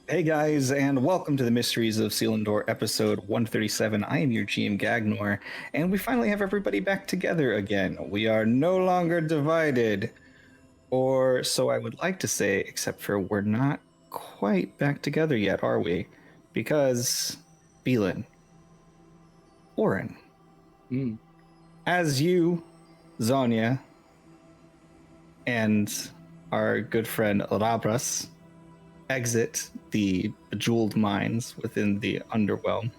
Hey guys, and welcome to the Mysteries of Selindor, episode 137. I am your GM Gagnor, and we finally have everybody back together again. We are no longer divided, or so I would like to say, except for we're not quite back together yet, are we? Because, Beelan, Oren, Mm. as you, Zanya, and our good friend Labras exit the bejeweled mines within the underwhelm,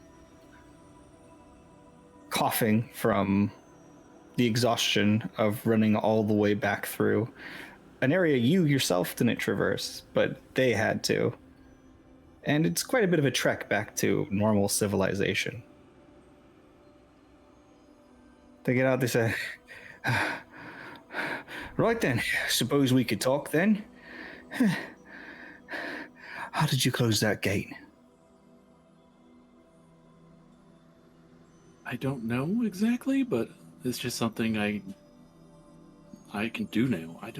coughing from the exhaustion of running all the way back through an area you yourself didn't traverse, but they had to. And it's quite a bit of a trek back to normal civilization. They get out, they say, right then, suppose we could talk then. How did you close that gate? I don't know exactly, but it's just something I can do now. I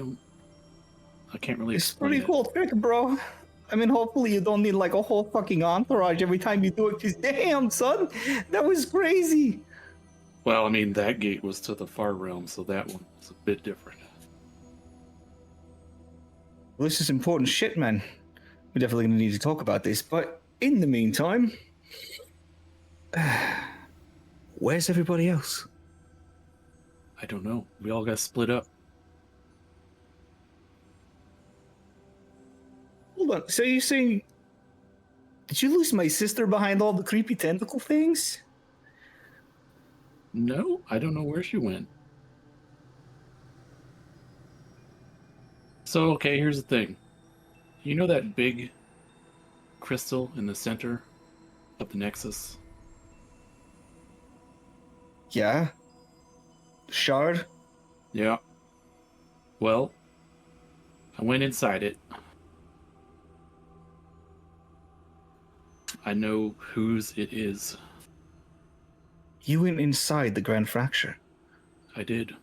can't really It's a explain pretty it. cool trick, bro. I mean, hopefully you don't need like a whole fucking entourage every time you do it, because damn, son, that was crazy. Well, I mean that gate was to the far realm, so that one was a bit different. Well, this is important shit, man. We're definitely going to need to talk about this, but in the meantime, where's everybody else? I don't know. We all got split up. Hold on. So you're saying, did you lose my sister behind all the creepy tentacle things? No, I don't know where she went. So, okay, here's the thing. You know that big crystal in the center of the Nexus? Yeah. Shard? Yeah. Well, I went inside it. I know whose it is. You went inside the Grand Fracture. I did.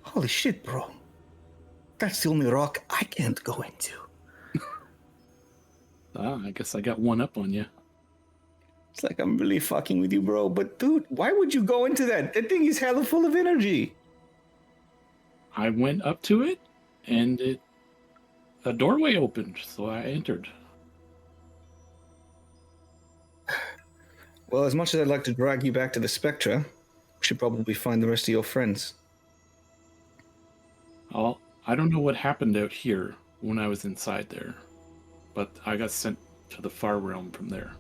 Holy shit, bro. That's the only rock I can't go into. I guess I got one up on you. It's like I'm really fucking with you, bro. But dude, why would you go into that? That thing is hella full of energy. I went up to it, and a doorway opened, so I entered. Well, as much as I'd like to drag you back to the Spectra, we should probably find the rest of your friends. I don't know what happened out here when I was inside there, but I got sent to the far realm from there.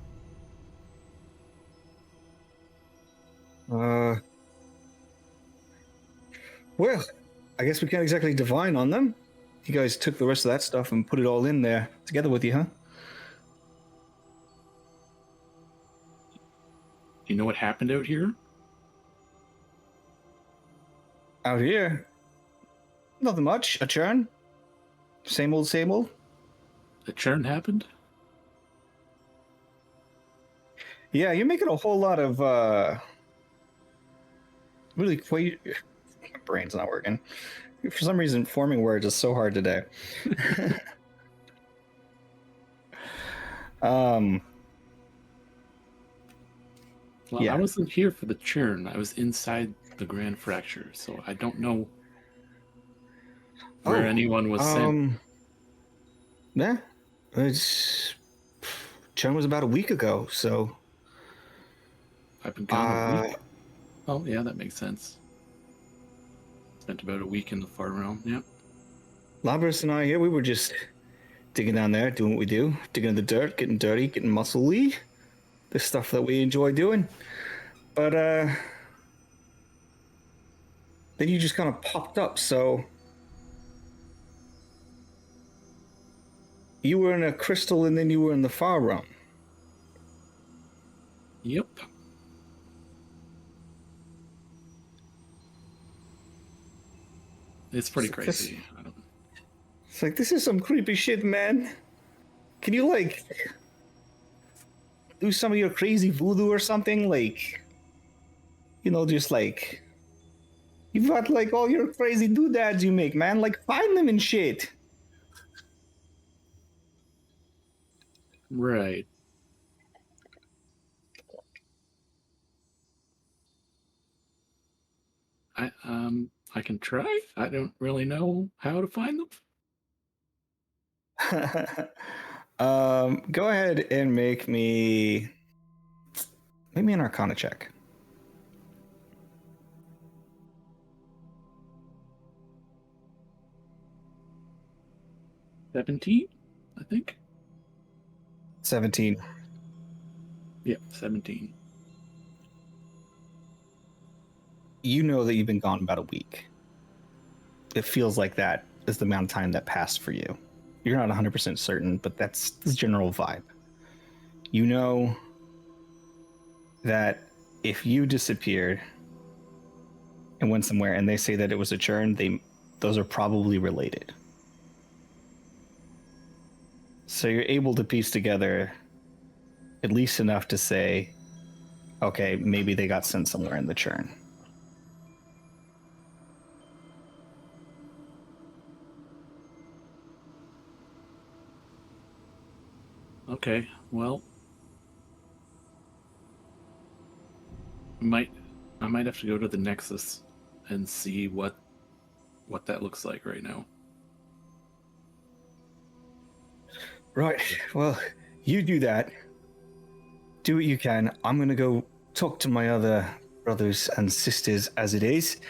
Well, I guess we can't exactly divine on them. You guys took the rest of that stuff and put it all in there together with you, huh? You know what happened out here? Out here, nothing much. A churn. Same old, same old. A churn happened? Yeah, you're making a whole lot of really quite. My brain's not working. For some reason, forming words is so hard today. um. Well, I Yeah. wasn't here for the churn. I was inside the Grand Fracture, so I don't know where anyone was sent. Yeah. It's churn was about a week ago, so. I've been gone a week. Oh, yeah, that makes sense. Spent about a week in the far realm, yeah. Labras and I here, we were just digging down there, doing what we do, digging in the dirt, getting dirty, getting muscly, the stuff that we enjoy doing. But then you just kind of popped up, so you were in a crystal and then you were in the far realm. Yep. It's pretty crazy. It's like, this is some creepy shit, man. Can you, like, do some of your crazy voodoo or something? Like, you know, just like, you've got, like, all your crazy doodads you make, man. Like, find them and shit. Right. I can try. I don't really know how to find them. Go ahead and make me an Arcana check. 17, I think. 17. Yeah, 17. You know that you've been gone about a week. It feels like that is the amount of time that passed for you. You're not 100% certain, but that's the general vibe. You know that if you disappeared and went somewhere and they say that it was a churn, those are probably related. So you're able to piece together at least enough to say, okay, maybe they got sent somewhere in the churn. Okay, well, I might have to go to the Nexus and see what that looks like right now. Right. Well, you do that. Do what you can. I'm gonna go talk to my other brothers and sisters as it is.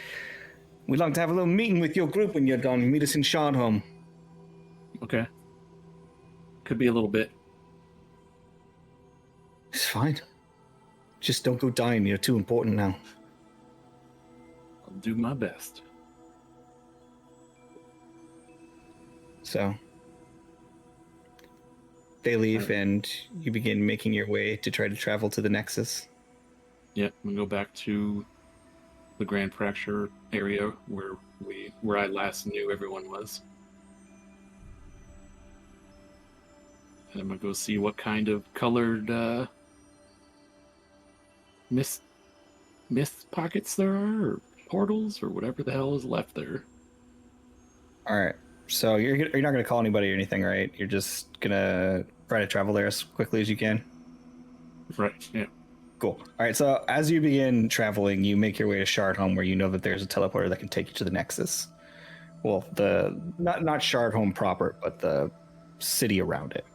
We'd like to have a little meeting with your group when you're done. Meet us in Shardholm. Okay. Could be a little bit. It's fine. Just don't go dying. You're too important now. I'll do my best. So they leave, and you begin making your way to try to travel to the Nexus. Yeah, I'm gonna go back to the Grand Fracture area where I last knew everyone was. And I'm gonna go see what kind of colored mist pockets there are, or portals, or whatever the hell is left there. All right. So you're not going to call anybody or anything, right? You're just going to try to travel there as quickly as you can. Right. Yeah. Cool. All right. So as you begin traveling, you make your way to Shardholm, where you know that there's a teleporter that can take you to the Nexus. Well, the not Shardholm proper, but the city around it,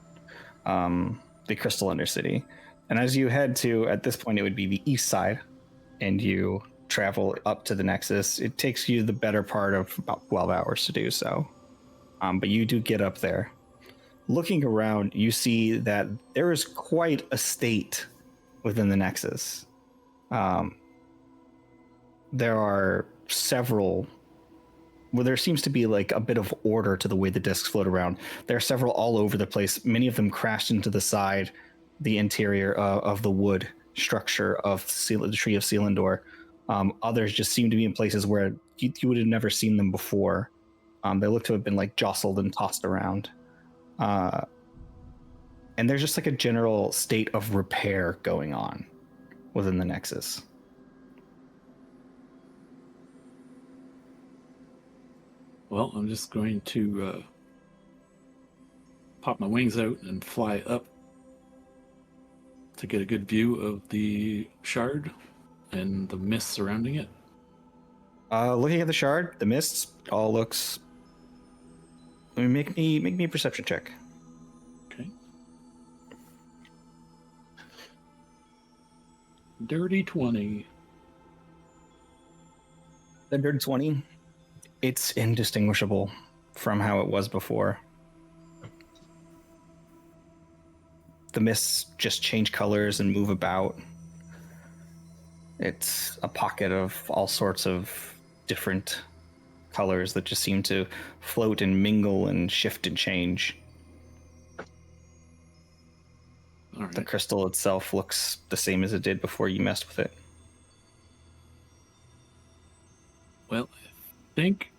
the Crystal Undercity. And as you head to, at this point, it would be the east side, and you travel up to the Nexus. It takes you the better part of about 12 hours to do so. But you do get up there. Looking around, you see that there is quite a state within the Nexus. There are several. Well, there seems to be like a bit of order to the way the discs float around. There are several all over the place. Many of them crashed into the side, the interior of the wood structure of the tree of Selindor. Others just seem to be in places where you would have never seen them before. They look to have been like jostled and tossed around. And there's just like a general state of repair going on within the Nexus. Well, I'm just going to pop my wings out and fly up to get a good view of the shard and the mist surrounding it. Looking at the shard, the mists all looks. I mean, make me a perception check. Okay. Dirty 20. The dirty 20. It's indistinguishable from how it was before. The mists just change colors and move about. It's a pocket of all sorts of different colors that just seem to float and mingle and shift and change. All right. The crystal itself looks the same as it did before you messed with it. Well, I think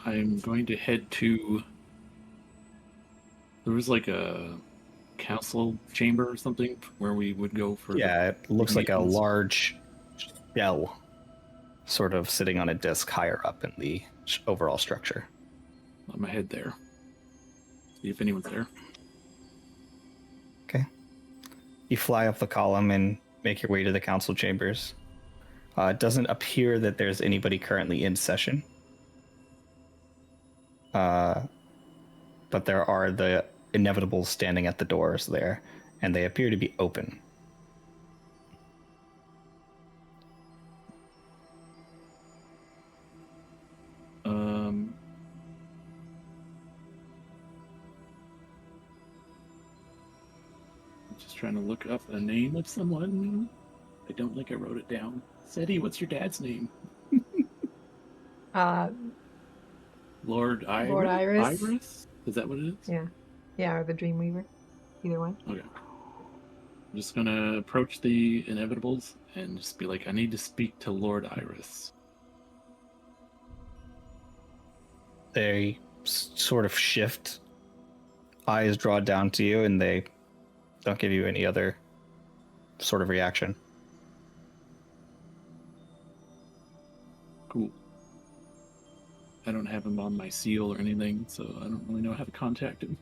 I'm going to head to. There was like a council chamber or something where we would go for. Yeah, it looks like a large shell sort of sitting on a disc higher up in the overall structure. I'm gonna head there. See if anyone's there. You fly up the column and make your way to the council chambers. It doesn't appear that there's anybody currently in session. But there are the inevitables standing at the doors there, and they appear to be open. I'm just trying to look up the name of someone. I don't think I wrote it down. Seti, what's your dad's name? Lord Iris? Lord Iris. Iris? Is that what it is? Yeah. Yeah, or the Dreamweaver. Either one. Okay. I'm just gonna approach the inevitables and just be like, I need to speak to Lord Iris. They sort of shift, eyes draw down to you, and they don't give you any other sort of reaction. Cool. I don't have him on my seal or anything, so I don't really know how to contact him.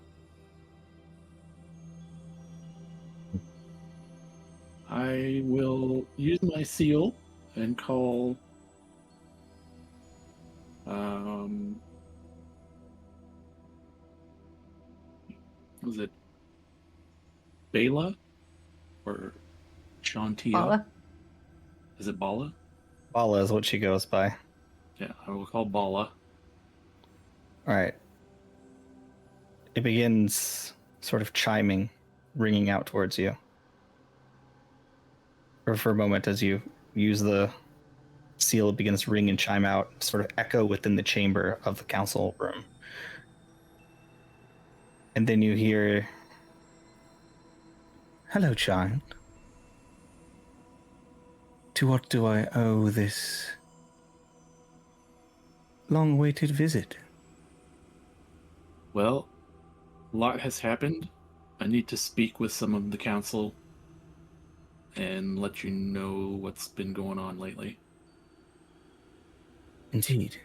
I will use my seal and call was it Bela or Shantia? Bala? Is it Bala? Bala is what she goes by. Yeah, I will call Bala. All right. It begins sort of chiming, ringing out towards you. Or for a moment, as you use the seal, it begins to ring and chime out, sort of echo within the chamber of the council room. And then you hear, "Hello, child. To what do I owe this long-awaited visit?" Well, a lot has happened. I need to speak with some of the council and let you know what's been going on lately. Indeed.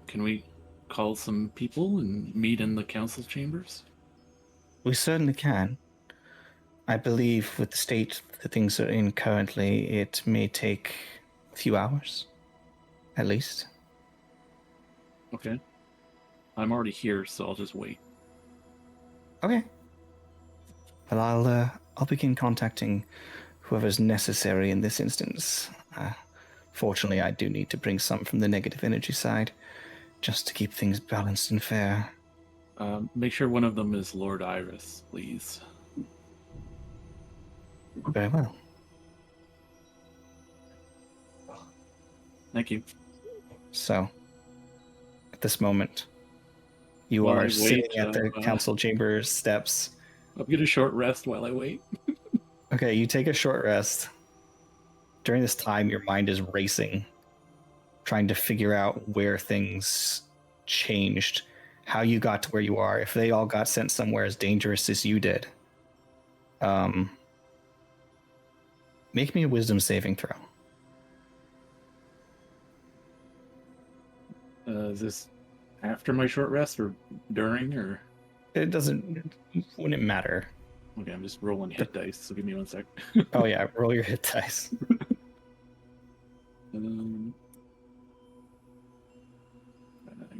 Can we call some people and meet in the council chambers? We certainly can. I believe with the state that things are in currently, it may take a few hours, at least. Okay. I'm already here, so I'll just wait. Okay. Well, I'll begin contacting whoever's necessary in this instance. Fortunately, I do need to bring some from the negative energy side, just to keep things balanced and fair. Make sure one of them is Lord Iris, please. Very well. Thank you. So, at this moment, you are sitting at the council chamber steps. I'll get a short rest while I wait. Okay, you take a short rest. During this time, your mind is racing, trying to figure out where things changed, how you got to where you are, if they all got sent somewhere as dangerous as you did. Make me a wisdom saving throw. Is this after my short rest or during or? It wouldn't matter. Okay, I'm just rolling hit dice, so give me 1 sec. Oh yeah, roll your hit dice. I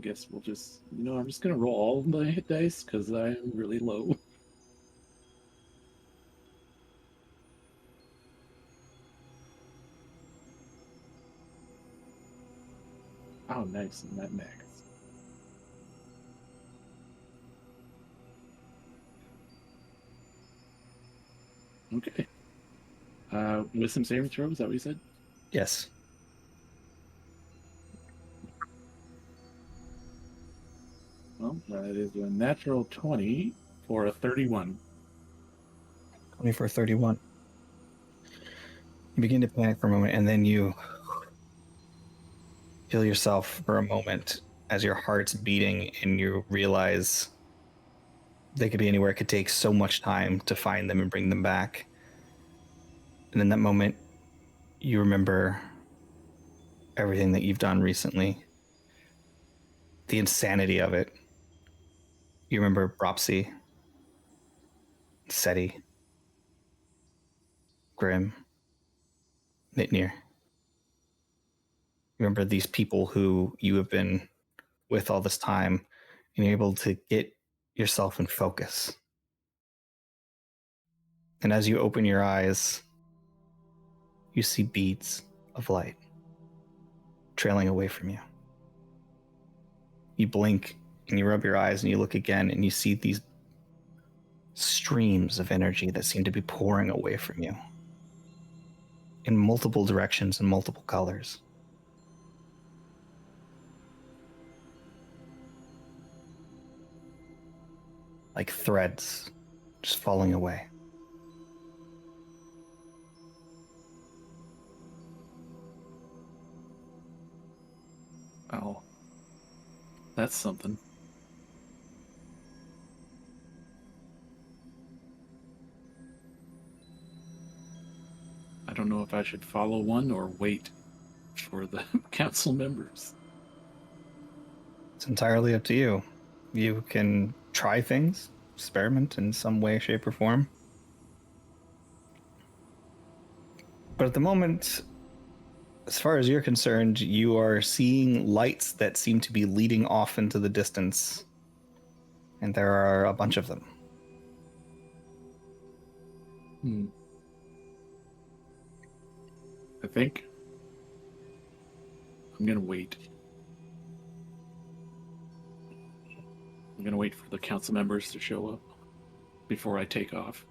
guess we'll just, I'm just gonna roll all of my hit dice because I'm really low. Oh, nice, and that max. Okay. Wisdom saving throw, is that what you said? Yes. Well, that is a natural 20 for a 31. 20 for 31. You begin to panic for a moment, and then you feel yourself for a moment as your heart's beating, and you realize they could be anywhere. It could take so much time to find them and bring them back. And in that moment, you remember everything that you've done recently, the insanity of it. You remember Bropsy, Seti. Grim, Mitnir. Remember these people who you have been with all this time, and you're able to get yourself in focus. And as you open your eyes, you see beads of light trailing away from you. You blink and you rub your eyes and you look again and you see these streams of energy that seem to be pouring away from you in multiple directions and multiple colors. Like threads just falling away. Oh, that's something. I don't know if I should follow one or wait for the council members. It's entirely up to you. You can try things, experiment in some way, shape, or form. But at the moment, as far as you're concerned, you are seeing lights that seem to be leading off into the distance. And there are a bunch of them. I think I'm gonna wait. I'm gonna wait for the council members to show up before I take off.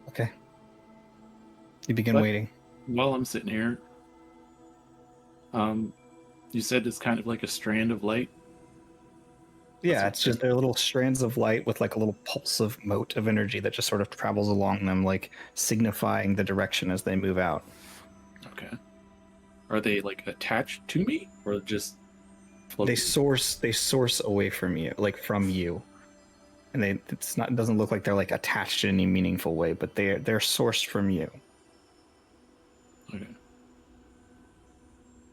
Okay. You begin But waiting. while I'm sitting here, you said it's kind of like a strand of light. Yeah, it's just they're little strands of light with like a little pulsive mote of energy that just sort of travels along them, like signifying the direction as they move out. Okay. Are they like attached to me or just floating? They source away from you, like from you. And it doesn't look like they're like attached in any meaningful way, but they're sourced from you. Okay.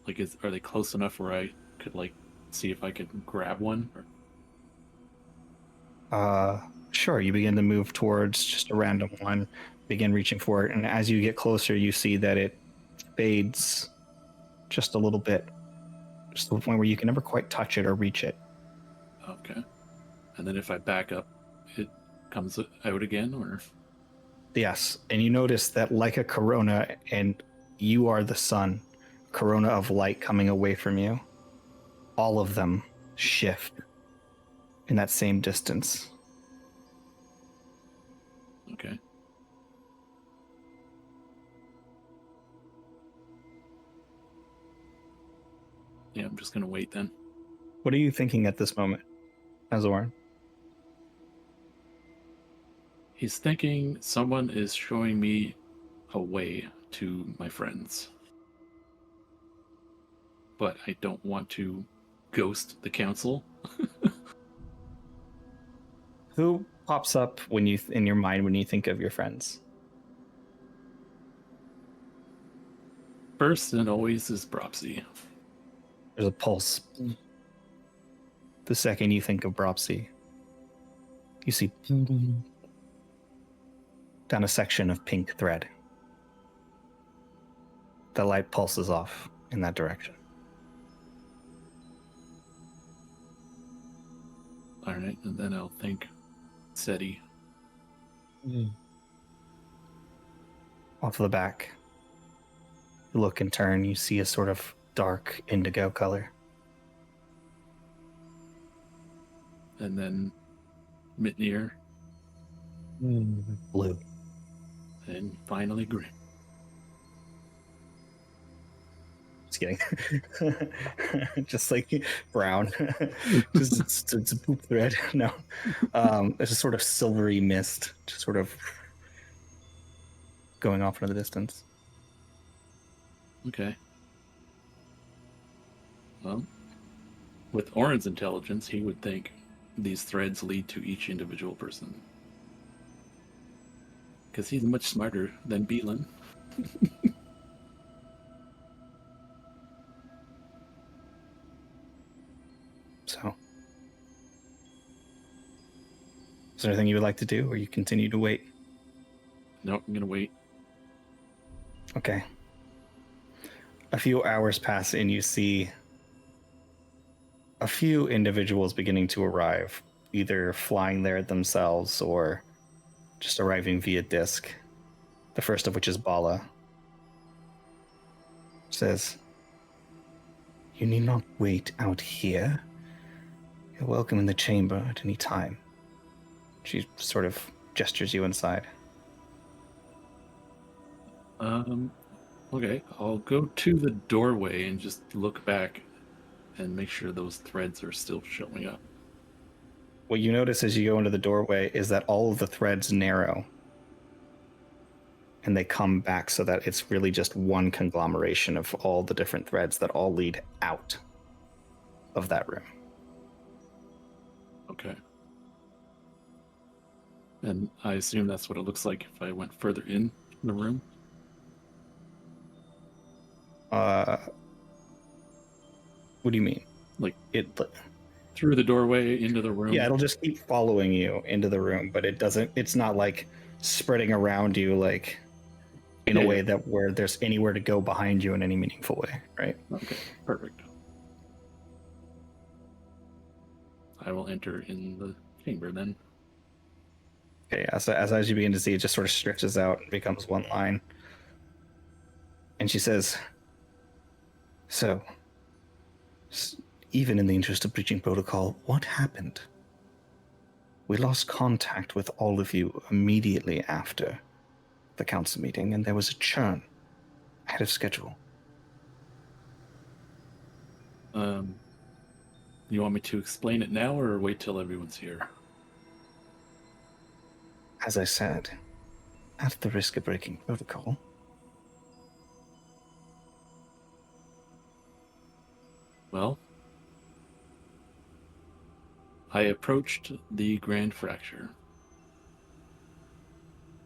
Like, are they close enough where I could like see if I could grab one? Or... Sure. You begin to move towards just a random one, begin reaching for it, and as you get closer, you see that it fades just a little bit, just to the point where you can never quite touch it or reach it. Okay. And then if I back up, it comes out again, or? Yes, and you notice that like a corona, and you are the sun, corona of light coming away from you, all of them shift in that same distance. Okay. Yeah, I'm just gonna wait then. What are you thinking at this moment, Azoran? He's thinking someone is showing me a way to my friends. But I don't want to ghost the council. Who pops up when you in your mind when you think of your friends? First and always is Bropsy. There's a pulse. The second you think of Bropsy, you see down a section of pink thread. The light pulses off in that direction. All right, and then I'll think SETI. Off the back, you look and turn, you see a sort of dark indigo color. And then Mitnir. Blue. And finally Grim. Just kidding. Just like brown. Just it's a poop thread. No. There's a sort of silvery mist just sort of going off into the distance. Okay. Well, with Orin's intelligence, he would think these threads lead to each individual person. Because he's much smarter than Beelan. So, is there anything you would like to do, or you continue to wait? No, I'm gonna wait. Okay. A few hours pass and you see a few individuals beginning to arrive, either flying there themselves or just arriving via disc. The first of which is Bala. Says, "You need not wait out here. You're welcome in the chamber at any time." She sort of gestures you inside. Okay, I'll go to the doorway and just look back and make sure those threads are still showing up. What you notice as you go into the doorway is that all of the threads narrow and they come back so that it's really just one conglomeration of all the different threads that all lead out of that room. Okay. And I assume that's what it looks like if I went further in the room. What do you mean? Like It? through the doorway into the room? Yeah, it'll just keep following you into the room, but it doesn't. It's not like spreading around you, like in a way that where there's anywhere to go behind you in any meaningful way, right? Okay, perfect. I will enter in the chamber then. Okay, as you begin to see, it just sort of stretches out and becomes one line. And she says, "So, even in the interest of breaching protocol, what happened? We lost contact with all of you immediately after the council meeting, and there was a churn ahead of schedule." You want me to explain it now or wait till everyone's here? As I said, at the risk of breaking protocol, Well, I approached the Grand Fracture.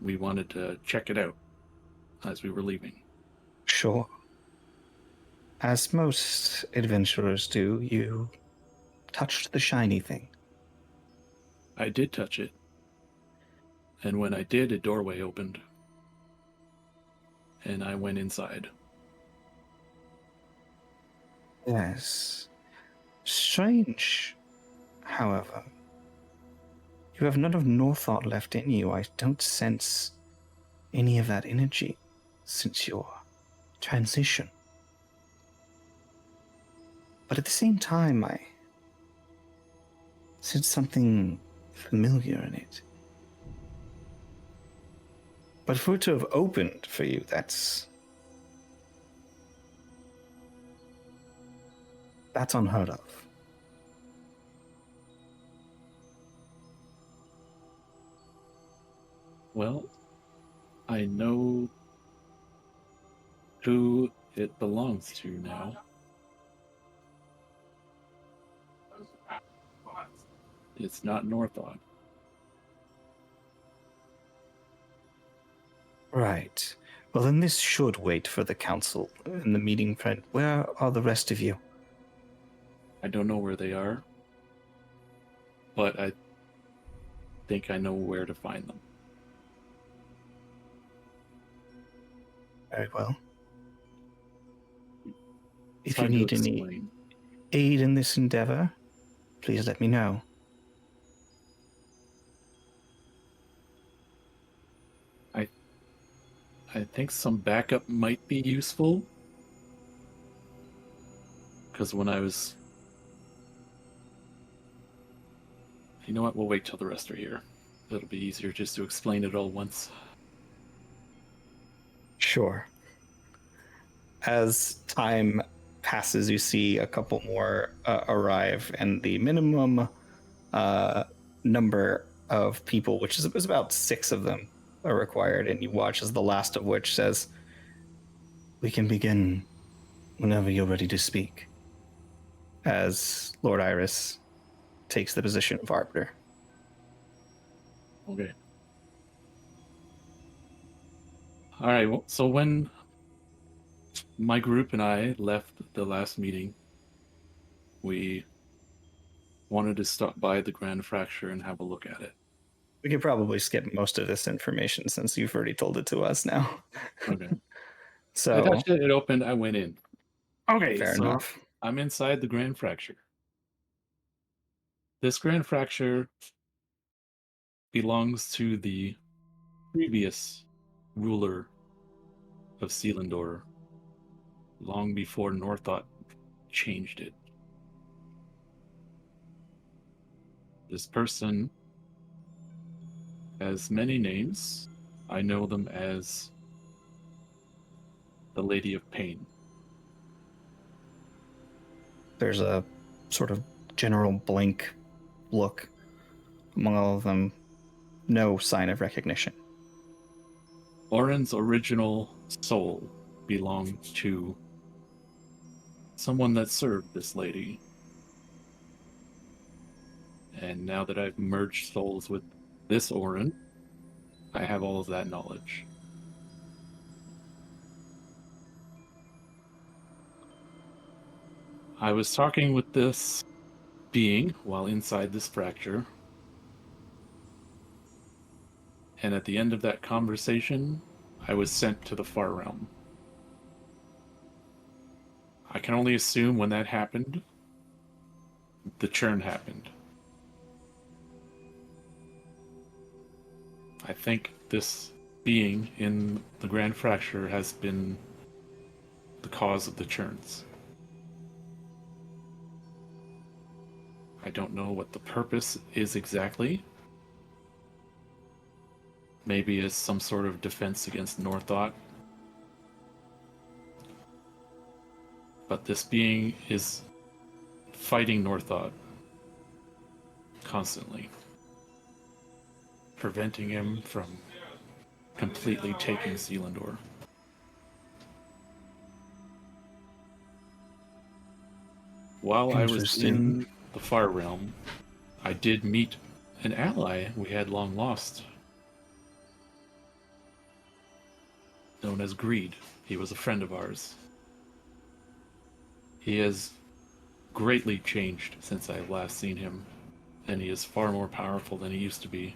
We wanted to check it out as we were leaving. sure. As most adventurers do, you touched the shiny thing. I did touch it. And when I did, a doorway opened. And I went inside. Yes. Strange, however. You have none of Northought left in you. I don't sense any of that energy since your transition. But at the same time, I sense something familiar in it. But for it to have opened for you, that's unheard of. Well, I know who it belongs to now. It's not Northought. Right. Well, then this should wait for the council and the meeting, friend. Where are the rest of you? I don't know where they are, but I think I know where to find them. Very well. It's If you hard to need any explain. aid in this endeavor, please let me know. I think some backup might be useful. Because when I was... You know what? We'll wait till the rest are here. It'll be easier just to explain it all once. Sure. As time passes, you see a couple more arrive, and the minimum number of people, which is about 6 of them, are required. And you watch as the last of which says, "We can begin whenever you're ready to speak," as Lord Iris takes the position of arbiter. Okay. Alright, well, so when my group and I left the last meeting, we wanted to stop by the Grand Fracture and have a look at it. We could probably skip most of this information since you've already told it to us now. Okay. I So, touched it, it opened, I went in. Okay, fair so enough. I'm inside the Grand Fracture. This Grand Fracture belongs to the previous ruler of Selindor, long before Northought changed it. This person has many names. I know them as the Lady of Pain. There's a sort of general blank look among all of them. No sign of recognition. Oren's original soul belonged to someone that served this lady. And now that I've merged souls with this Oren, I have all of that knowledge. I was talking with this being while inside this fracture, and at the end of that conversation, I was sent to the far realm. I can only assume when that happened, the churn happened. I think this being in the Grand Fracture has been the cause of the churns. I don't know what the purpose is exactly. Maybe as some sort of defense against Northought. But this being is fighting Northought constantly, preventing him from completely taking Selindor. While I was Interesting. in the Far Realm, I did meet an ally we had long lost, known as Greed. He was a friend of ours. He has greatly changed since I've last seen him, and he is far more powerful than he used to be.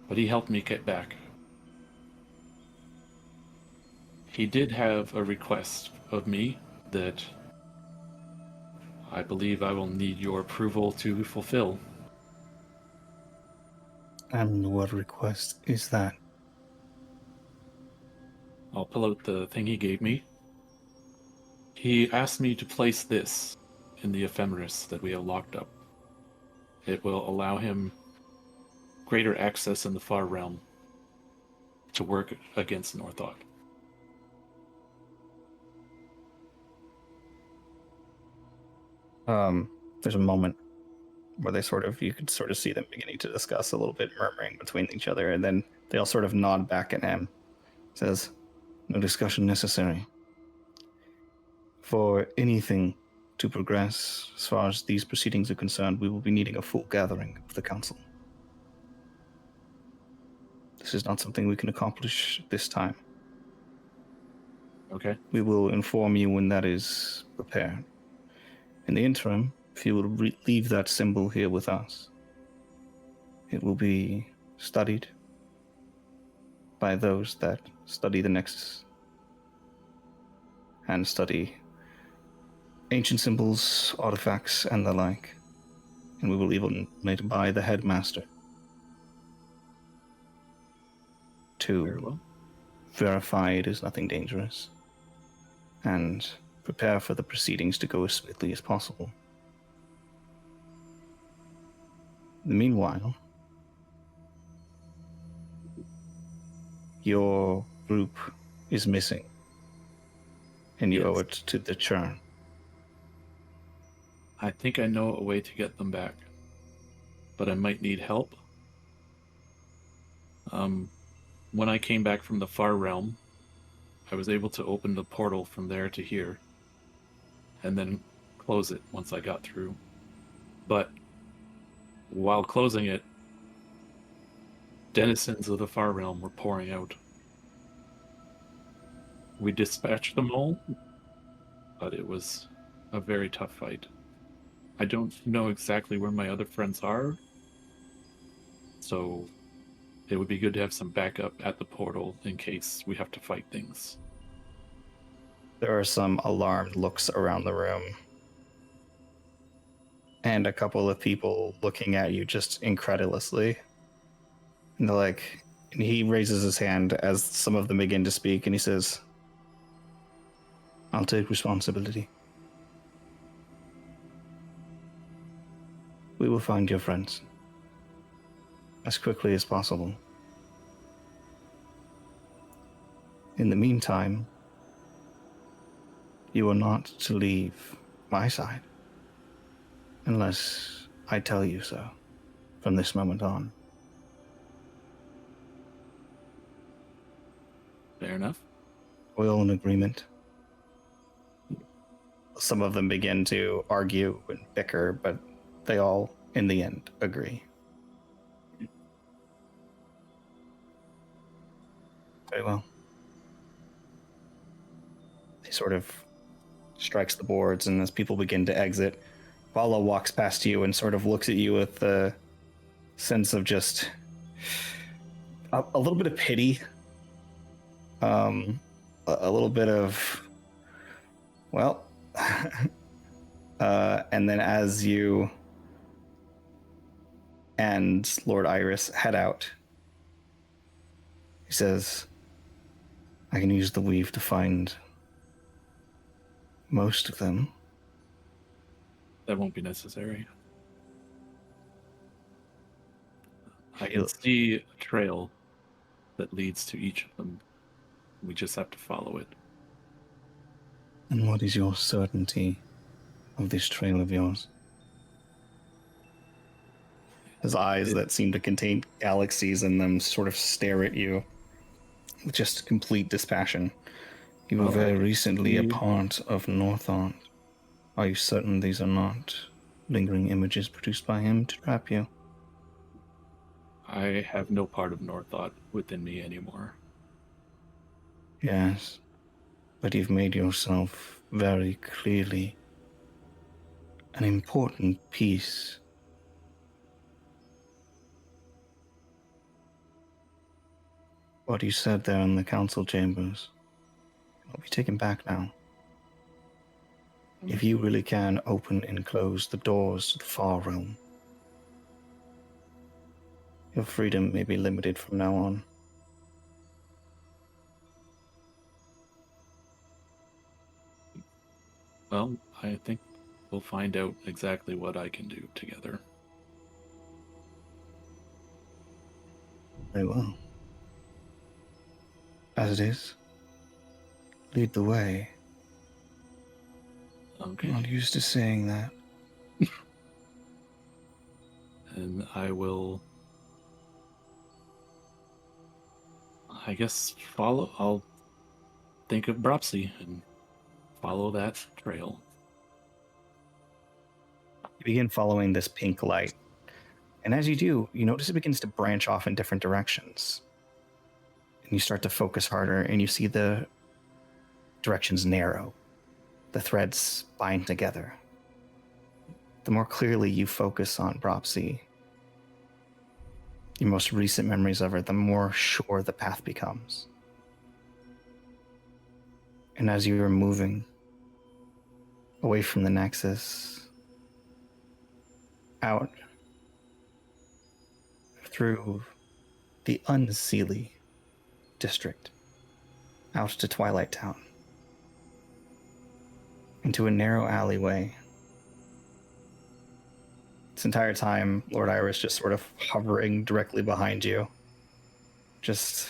But he helped me get back. He did have a request of me that I believe I will need your approval to fulfill. And what request is that? I'll pull out the thing he gave me. He asked me to place this in the ephemeris that we have locked up. It will allow him greater access in the far realm to work against Northought. There's a moment where you could sort of see them beginning to discuss a little bit, murmuring between each other, and then they all sort of nod back at him. Says, no discussion necessary. For anything to progress, as far as these proceedings are concerned, we will be needing a full gathering of the council. This is not something we can accomplish this time. Okay. We will inform you when that is prepared. In the interim, if you will leave that symbol here with us, it will be studied by those that study the Nexus and study ancient symbols, artifacts, and the like. And we will even made by the headmaster Very to well. verify it is nothing dangerous and prepare for the proceedings to go as smoothly as possible. In the meanwhile, your group is missing, and you owe Yes. it to the churn. I think I know a way to get them back, but I might need help. When I came back from the far realm, I was able to open the portal from there to here, and then close it once I got through. But while closing it, denizens of the far realm were pouring out. We dispatched them all, but it was a very tough fight. I don't know exactly where my other friends are, So it would be good to have some backup at the portal in case we have to fight things. There are some alarmed looks around the room. And a couple of people looking at you just incredulously. And they're like, and he raises his hand as some of them begin to speak, and he says, I'll take responsibility. We will find your friends as quickly as possible. In the meantime, you are not to leave my side unless I tell you so from this moment on. Fair enough. We all in agreement. Some of them begin to argue and bicker, but they all, in the end, agree. Very well. He sort of strikes the boards, and as people begin to exit, Vala walks past you and sort of looks at you with a sense of just a little bit of pity, a little bit of, well, and then as you and Lord Iris head out, he says, I can use the weave to find most of them. That won't be necessary. I can see a trail that leads to each of them. We just have to follow it. And what is your certainty of this trail of yours? His eyes that seem to contain galaxies in them sort of stare at you with just complete dispassion. You were very recently a part of Northant. Are you certain these are not lingering images produced by him to trap you? I have no part of Northought within me anymore. Yes, but you've made yourself very clearly an important piece. What you said there in the council chambers will be taken back now. If you really can open and close the doors to the far realm, your freedom may be limited from now on. Well, I think we'll find out exactly what I can do together. Very well. As it is, lead the way. Okay. I'm not used to saying that. And I will, I guess, follow. I'll think of Bropsy and follow that trail. You begin following this pink light, and as you do, you notice it begins to branch off in different directions. And you start to focus harder, and you see the directions narrow. The threads bind together. The more clearly you focus on Bropsy, your most recent memories of her, the more sure the path becomes. And as you are moving away from the Nexus, out through the Unseelie district, out to Twilight Town, into a narrow alleyway. This entire time, Lord Iris just sort of hovering directly behind you. Just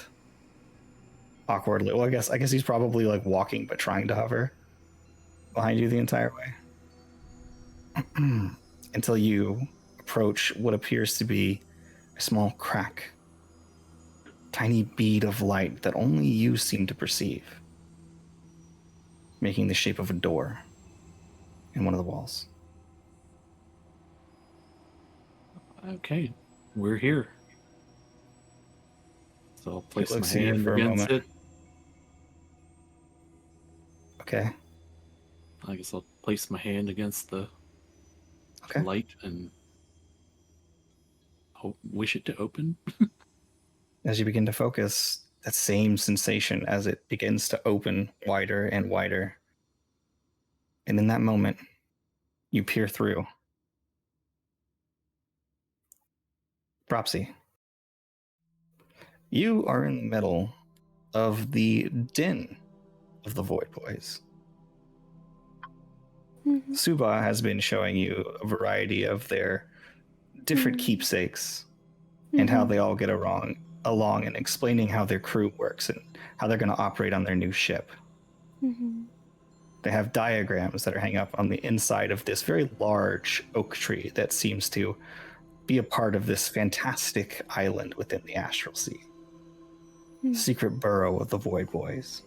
awkwardly. Well, I guess he's probably like walking but trying to hover behind you the entire way. Until you approach what appears to be a small crack. Tiny bead of light that only you seem to perceive. Making the shape of a door in one of the walls. Okay, we're here. So I'll place my looks at you hand for a against moment. it. Okay. I guess I'll place my hand against the light, and wish it to open. As you begin to focus, that same sensation as it begins to open wider and wider. And in that moment, you peer through. Propsy, you are in the middle of the den of the Void Boys. Mm-hmm. Suba has been showing you a variety of their different keepsakes and how they all get along and explaining how their crew works and how they're going to operate on their new ship. Mm-hmm. They have diagrams that are hanging up on the inside of this very large oak tree that seems to be a part of this fantastic island within the Astral Sea. Secret burrow of the Void Boys.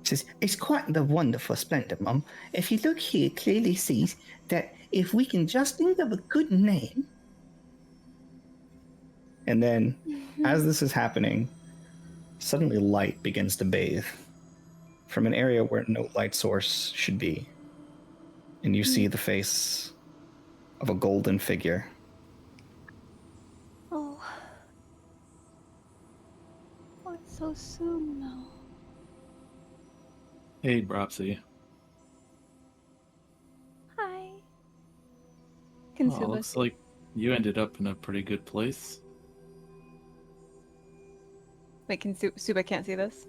Says, it's quite the wonderful splendor, Mum. If you look here, clearly sees that if we can just think of a good name. And then, as this is happening, suddenly light begins to bathe from an area where no light source should be. And you see the face of a golden figure. Oh. Oh, it's so soon now. Hey, Bropsy. Hi. Well, looks like you ended up in a pretty good place. Wait, Suba can't see this?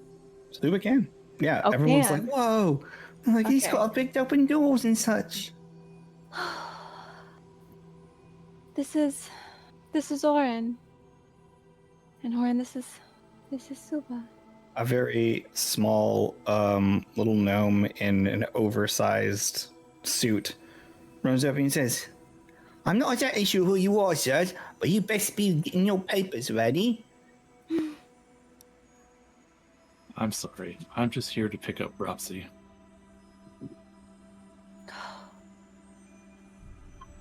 Suba can. Yeah, Oh, everyone's can. like, whoa. Like, he's Okay. got a big open doors and such. This is Oren. And Oren, this is Suba. A very small little gnome in an oversized suit runs up and says, I'm not exactly sure who you are, sir, but you best be getting your papers ready. I'm sorry. I'm just here to pick up Bropsy.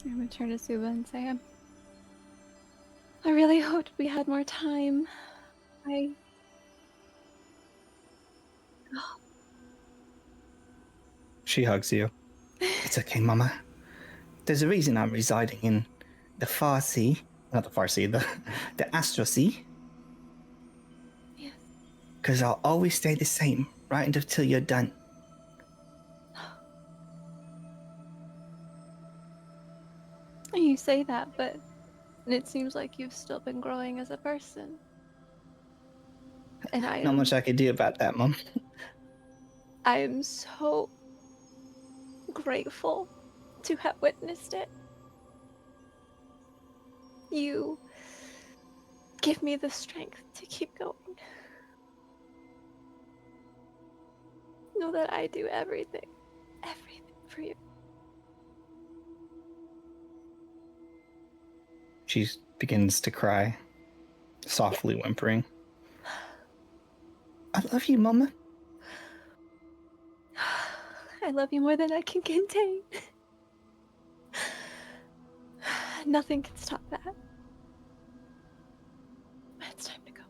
I'm gonna turn to Suba and say, I really hoped we had more time. She hugs you. It's okay, Mama. There's a reason I'm residing in the Far Sea. Not the Far Sea, the Astral Sea. Yes. Because I'll always stay the same, right until you're done. You say that, but it seems like you've still been growing as a person. And Not much I could do about that, Mom. I am so grateful to have witnessed it. You give me the strength to keep going. Know that I do everything for you. She begins to cry, softly whimpering. I love you, Mama. I love you more than I can contain. Nothing can stop that. It's time to go.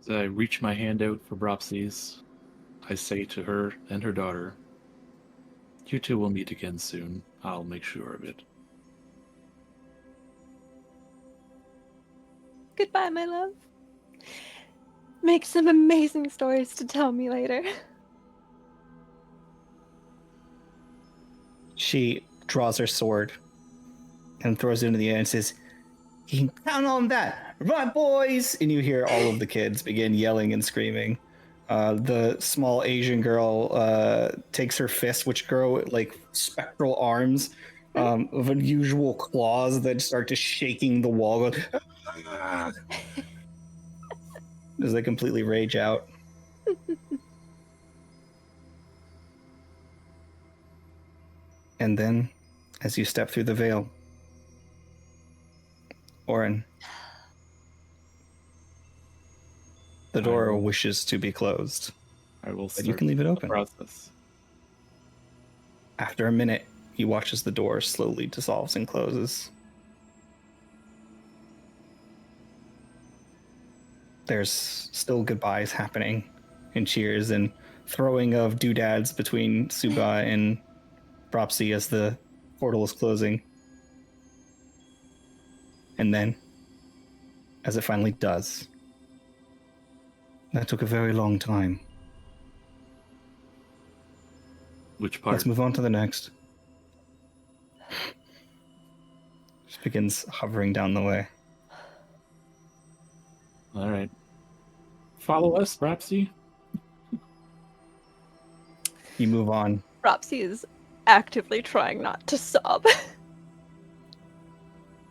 As I reach my hand out for Bropsy's, I say to her and her daughter, you two will meet again soon. I'll make sure of it. Goodbye, my love. Make some amazing stories to tell me later. She draws her sword and throws it into the air and says, you can count on that. Right, boys! And you hear all of the kids begin yelling and screaming. The small Asian girl takes her fists, which grow like spectral arms of unusual claws that start to shaking the wall as they completely rage out. And then, as you step through the veil, Oren, the door wishes to be closed. I will But you can leave it open. Process. After a minute, he watches the door slowly dissolves and closes. There's still goodbyes happening and cheers and throwing of doodads between Suba and Bropsy as the portal is closing. And then, as it finally does, that took a very long time. Which part? Let's move on to the next. Just begins hovering down the way. All right. Follow us, Rapsy. You move on. Ropsy is actively trying not to sob.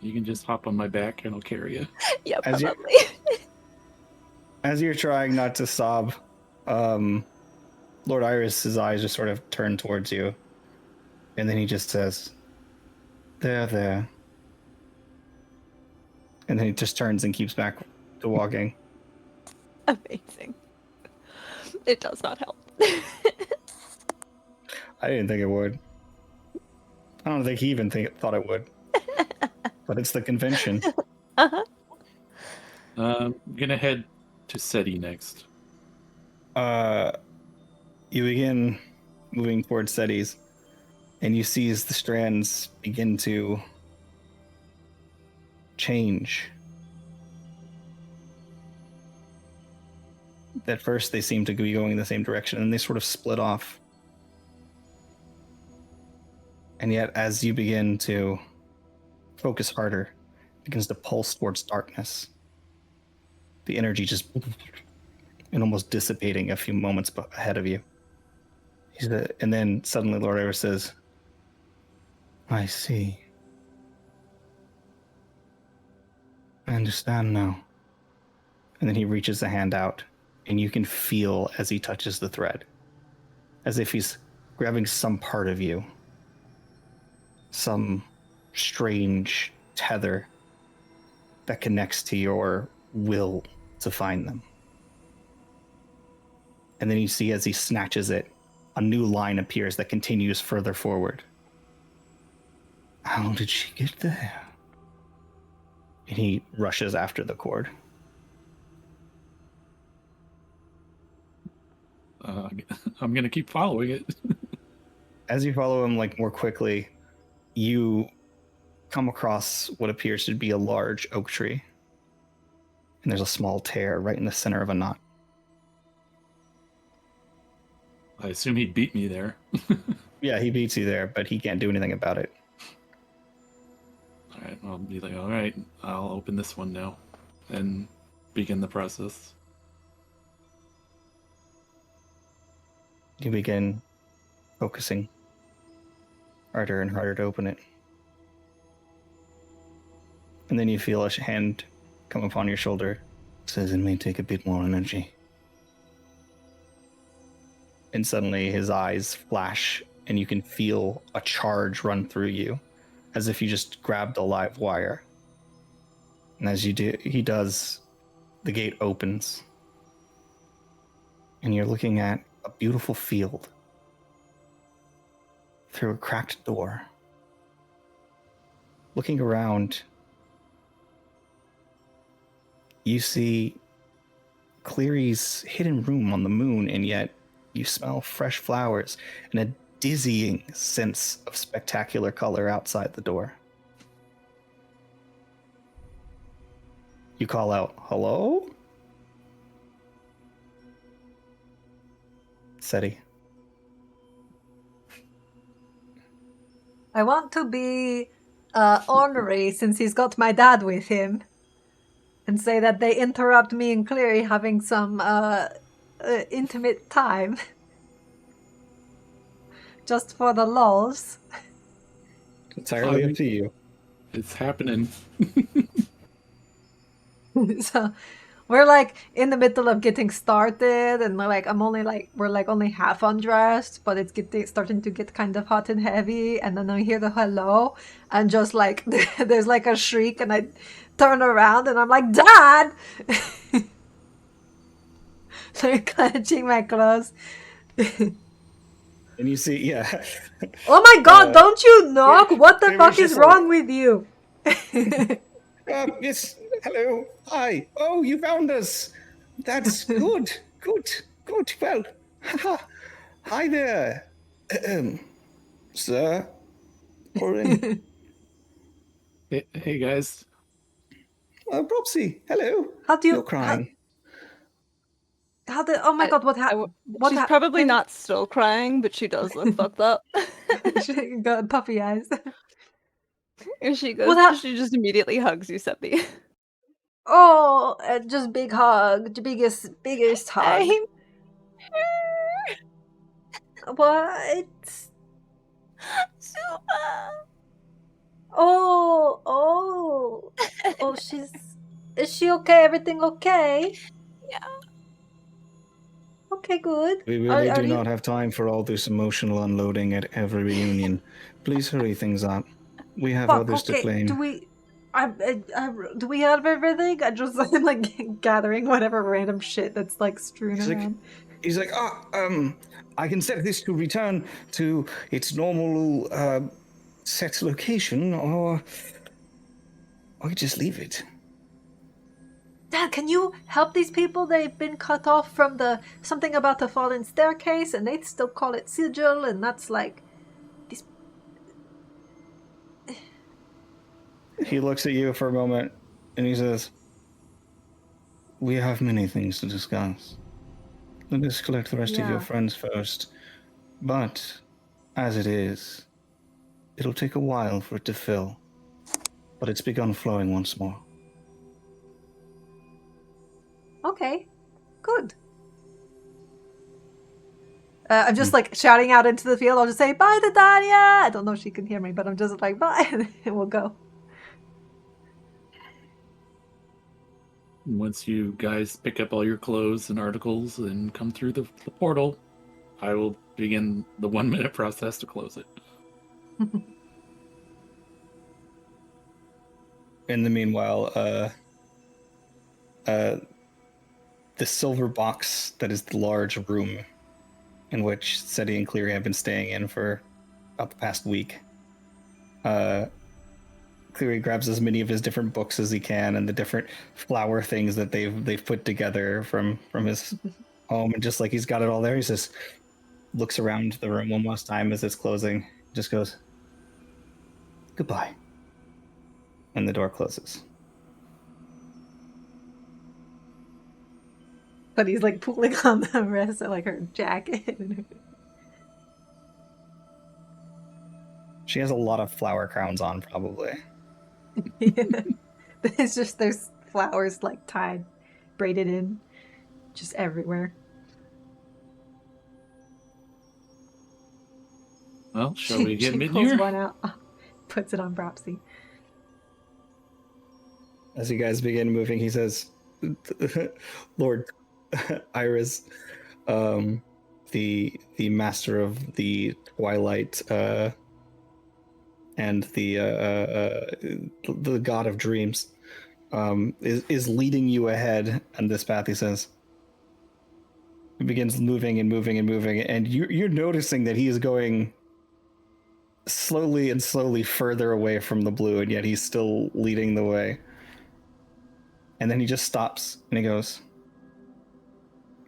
You can just hop on my back and I'll carry you. Yeah, As you- probably. As you're trying not to sob, Lord Iris's eyes just sort of turn towards you. And then he just says, there. And then he just turns and keeps back to walking. Amazing. It does not help. I didn't think it would. I don't think he even thought it would. But it's the convention. Uh-huh. I'm gonna head to SETI next. You begin moving towards Seti's, and you see as the strands begin to change. At first, they seem to be going in the same direction, and they sort of split off. And yet, as you begin to focus harder, it begins to pulse towards darkness. The energy just and almost dissipating a few moments ahead of you. And then suddenly Lord Iris says, I see. I understand now. And then he reaches a hand out, and you can feel as he touches the thread, as if he's grabbing some part of you, some strange tether that connects to your will to find them. And then you see as he snatches it, a new line appears that continues further forward. How did she get there? And he rushes after the cord. I'm gonna keep following it. As you follow him more quickly, you come across what appears to be a large oak tree. And there's a small tear right in the center of a knot. I assume he'd beat me there. Yeah, he beats you there, but he can't do anything about it. All right, I'll be like, all right, I'll open this one now and begin the process. You begin focusing harder and harder to open it. And then you feel a hand come upon your shoulder. It says it may take a bit more energy. And suddenly his eyes flash, and you can feel a charge run through you, as if you just grabbed a live wire. And as you do, he does, the gate opens. And you're looking at a beautiful field through a cracked door. Looking around, you see Cleary's hidden room on the moon, and yet you smell fresh flowers and a dizzying sense of spectacular color outside the door. You call out, hello? Seti. I want to be ornery since he's got my dad with him and say that they interrupt me and Cleary having some intimate time. Just for the lulls. Entirely up to you. It's happening. So we're in the middle of getting started, and we're only half undressed, but it's starting to get kind of hot and heavy, and then I hear the hello, and just there's a shriek, and I turn around and I'm like, Dad! So clutching my clothes. And you see, yeah. Oh my god, don't you knock? What the it fuck was is just wrong with you? Yes, hello, hi. Oh, you found us. That's good, good. Well, hi there, sir. Corin. Hey guys, Propsy, hello. How do you? You're crying. How did? Oh my god! What happened? She's probably not still crying, but she does look fucked up. She got puffy eyes. And she goes, she just immediately hugs Giuseppe. Oh, just big hug, the biggest hug. What? Super. Oh, is she okay? Everything okay? Yeah. Okay, good. We really do not have time for all this emotional unloading at every reunion. Please hurry things up. We have others to blame. Do we have everything? I'm like gathering whatever random shit that's like strewn around. He's like, I can set this to return to its normal set location, or just leave it. Dad, can you help these people? They've been cut off from something about the fallen staircase, and they still call it sigil, and that's like this. He looks at you for a moment, and he says, "We have many things to discuss. Let us collect the rest of your friends first. But, as it is, it'll take a while for it to fill. But it's begun flowing once more." Okay, good. I'm just like shouting out into the field. I'll just say, bye to Dania! I don't know if she can hear me, but I'm just like, bye, and we'll go. Once you guys pick up all your clothes and articles and come through the portal, I will begin the 1 minute process to close it. In the meanwhile, the silver box that is the large room in which Seti and Cleary have been staying in for about the past week. Cleary grabs as many of his different books as he can and the different flower things that they've put together from his home, and just like he's got it all there, he just looks around the room one last time as it's closing, just goes, "Goodbye," and the door closes. But he's like pulling on the rest of like her jacket. She has a lot of flower crowns on, probably. Yeah. It's just there's flowers like tied, braided in, just everywhere. Well, shall we get in pulls here? one out, puts it on Bropsy. As you guys begin moving, he says, "Lord Iris, the master of the Twilight, and the god of dreams, is leading you ahead on this path." He says. He begins moving and moving and moving, and you're noticing that he is going slowly and slowly further away from the blue, and yet he's still leading the way. And then he just stops and he goes,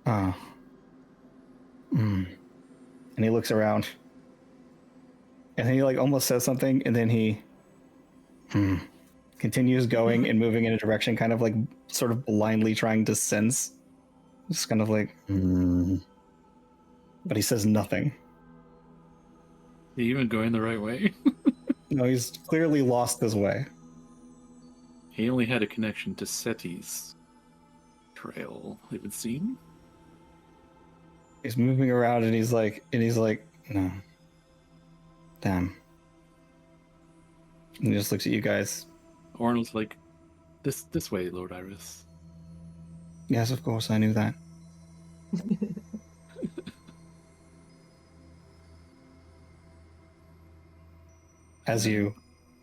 "Oh. And he looks around. And then he like almost says something, and then he continues going and moving in a direction, kind of like sort of blindly trying to sense. Just kind of like, But he says nothing. Are you even going the right way? No, he's clearly lost his way. He only had a connection to Seti's trail, it would seem. He's moving around and he's like, no. Damn. And he just looks at you guys. Ornal's like, this way, Lord Iris. Yes, of course, I knew that.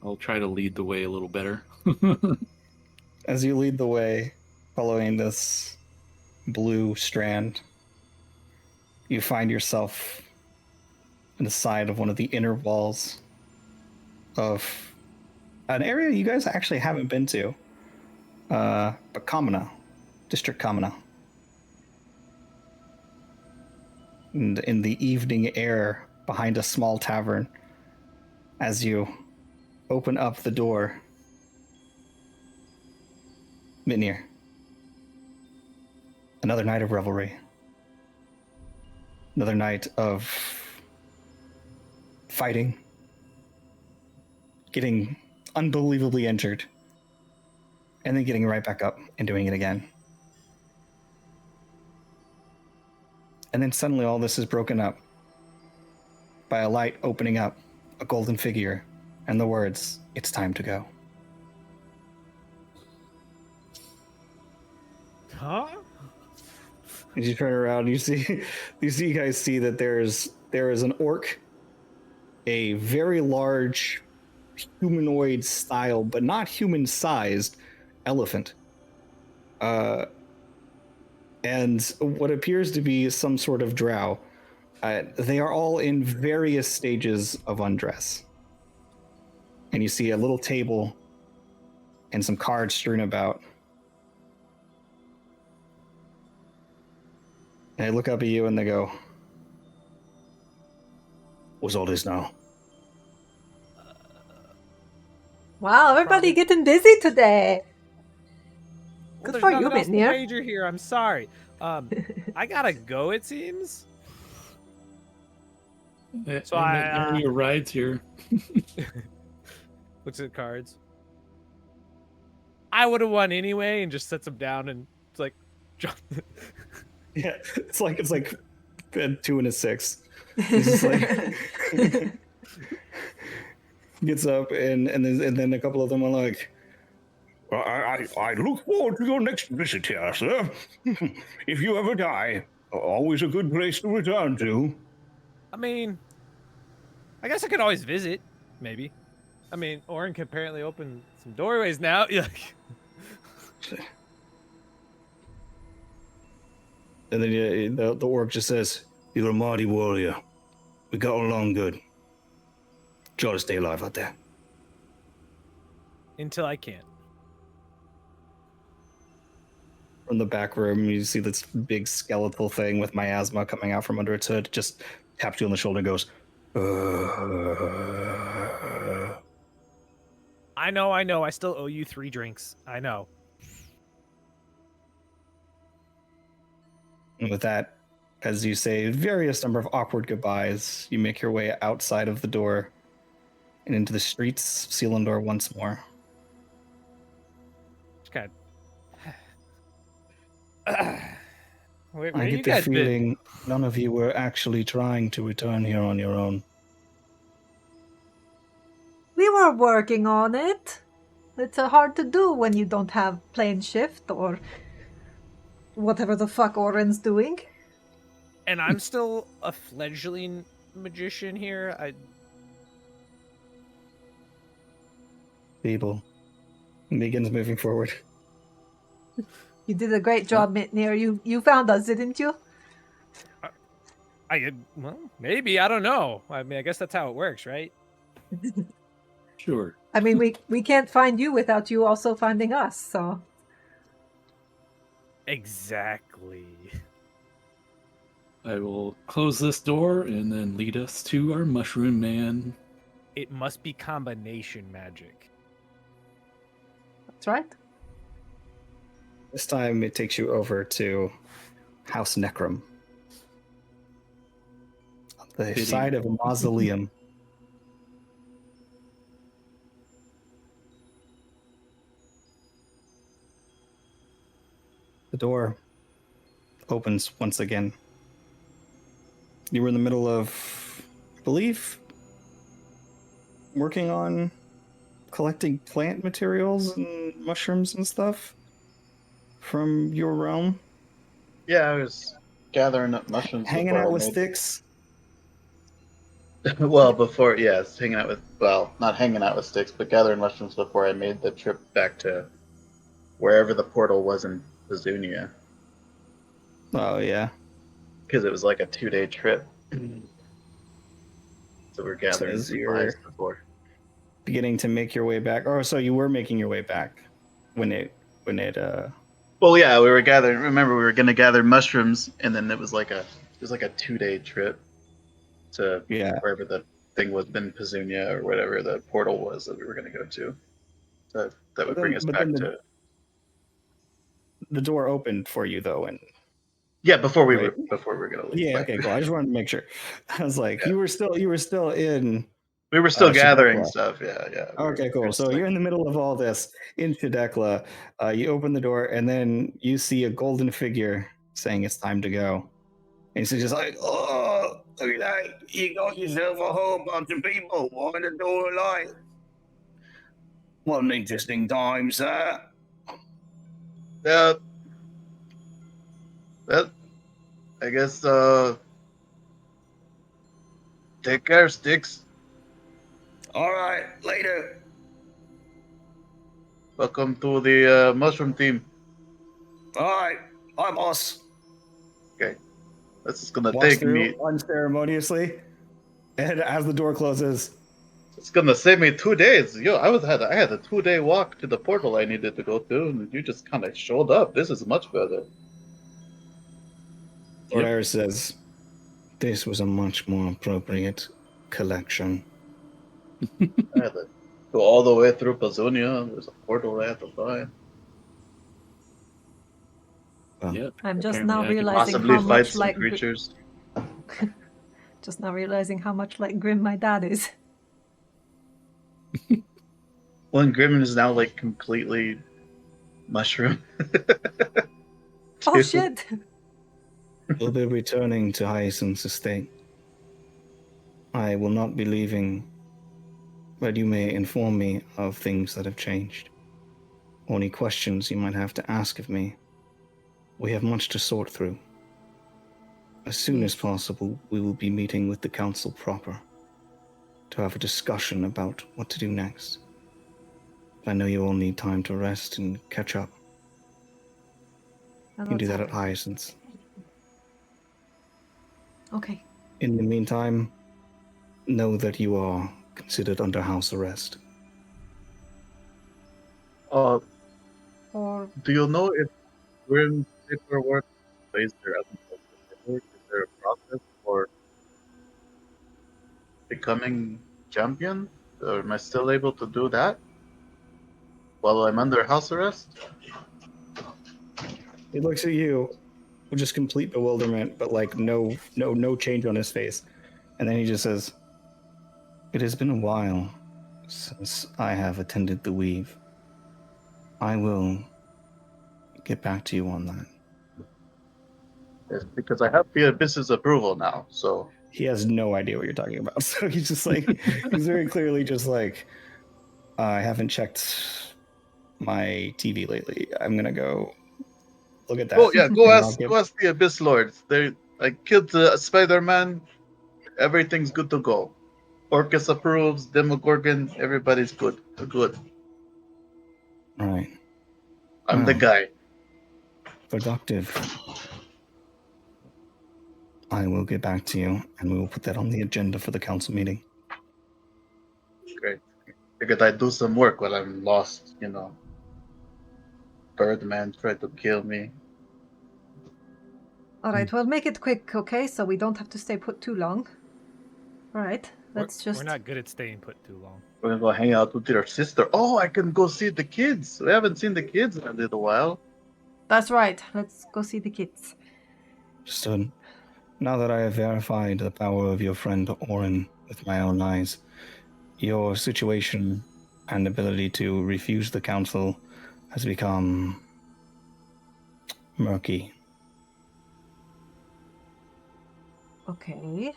I'll try to lead the way a little better. As you lead the way, following this blue strand, you find yourself in the side of one of the inner walls of an area you guys actually haven't been to. But Kamina, District Kamina. And in the evening air behind a small tavern, as you open up the door, Mitnir. Another night of revelry. Another night of fighting. Getting unbelievably injured. And then getting right back up and doing it again. And then suddenly all this is broken up by a light opening up, a golden figure, and the words, "It's time to go." Huh? As you turn around, you guys see that there is an orc, a very large humanoid style, but not human sized elephant. And what appears to be some sort of drow. They are all in various stages of undress. And you see a little table and some cards strewn about. And they look up at you and they go, "What's all this now?" Wow, everybody getting busy today. Well, Good there's for nothing you, else to Mitnir. wager here. I'm sorry. I gotta go. It seems. So How are your rides here? Looks at cards. I would have won anyway, and just sets them down, and it's like, Yeah, it's like a 2 and a 6. He's just like gets up and then a couple of them are like, I look forward to your next visit here, sir. If you ever die, always a good place to return to. I mean, I guess I could always visit, maybe. I mean, Orin can apparently open some doorways now. And then the orc just says, "You're a mighty warrior. We got along good. Try to stay alive out there." Until I can't. From the back room, you see this big skeletal thing with miasma coming out from under its hood, just taps you on the shoulder and goes, I know. I still owe you 3 drinks. I know. And with that, as you say various number of awkward goodbyes, you make your way outside of the door and into the streets of Selindor once more. Just kind of... Where I you get the guys been? feeling none of you were actually trying to return here on your own. We were working on it. It's hard to do when you don't have plane shift or whatever the fuck Oren's doing. And I'm still a fledgling magician here. Feeble. And begins moving forward. You did a great job, Mitnir. You found us, didn't you? Well, maybe. I don't know. I mean, I guess that's how it works, right? Sure. I mean, we can't find you without you also finding us, so... Exactly. I will close this door and then lead us to our mushroom man. It must be combination magic. That's right. This time it takes you over to House Necrum. On the Fitting. side of a mausoleum. The door opens once again. You were in the middle of, I believe, working on collecting plant materials and mushrooms and stuff from your realm. Yeah, I was gathering up mushrooms. Hanging before out I with made- sticks. Well, before, yes, hanging out with, well, not hanging out with sticks, but gathering mushrooms before I made the trip back to wherever the portal was in Pezunia. Oh, yeah. Because it was like a 2-day trip. So we're gathering as supplies you're- before. Beginning to make your way back. Oh, so you were making your way back when it Well, yeah, we were gathering. Remember, we were going to gather mushrooms, and then it was like a 2-day trip to yeah. wherever the thing was in Pezunia or whatever the portal was that we were going to go to. So that would bring us But back then to. the door opened for you though, and Yeah, before we right. were gonna leave. Yeah. Right. Okay. Cool. I just wanted to make sure. I was like, Yeah. you were still in. We were still gathering Shadekla. stuff. Yeah, yeah. Okay, We were cool. So like, you're in the middle of all this in Shadekla. You open the door, and then you see a golden figure saying it's time to go. And he's just like, oh, look at that. You got yourself a whole bunch of people walking the door like. What an interesting time, sir. yeah. Well, I guess. Take care, Sticks. All right, later. Welcome to the mushroom team. All right, bye, boss. Okay, this is gonna Walks take me. through unceremoniously, and as the door closes, It's gonna save me 2 days. Yo, I had a 2 day walk to the portal I needed to go to, and you just kind of showed up. This is much better. Lord Yep. Iris says, this was a much more appropriate collection. I had to go all the way through Pazunia. There's a portal I had to find. Well, Yep. I'm just Apparently now I can realizing Possibly how fight much some like creatures. just now realizing how much like Grim my dad is. Well, and Grim is now like completely mushroom. Oh Too. shit! we'll be returning to Hyacinth's estate. I will not be leaving, but you may inform me of things that have changed. Or any questions you might have to ask of me. We have much to sort through. As soon as possible, we will be meeting with the council proper to have a discussion about what to do next. I know you all need time to rest and catch up. You can do that at Hyacinth's. Okay. In the meantime, know that you are considered under house arrest. Or Do you know if Grim's paperwork plays there hasn't been paperwork? Is there a process for becoming champion? Or am I still able to do that while I'm under house arrest? He looks at you with just complete bewilderment, but like no change on his face. And then he just says, it has been a while since I have attended the weave. I will get back to you on that. Yes, because I have the Abyss's approval now, so He has no idea what you're talking about. So he's just like, he's very clearly just like, I haven't checked my TV lately. I'm going to go look at that. oh yeah, And then I'll give. go ask the Abyss Lords. I killed the Spider-Man. Everything's good to go. Orcus approves. Demogorgon. Everybody's good. We're good. All right. I'm the Wow. guy. Productive. I will get back to you, and we will put that on the agenda for the council meeting. Great. Figured I'd do some work while I'm lost. You know. Birdman tried to kill me. alright, we'll make it quick, okay? So we don't have to stay put too long. Alright, let's We're just not good at staying put too long. We're gonna go hang out with your sister. Oh, I can go see the kids. We haven't seen the kids in a little while. That's right. Let's go see the kids. Understood. Now that I have verified the power of your friend Orin with my own eyes, your situation and ability to refuse the council has become murky. Okay.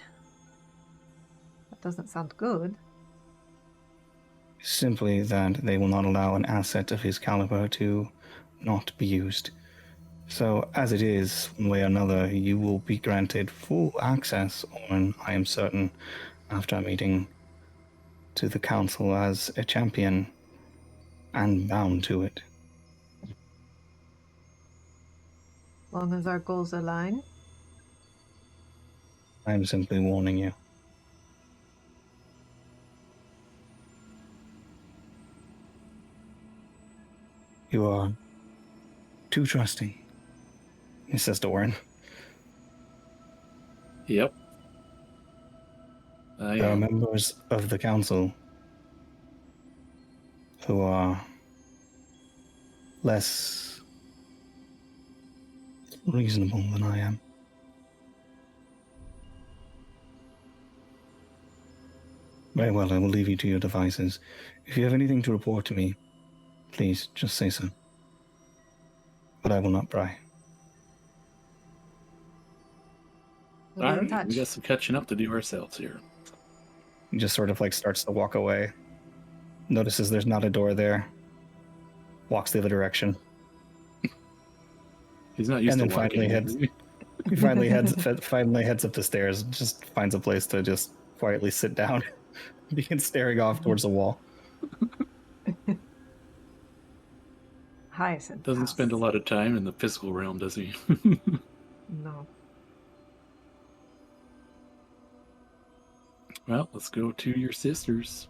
That doesn't sound good. Simply that they will not allow an asset of his caliber to not be used. So, as it is, one way or another, you will be granted full access, Orin, I am certain, after a meeting to the council as a champion and bound to it. Long as our goals align. I am simply warning you. You are too trusting, he says to Orin. Yep. There are members of the council who are less reasonable than I am. Very well, I will leave you to your devices. If you have anything to report to me, please just say so. But I will not pry. We'll be in Alright, touch. we got some catching up to do ourselves here. He just sort of like starts to walk away. Notices there's not a door there. Walks the other direction. He's not used And to then walking. He finally heads up the stairs and just finds a place to just quietly sit down. Begins staring off towards the wall. Hyacinth. Doesn't house. spend a lot of time in the physical realm, does he? No. Well, let's go to your sisters.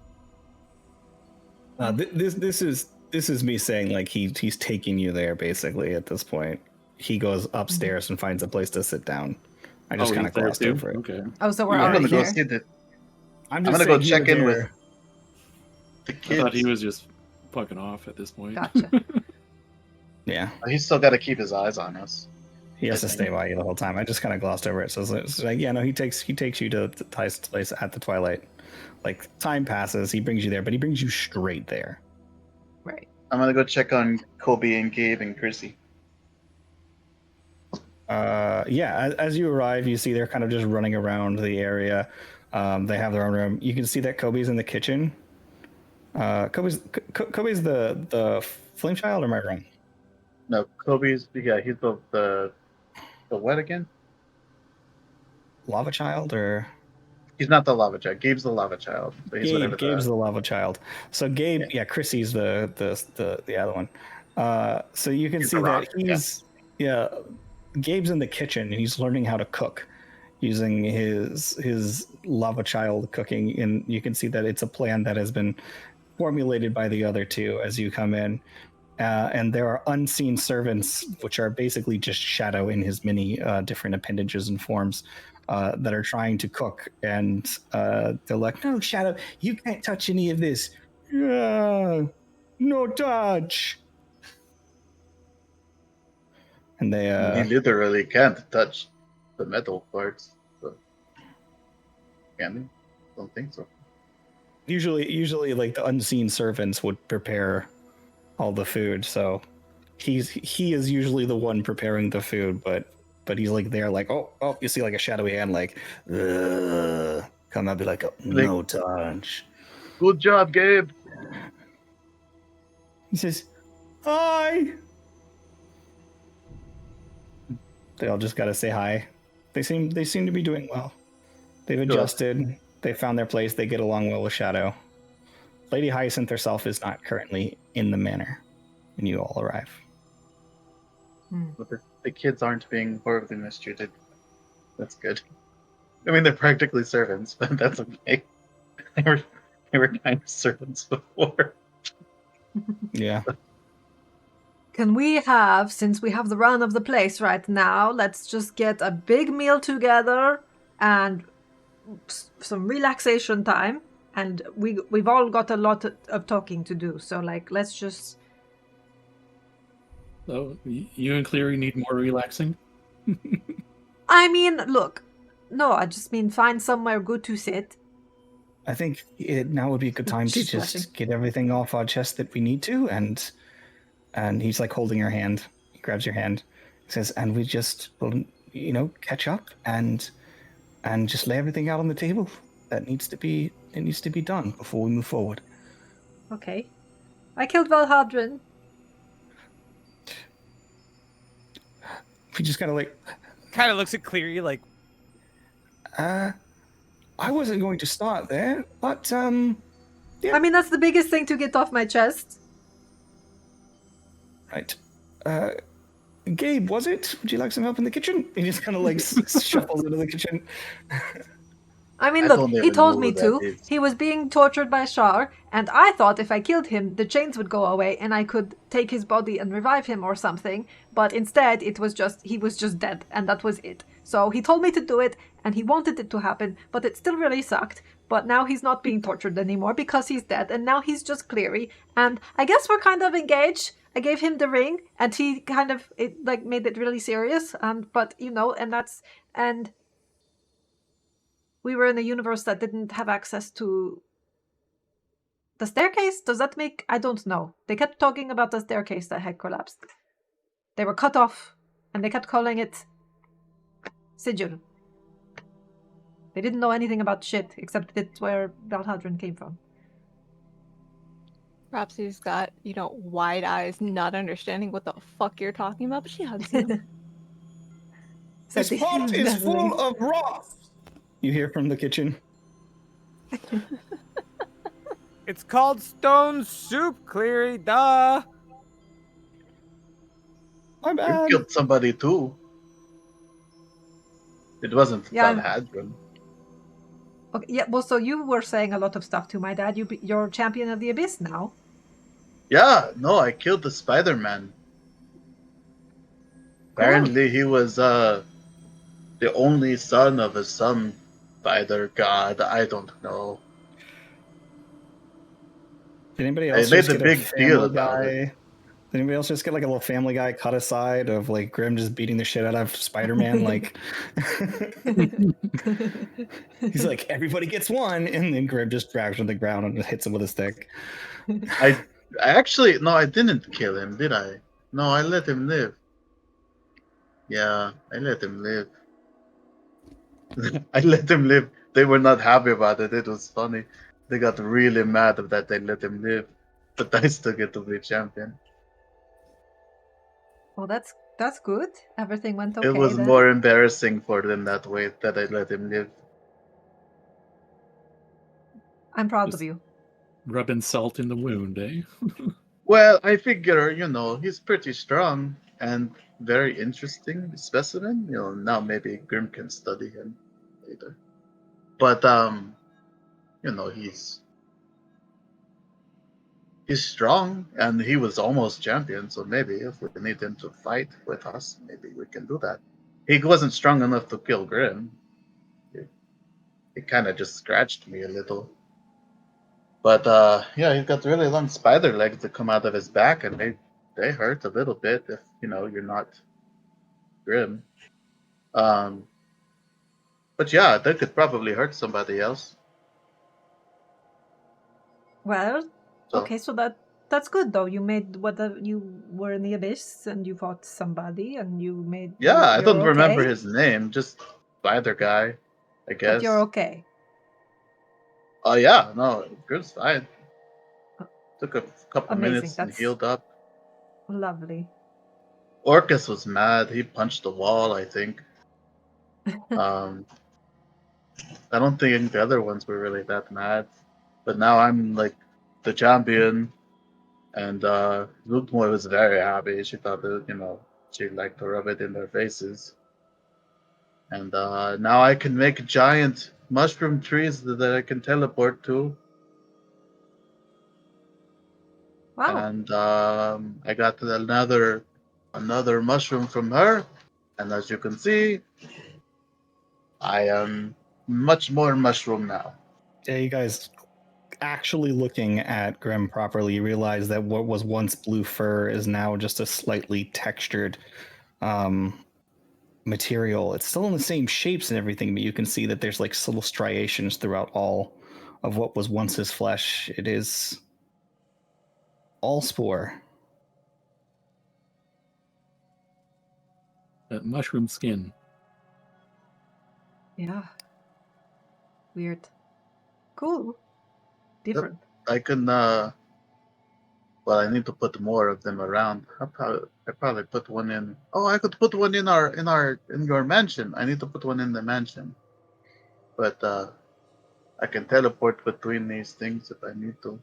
This is me saying like he's taking you there basically at this point. He goes upstairs and finds a place to sit down. I just kind of he's there glossed too? over it. Okay. Oh, so we're Yeah, I'm already gonna go there? see the. I'm I'm just gonna go saying check you in were with there. the I kids. thought he was just fucking off at this point. Gotcha. Yeah, He's still got to keep his eyes on us. he has to I stay think. by you the whole time. I just kind of glossed over it. So it's like, yeah, no, he takes you to Tyson's place at the Twilight. Like time passes, he brings you there, but he brings you straight there. Right. I'm gonna go check on Kobe and Gabe and Chrissy. Yeah, as you arrive, you see they're kind of just running around the area. They have their own room. You can see that Kobe's in the kitchen. Kobe's the flame child, or am I wrong? No, Kobe's he's the what again? Lava child, or He's not the lava child. Gabe's the lava child. But he's whatever Gabe's the lava child. So Gabe, yeah, Chrissy's the other one. So you can He's see the that rock, he's Gabe's in the kitchen and he's learning how to cook using his lava child cooking, and you can see that it's a plan that has been formulated by the other two as you come in. And there are unseen servants, which are basically just Shadow in his many different appendages and forms, that are trying to cook. And they're like, "No, Shadow, you can't touch any of this. Yeah, no touch." And they He literally can't touch the metal parts. So. Can he? Don't think so. usually like the unseen servants would prepare all the food. So he is usually the one preparing the food, but he's like there, like, oh, you see like a shadowy hand, like, come out, be like, oh, no touch. Good job, Gabe. He says, hi. They all just gotta say hi. They seem to be doing well. They've adjusted. They found their place. They get along well with Shadow. Lady Hyacinth herself is not currently in the manor when you all arrive. But the kids aren't being horribly mistreated. That's good. I mean, they're practically servants, but that's okay. They were kind of servants before. Yeah. Can we have, since we have the run of the place right now, let's just get a big meal together and some relaxation time. And we've all got a lot of talking to do. So, like, let's just... So, you and Cleary need more relaxing? I mean, look. No, I just mean find somewhere good to sit. I think now would be a good time to She's just blushing. get everything off our chest that we need to, and he's like holding her hand. He grabs your hand. He says, and we just will, catch up and just lay everything out on the table that needs to be done before we move forward. Okay. I killed Valhadrin. He just kind of like, Kind of looks at Cleary like, I wasn't going to start there, but yeah. I mean, that's the biggest thing to get off my chest. Right. Gabe, was it? Would you like some help in the kitchen? He just kind of like shuffles into the kitchen. I mean, I look, don't he even told know me who that to. is. He was being tortured by Shar, and I thought if I killed him, the chains would go away and I could take his body and revive him or something. But instead, he was just dead, and that was it. So he told me to do it, and he wanted it to happen, but it still really sucked. But now he's not being tortured anymore because he's dead, and now he's just Cleary. And I guess we're kind of engaged. I gave him the ring, and he kind of made it really serious. But and we were in a universe that didn't have access to the staircase. Does that make? I don't know. They kept talking about the staircase that had collapsed. They were cut off, and they kept calling it sigil. They didn't know anything about shit except it's where Balhadrin came from. Perhaps he's got, wide eyes, not understanding what the fuck you're talking about, but she hugs you. This pot is full of rocks. You hear from the kitchen. It's called stone soup, Cleary. Duh. My You bad. killed somebody too. It wasn't Balhadrin. Okay, yeah. Well, so you were saying a lot of stuff to my dad. You're champion of the abyss now. Yeah, no, I killed the Spider-Man. Apparently he was the only son of a sun spider god. I don't know. Did anybody I else made just a get a big deal Family about Guy? it. Did anybody else just get like a little Family Guy cut aside of like Grim just beating the shit out of Spider-Man? Like, he's like, everybody gets one, and then Grim just drags him to the ground and hits him with a stick. I actually no, I didn't kill him, did I? No, I let him live. Yeah, I let him live. I let him live. They were not happy about it. It was funny. They got really mad that they let him live, but I still get to be champion. Well, that's good. Everything went okay. It was then. more embarrassing for them that way that I let him live. I'm proud Just of you. rubbing salt in the wound, eh? Well, I figure, he's pretty strong and very interesting specimen. Now maybe Grim can study him later. But he's strong and he was almost champion, so maybe if we need him to fight with us, maybe we can do that. He wasn't strong enough to kill Grim. He kind of just scratched me a little. But yeah, he's got really long spider legs that come out of his back, and they hurt a little bit if you're not Grim. But yeah, that could probably hurt somebody else. Well, So okay, so that's good though. You made you were in the abyss and you fought somebody and you made yeah, I you're don't remember okay. his name, just spider guy, I guess. But you're okay. Oh yeah, no, Grim's fine. Took a couple Amazing. minutes and That's healed up. lovely. Orcus was mad. He punched the wall, I think. I don't think the other ones were really that mad. But now I'm like the champion, and Lutmoy was very happy. She thought that, she'd like to rub it in their faces. And now I can make giant mushroom trees that I can teleport to. Wow. And I got another mushroom from her. And as you can see, I am much more mushroom now. Yeah, you guys actually looking at Grim properly, you realize that what was once blue fur is now just a slightly textured material. It's still in the same shapes and everything, but you can see that there's like little striations throughout all of what was once his flesh. It is all spore. That mushroom skin. Yeah. Weird. Cool. Different. I can well, I need to put more of them around. I probably put one in. Oh, I could put one in your mansion. I need to put one in the mansion. But I can teleport between these things if I need to.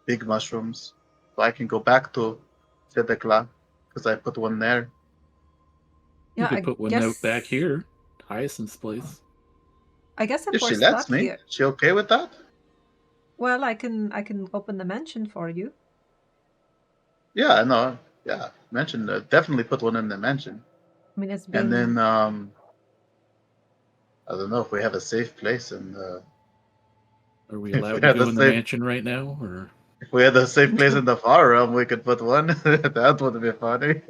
Big mushrooms. So I can go back to Sedekla because I put one there. You Yeah, could I put one guess out back here, Hyacinth's place. I guess If we're she lets stuck me, here. she okay with that? Well, I can open the mansion for you. Yeah, I know. Yeah, mention definitely put one in the mansion. I mean, it's And been then I don't know if we have a safe place and Are we if allowed we to have go a in the safe. mansion right now, or If we had the same place in the far realm, we could put one. That would be funny.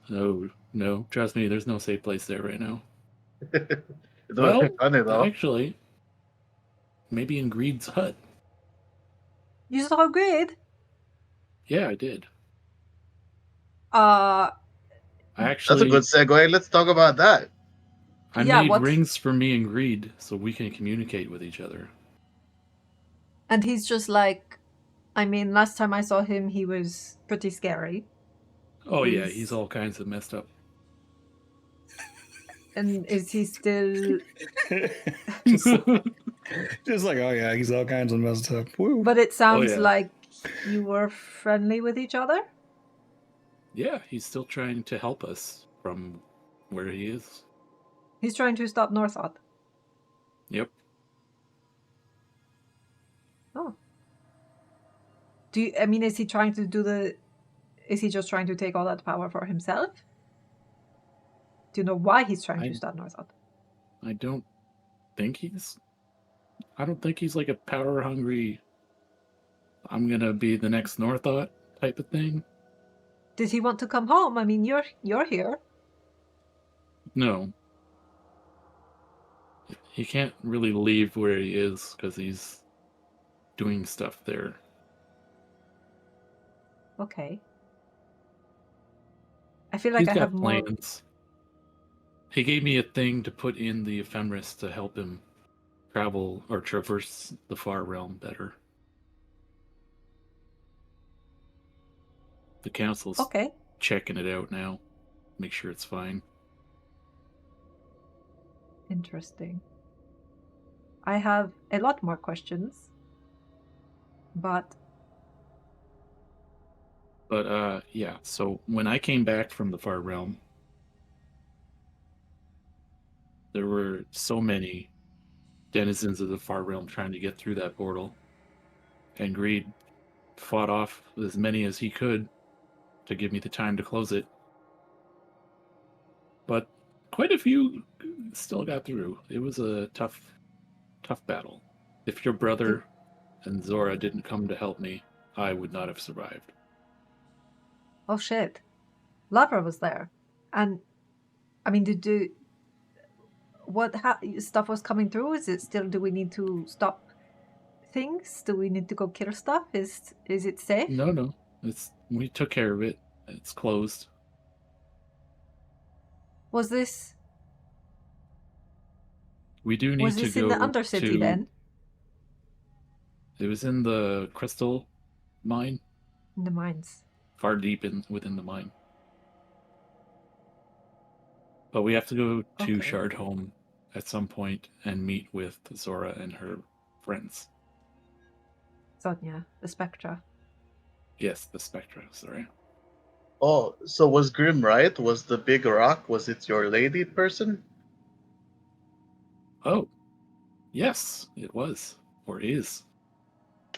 No, no, trust me, there's no safe place there right now. It would be Well, funny though. actually, maybe in Greed's hut. You saw Grid? Yeah, I did. Uh, I That's a actually, good segue. Let's talk about that. I yeah, made what? rings for me and Greed so we can communicate with each other. And he's just like, I mean, last time I saw him, he was pretty scary. Oh yeah, Is- he's all kinds of messed up. And is he still? just, just like, oh yeah, he's all kinds of messed up. Woo. But it sounds yeah. like you were friendly with each other. Yeah, he's still trying to help us from where he is. He's trying to stop Northot. Yep. Oh. Do you? I mean, is he trying to do the? Is he just trying to take all that power for himself? Do you know why he's trying to stop Northot? I don't think he's. I don't think he's like a power hungry. I'm gonna be the next Northot type of thing. Did he want to come home? I mean, you're here. No. He can't really leave where he is because he's doing stuff there. Okay. I feel like He's I got have more. plans. He gave me a thing to put in the ephemeris to help him travel or traverse the far realm better. The council's Okay. checking it out now. Make sure it's fine. Interesting. I have a lot more questions, but Yeah, so when I came back from the far realm, there were so many denizens of the far realm trying to get through that portal. And Greed fought off as many as he could to give me the time to close it. But quite a few still got through. It was a tough battle. If your brother and Zora didn't come to help me, I would not have survived. oh shit, Lavra was there, and I mean, did you? What stuff was coming through? Is it still? Do we need to stop things? Do we need to go kill stuff? Is it safe? No. We took care of it. It's closed. Was this? We do need Was to this in the go Undercity to. then? It was in the crystal mine, In the mines. far deep within the mine. But we have to go to Okay. Shardhome at some point and meet with Zora and her friends. Sonia, the Spectra. Yes, the Spectra, sorry. Oh, so was Grim right? Was the big rock? Was it your lady person? Oh, yes, it was. Or is.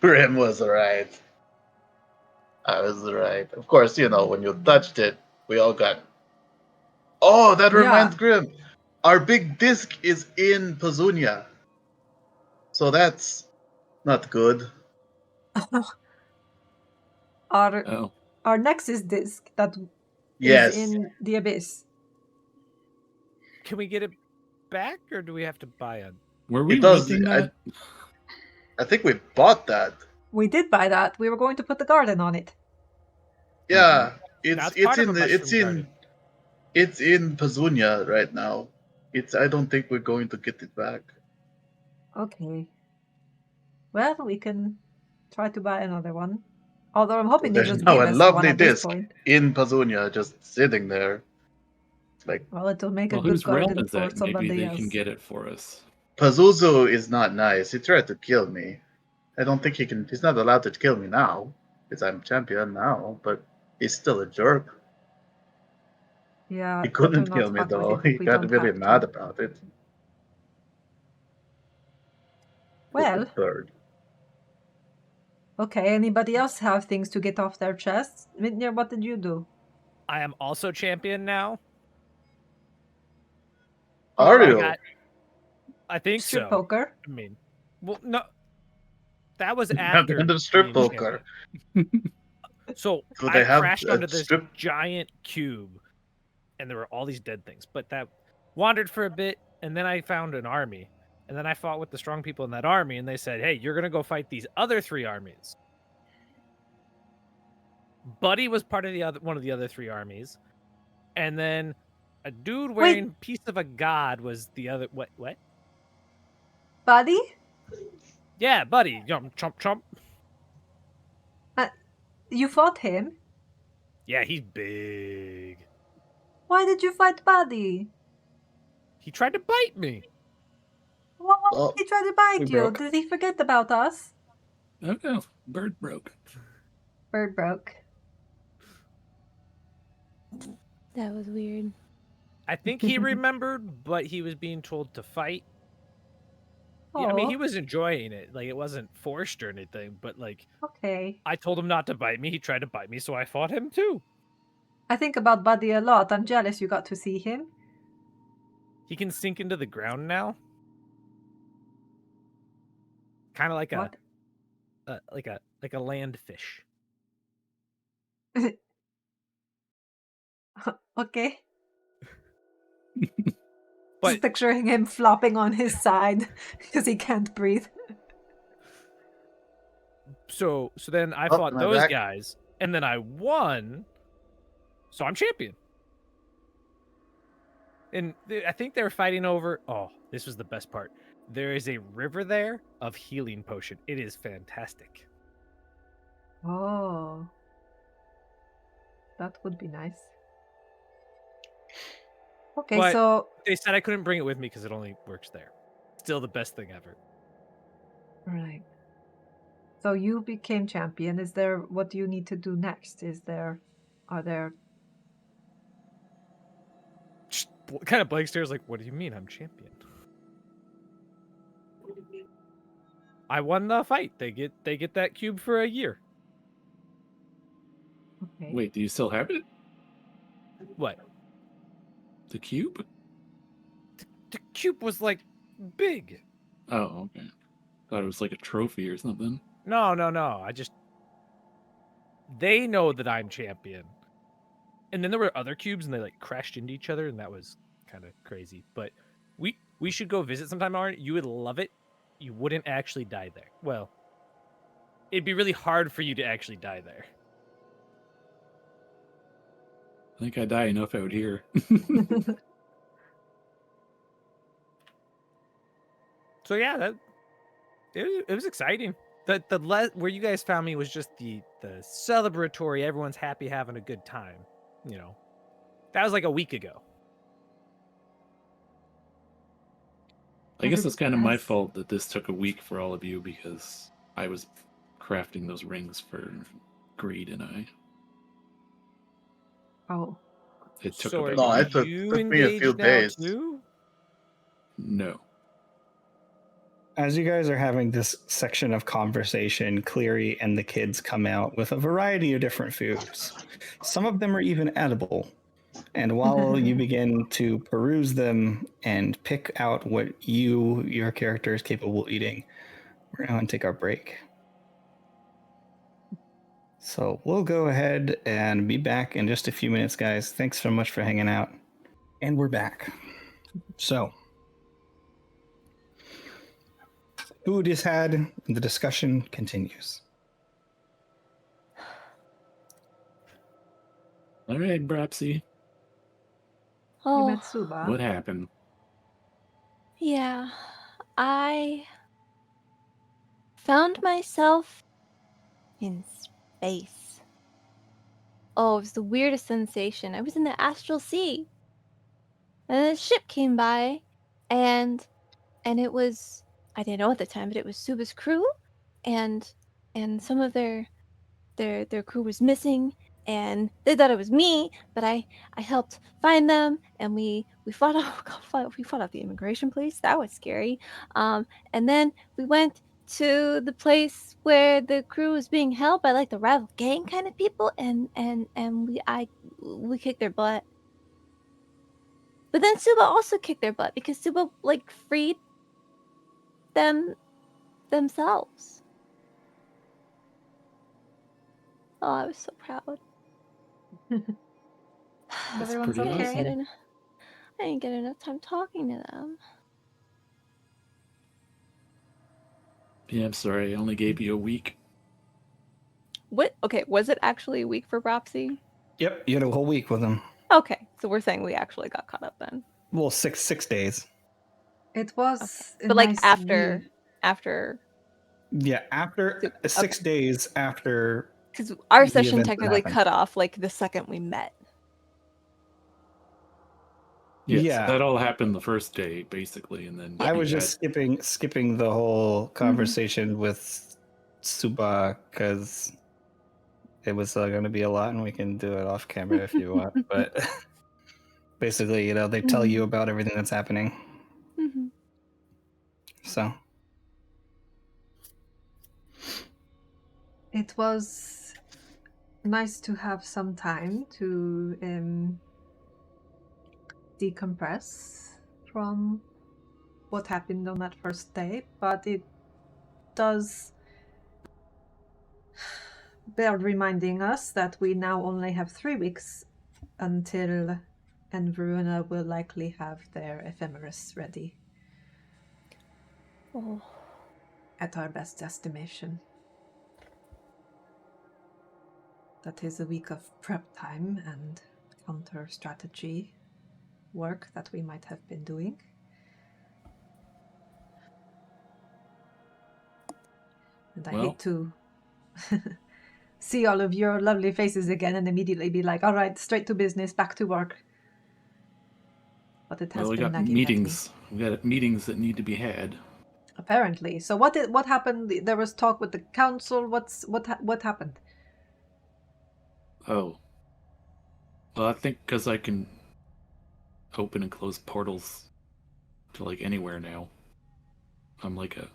Grim was right. I was right. Of course, when you touched it, we all got. Oh, that Yeah. reminds Grim. Our big disc is in Pazunia. So that's not good. Our Oh. our Nexus disc that Yes. is in the Abyss. Can we get it back, or do we have to buy a? Were we It does. renting that? I think we bought that. We did buy that. We were going to put the garden on it. Yeah, That's it's part of in a the it's mushroom in garden. it's in Pazunia right now. I don't think we're going to get it back. Okay. Well, we can try to buy another one. Although I'm hoping they There's just now give a us one lovely at this disc point. in Pazunia just sitting there. It's like Well, it'll make a Well, good whose realm garden is for that? Maybe somebody they else. can get it for us. Pazuzu is not nice. He tried to kill me. I don't think he can. He's not allowed to kill me now because I'm champion now. But he's still a jerk. Yeah, He better couldn't not kill me fuck with though. him He if we got don't really have mad to. about it. Well, Stupid bird. okay. Anybody else have things to get off their chests? Vintnir, what did you do? I am also champion now. Are I you? got. I think Strip so. poker. I mean, well, no. That was At the after end of strip being poker. champion. So So I they have crashed a onto this strip. giant cube, and there were all these dead things. But that wandered for a bit, and then I found an army, and then I fought with the strong people in that army, and they said, "Hey, you're gonna go fight these other 3 armies." Buddy was part of one of the other 3 armies, and then a dude wearing piece of a god was the other. What? Buddy? Yeah, Buddy. Chomp chomp. You fought him? Yeah, he's big. Why did you fight Buddy? He tried to bite me. Why Oh, did he try to bite you? broke. Did he forget about us? Oh no, bird broke. Bird broke. That was weird. I think he remembered, but he was being told to fight. Yeah, I mean, he Oh, was enjoying it. Like, it wasn't forced or anything, but like, okay. I told him not to bite me. He tried to bite me, so I fought him too. I think about Buddy a lot. I'm jealous you got to see him. He can sink into the ground now. Kind of like What? like a land fish. Okay. But Just picturing him flopping on his side because he can't breathe. so then I Oh, fought am I those back? guys, and then I won. So I'm champion. And I think they were fighting over. Oh, this was the best part. There is a river there of healing potion. It is fantastic. Oh. That would be nice. Okay, But so they said I couldn't bring it with me because it only works there. Still the best thing ever. right. So you became champion. Is there what do you need to do next? Are there Just kind of blank stares like, what do you mean I'm champion? I won the fight. They get that cube for a year. okay? Wait, do you still have it? What? The cube? The cube was like big. Oh, okay. Thought it was like a trophy or something. No. They know that I'm champion. And then there were other cubes and they like crashed into each other and that was kind of crazy. But we should go visit sometime, Arn. You would love it. You wouldn't actually die there. Well, it'd be really hard for you to actually die there. I think I die enough out here. So yeah, it was exciting. Where you guys found me was just the celebratory. Everyone's happy, having a good time. You know, that was like a week ago. I guess it's kind of my Yes. fault that this took a week for all of you because I was crafting those rings for Greed and I. Oh. It took So about No, are it took you me a few engaged now days. too? No. As you guys are having this section of conversation, Cleary and the kids come out with a variety of different foods. Some of them are even edible. And while you begin to peruse them and pick out what your character is capable of eating, we're going to take our break. So we'll go ahead and be back in just a few minutes, guys. Thanks so much for hanging out. And we're back. So, food is had, and the discussion continues. All right, Brapsy. You Oh, met Suba. What happened? yeah. I found myself in space. Oh, it was the weirdest sensation. I was in the astral sea. And a ship came by and it was, I didn't know at the time, but it was Suba's crew and some of their crew was missing and they thought it was me, but I helped find them and we fought off the immigration police. That was scary. And then we went to the place where the crew was being held by like the rival gang kind of people and we kicked their butt. But then Suba also kicked their butt because Suba like freed themselves. Oh, I was so proud. Everyone's pretty I didn't okay. get enough. I didn't get enough time talking to them. Yeah, I'm sorry. I only gave you a week. What? Okay, was it actually a week for Bropsy? Yep, you had a whole week with him. Okay, so we're saying we actually got caught up then. Well, six days. It Okay. was a But like nice after view. Yeah, after So, 6 days after because our the session events that technically happened. cut off like the second we met. Yes, Yeah. that all happened the first day, basically, and then I we was just skipping the whole conversation with Suba because it was going to be a lot, and we can do it off camera if you want. But basically, they tell you about everything that's happening. Mm-hmm. So It was nice to have some time to decompress from what happened on that first day, but it does bear reminding us that we now only have 3 weeks until Enveruna will likely have their ephemeris ready, Oh. at our best estimation. That is a week of prep time and counter strategy work that we might have been doing. And I hate to see all of your lovely faces again and immediately be like, all right, straight to business, back to work. But it has we been got nagging meetings. at me. We got meetings that need to be had. Apparently. So what happened? There was talk with the council. What happened? Oh, well, I think because I can open and close portals to like anywhere now. I'm like a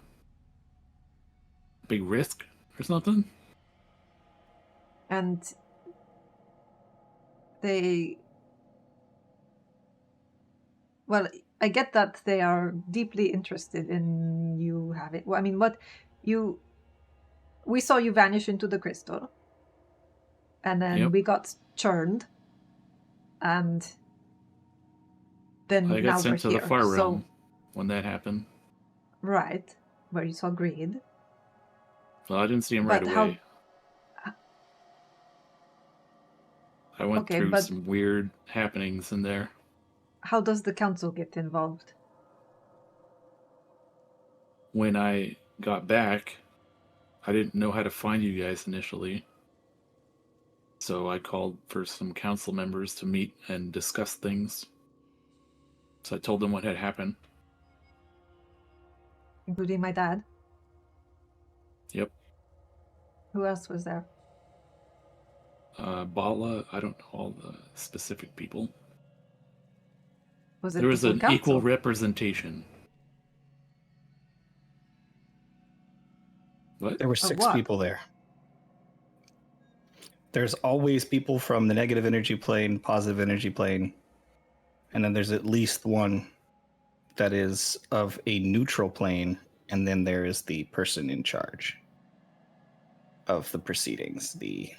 big risk or something. And they, well, I get that they are deeply interested in you having. Well, I mean, we saw you vanish into the crystal, and then Yep. we got churned, and then I got now we're sent to the here. far So realm when that happened. right, where you saw Greed. Well, I didn't see him right But how? away. I went Okay, through but some weird happenings in there. how does the council get involved? When I got back, I didn't know how to find you guys initially. So I called for some council members to meet and discuss things. So I told them what had happened. Including my dad. Yep. Who else was there? Bala, I don't know all the specific people. Was There it the was full an equal council? representation. What? there were Of 6 what? people there. There's always people from the negative energy plane, positive energy plane, and then there's at least one that is of a neutral plane, and then there is the person in charge of the proceedings, the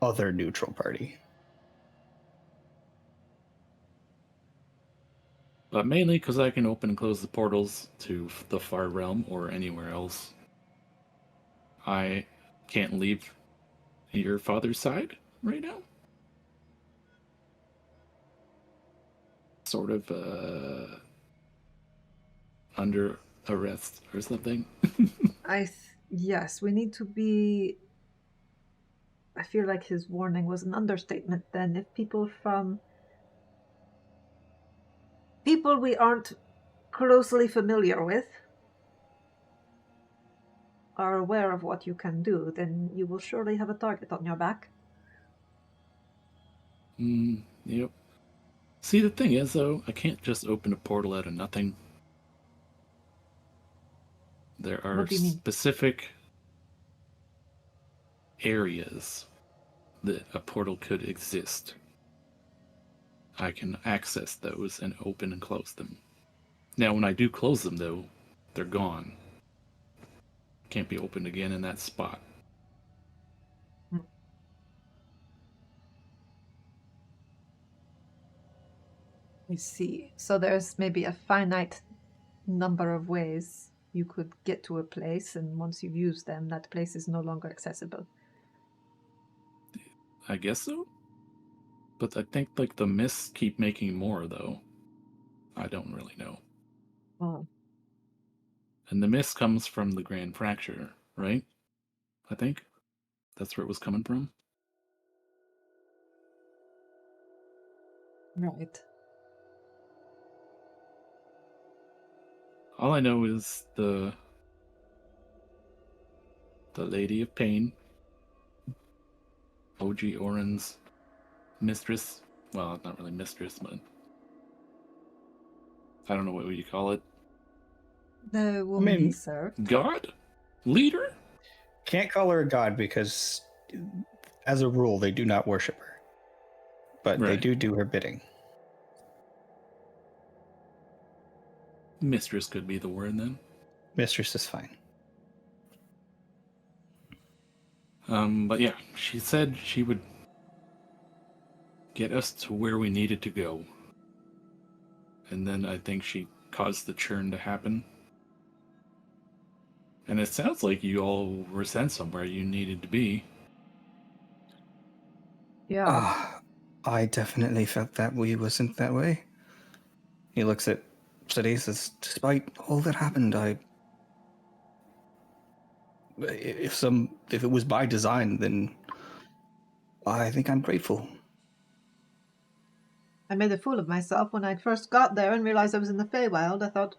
other neutral party. But mainly because I can open and close the portals to the far realm or anywhere else. I can't leave your father's side right now. Sort of under arrest or something. Yes, we need to be. I feel like his warning was an understatement then. If people we aren't closely familiar with are aware of what you can do, then you will surely have a target on your back. Yep. See, the thing is, though, I can't just open a portal out of nothing. There are What do you mean? specific areas that a portal could exist. I can access those and open and close them. Now, when I do close them, though, they're gone. Can't be opened again in that spot. I see. So there's maybe a finite number of ways you could get to a place, and once you've used them, that place is no longer accessible. I guess so. But I think like the mists keep making more though. I don't really know. Oh, And the mist comes from the Grand Fracture, right? I think that's where it was coming from. right. All I know is the Lady of Pain, OG Oren's mistress. Well, not really mistress, but I don't know what you call it. The woman he mean- served. God? Leader? Can't call her a god because, as a rule, they do not worship her. But they Right. do her bidding. Mistress could be the word then. Mistress is fine. But yeah, she said she would get us to where we needed to go. And then I think she caused the churn to happen. And it sounds like you all were sent somewhere you needed to be. Yeah. Ah, I definitely felt that we wasn't that way. He looks at Sadie, says, despite all that happened, if it was by design, then I think I'm grateful. I made a fool of myself when I first got there and realized I was in the Feywild. I thought,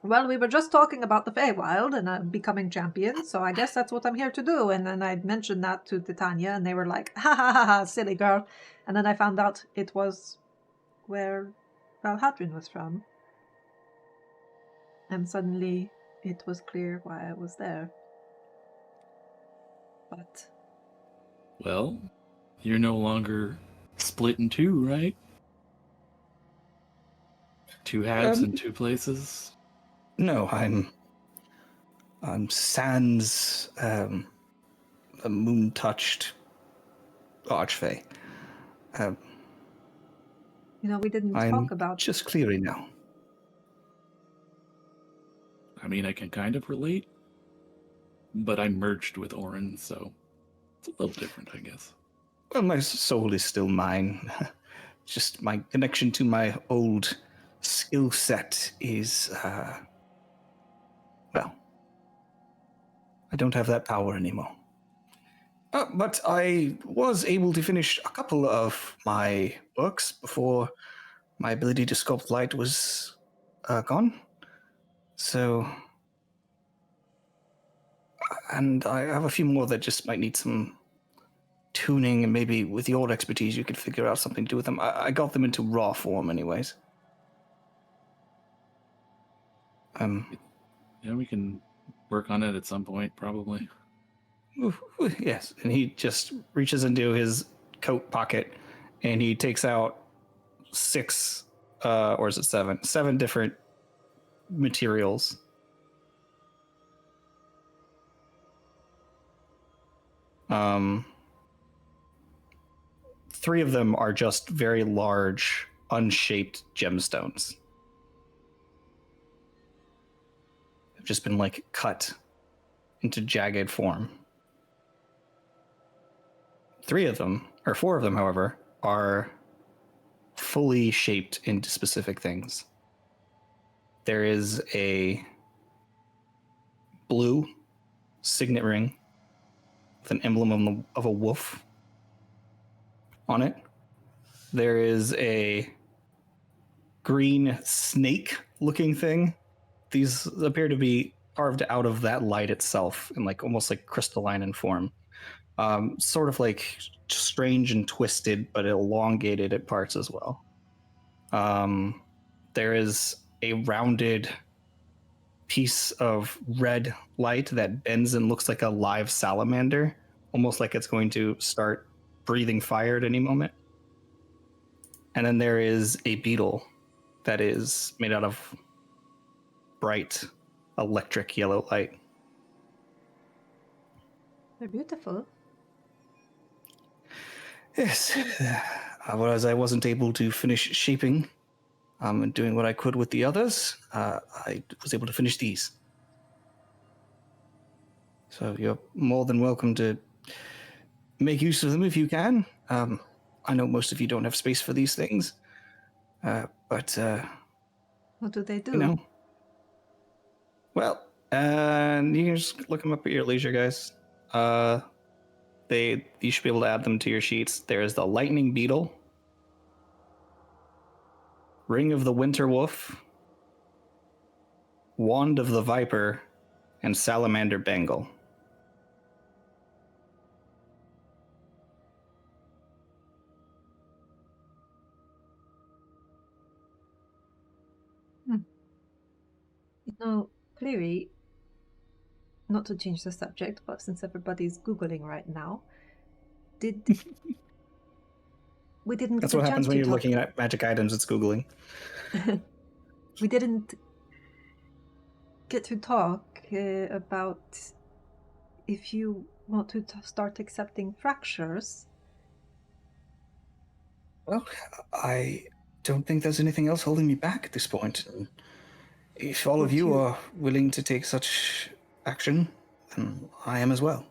well, we were just talking about the Feywild and I'm becoming champion, so I guess that's what I'm here to do. And then I mentioned that to Titania, and they were like, ha ha ha ha, silly girl. And then I found out it was where Valhadrin was from. And suddenly it was clear why I was there. But Well, you're no longer split in two, right? Two halves in two places. No, I'm sans a moon-touched archfey. we didn't I'm talk about just clearing now. I mean, I can kind of relate, but I merged with Oren, so it's a little different, I guess. Well, my soul is still mine. Just my connection to my old skill set is, well, I don't have that power anymore. But I was able to finish a couple of my books before my ability to sculpt light was gone. So, and I have a few more that just might need some tuning, and maybe with your expertise you could figure out something to do with them. I got them into raw form anyways. Yeah, we can work on it at some point, probably. Yes, and he just reaches into his coat pocket and he takes out 6 or is it 7 different materials. um 3 of them are just very large unshaped gemstones. They've just been like cut into jagged form. 3 of them, or 4 of them, however, are fully shaped into specific things. There is a blue signet ring with an emblem of a wolf on it. There is a green snake-looking thing. These appear to be carved out of that light itself in like almost like crystalline in form. Sort of like strange and twisted, but elongated at parts as well. There is a rounded piece of red light that bends and looks like a live salamander, almost like it's going to start breathing fire at any moment. And then there is a beetle that is made out of bright electric yellow light. they're beautiful. Yes. Whereas I wasn't able to finish shaping and doing what I could with the others, I was able to finish these. So you're more than welcome to make use of them if you can. I know most of you don't have space for these things, but What do they do? you know, well, you can just look them up at your leisure, guys. You should be able to add them to your sheets. There's the Lightning Beetle, Ring of the Winter Wolf, Wand of the Viper, and Salamander Bangle. You know, Cleary, not to change the subject, but since everybody's Googling right now, we didn't That's get what a happens chance when to you're talk. looking at magic items. It's Googling. We didn't get to talk about if you want to start accepting fractures. Well, I don't think there's anything else holding me back at this point. If all of you are willing to take such action, then I am as well.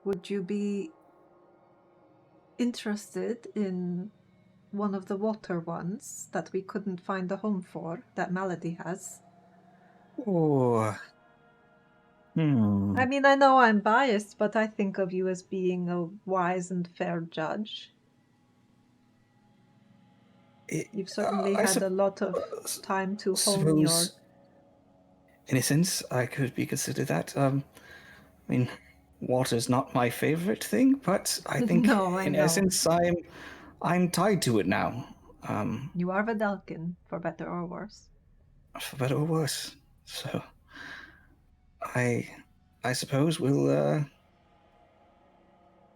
Would you be interested in one of the water ones that we couldn't find a home for that Malady has? Oh. I mean, I know I'm biased, but I think of you as being a wise and fair judge. You've certainly had a lot of time to hone your... In a sense, I could be considered that. I mean, water's not my favorite thing, but I think No, I in know. essence I'm tied to it now. You are Vedalken, for better or worse. For better or worse. So I suppose we'll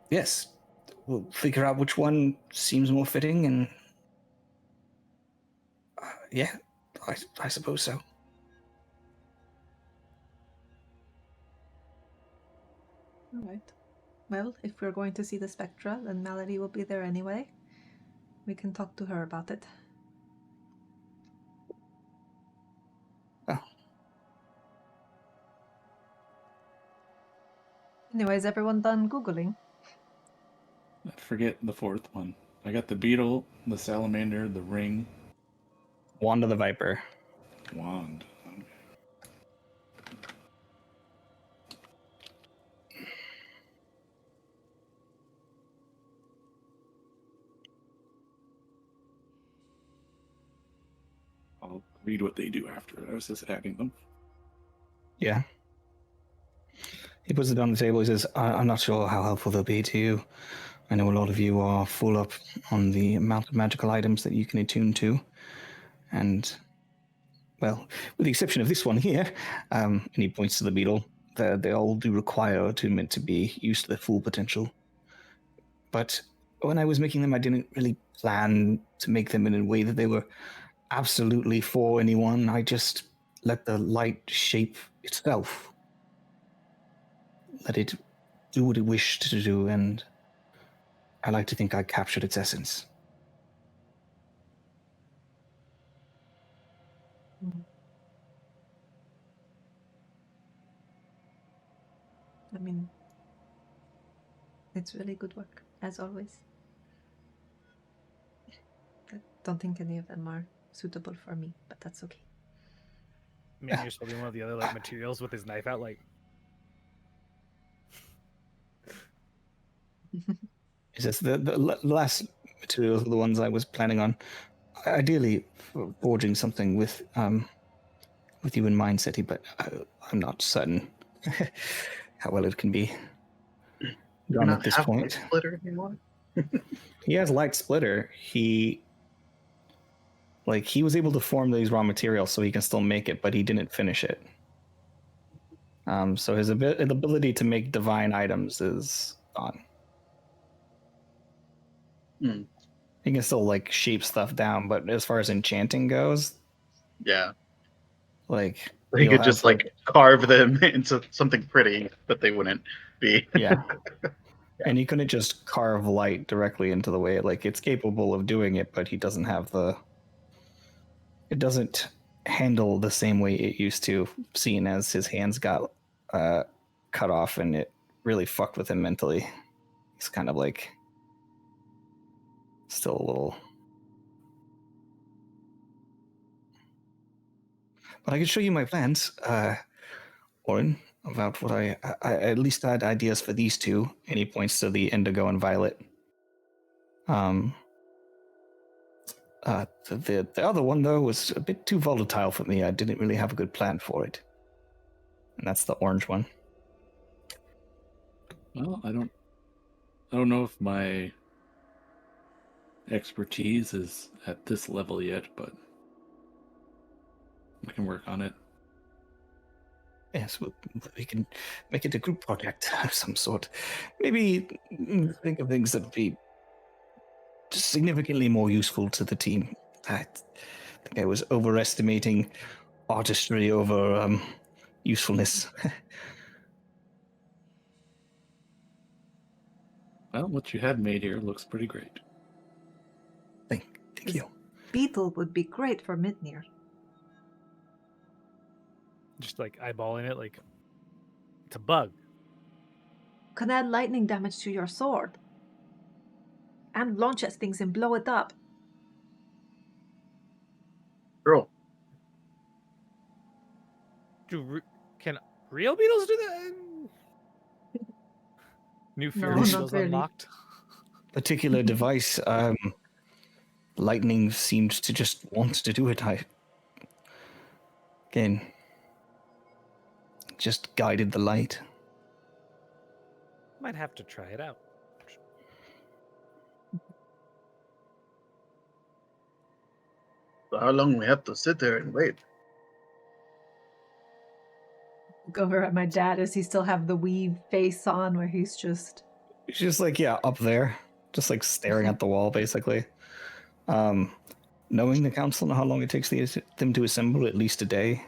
yes, we'll figure out which one seems more fitting, and yeah, I suppose so. All right. Well, if we're going to see the Spectra, then Malady will be there anyway. We can talk to her about it. Oh. Anyways, everyone done Googling? I forget the fourth one. I got the beetle, the salamander, the ring, Wand of the Viper. wand. Okay. I'll read what they do after. I was just adding them. Yeah. He puts it on the table. He says, I'm not sure how helpful they'll be to you. I know a lot of you are full up on the amount of magical items that you can attune to. And, well, with the exception of this one here, and he points to the beetle, they all do require attunement to be used to their full potential. But when I was making them, I didn't really plan to make them in a way that they were absolutely for anyone. I just let the light shape itself. Let it do what it wished to do, and I like to think I captured its essence. I mean, it's really good work, as always. I don't think any of them are suitable for me, but that's okay. Man, you're holding one of the other like materials with his knife out, like. It's just the last materials are the ones I was planning on. Ideally, forging something with you in mind, Seti, but I'm not certain how well it can be done at this point. Light splitter anymore? He has light splitter. He was able to form these raw materials so he can still make it, but he didn't finish it. So his ability to make divine items is gone. He can still like shape stuff down, but as far as enchanting goes, yeah, like he could just like carve them into something pretty, but they wouldn't be. Yeah. And he couldn't just carve light directly into the way. Like, it's capable of doing it, but he doesn't have the It doesn't handle the same way it used to, seeing as his hands got cut off and it really fucked with him mentally. He's kind of like still a little. But I can show you my plans, Orin, about what I at least had ideas for these two. And he points to the indigo and violet. The other one though was a bit too volatile for me. I didn't really have a good plan for it. And that's the orange one. Well, I don't know if my expertise is at this level yet, but we can work on it. Yes, we can make it a group project of some sort. Maybe think of things that would be significantly more useful to the team. I think I was overestimating artistry over usefulness. Well, what you had made here looks pretty great. Thank you. Beetle would be great for Midnir. Just like eyeballing it, like it's a bug. Can add lightning damage to your sword. And launch at things and blow it up. Girl. Can real beetles do that? New fear No, not beetles really. unlocked. Particular device, lightning seemed to just want to do it. Again, just guided the light. Might have to try it out. So how long we have to sit there and wait? Look over at my dad as he still have the weave face on where he's just... He's just like, yeah, up there. Just like staring at the wall, basically. Knowing the council and how long it takes them to assemble, at least a day,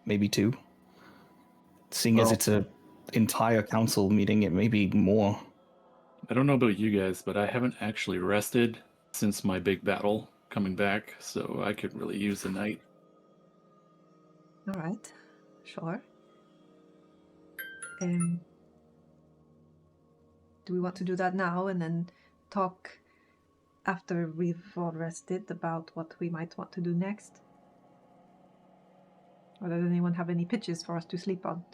maybe two. Seeing as it's a entire council meeting, it may be more. I don't know about you guys, but I haven't actually rested since my big battle coming back, so I could really use the night. All right, sure. Do we want to do that now and then talk after we've all rested about what we might want to do next? Or does anyone have any pitches for us to sleep on?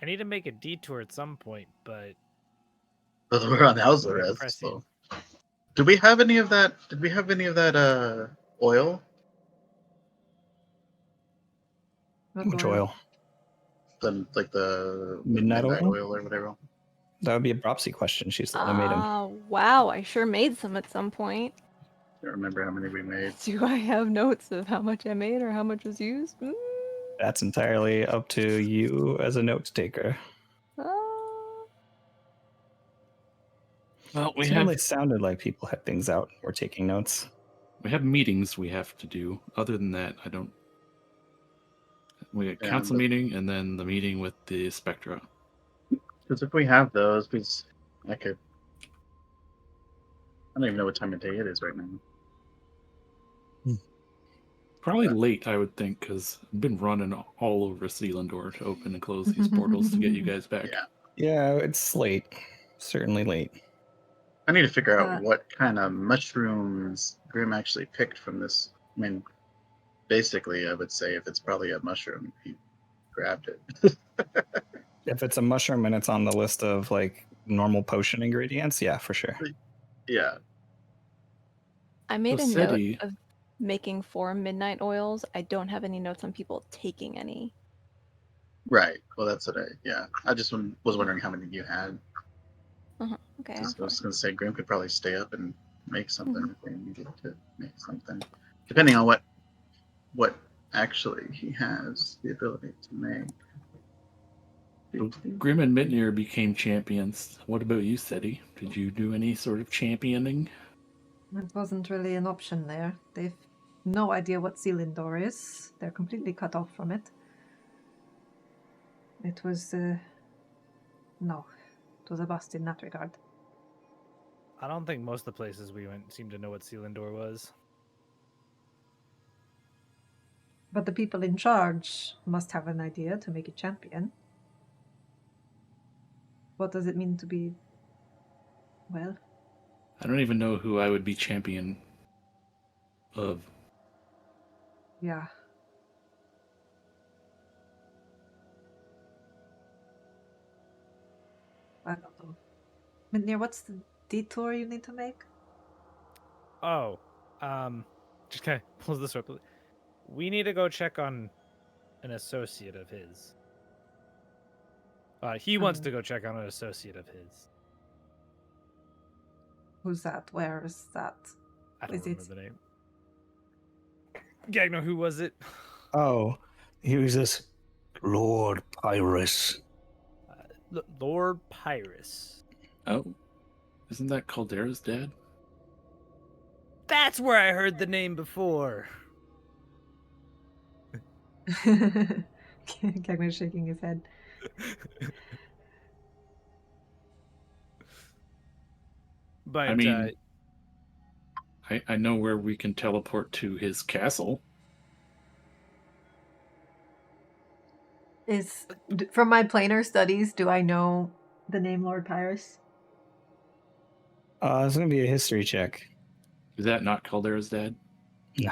I need to make a detour at some point, but But we're on house arrest. pressing. So. Did we have any of that? Did we have any of that oil? Which oil? The Midnight oil? or whatever. That would be a Bropsy question. She's the one who made him. Wow, I sure made some at some point. I don't remember how many we made. Do I have notes of how much I made or how much was used? That's entirely up to you as a note taker. Well, It sounded like people had things out and were taking notes. We have meetings we have to do. Other than that, I don't. We got council meeting and then the meeting with the Spectra. Because if we have those, I don't even know what time of day it is right now. Probably late, I would think, because I've been running all over Selindor to open and close these portals to get you guys back. Yeah, it's late. Certainly late. I need to figure out what kind of mushrooms Grim actually picked from this. I mean, basically, I would say if it's probably a mushroom, he grabbed it. If it's a mushroom and it's on the list of like normal potion ingredients, yeah, for sure. Yeah. I made a note of making 4 midnight oils. I don't have any notes on people taking any. Right. Well, that's what I just was wondering how many you had. Okay. I was going to say Grim could probably stay up and make something if they needed to make something. Depending on what actually he has the ability to make. Grim and Mitnir became champions. What about you, Seti? Did you do any sort of championing? It wasn't really an option there. They've no idea what Selindor is. They're completely cut off from it. It was, no. It was a bust in that regard. I don't think most of the places we went seemed to know what Selindor was. But the people in charge must have an idea to make a champion. What does it mean to be, well, I don't even know who I would be champion of. yeah. I don't know. Midnir, what's the detour you need to make? Oh, just kind of pulls this up. We need to go check on an associate of his. He wants to go check on an associate of his. Who's that? Where is that? I don't Is remember it- the name. Gagnor, who was it? Oh, he was this Lord Pyrrhus. Lord Pyrrhus. Oh, isn't that Caldera's dad? That's where I heard the name before. Gagner's shaking his head. But I mean, I know where we can teleport to his castle. From my planar studies, do I know the name Lord Pyrrhus? It's going to be a history check. Is that not Caldera's dad? No.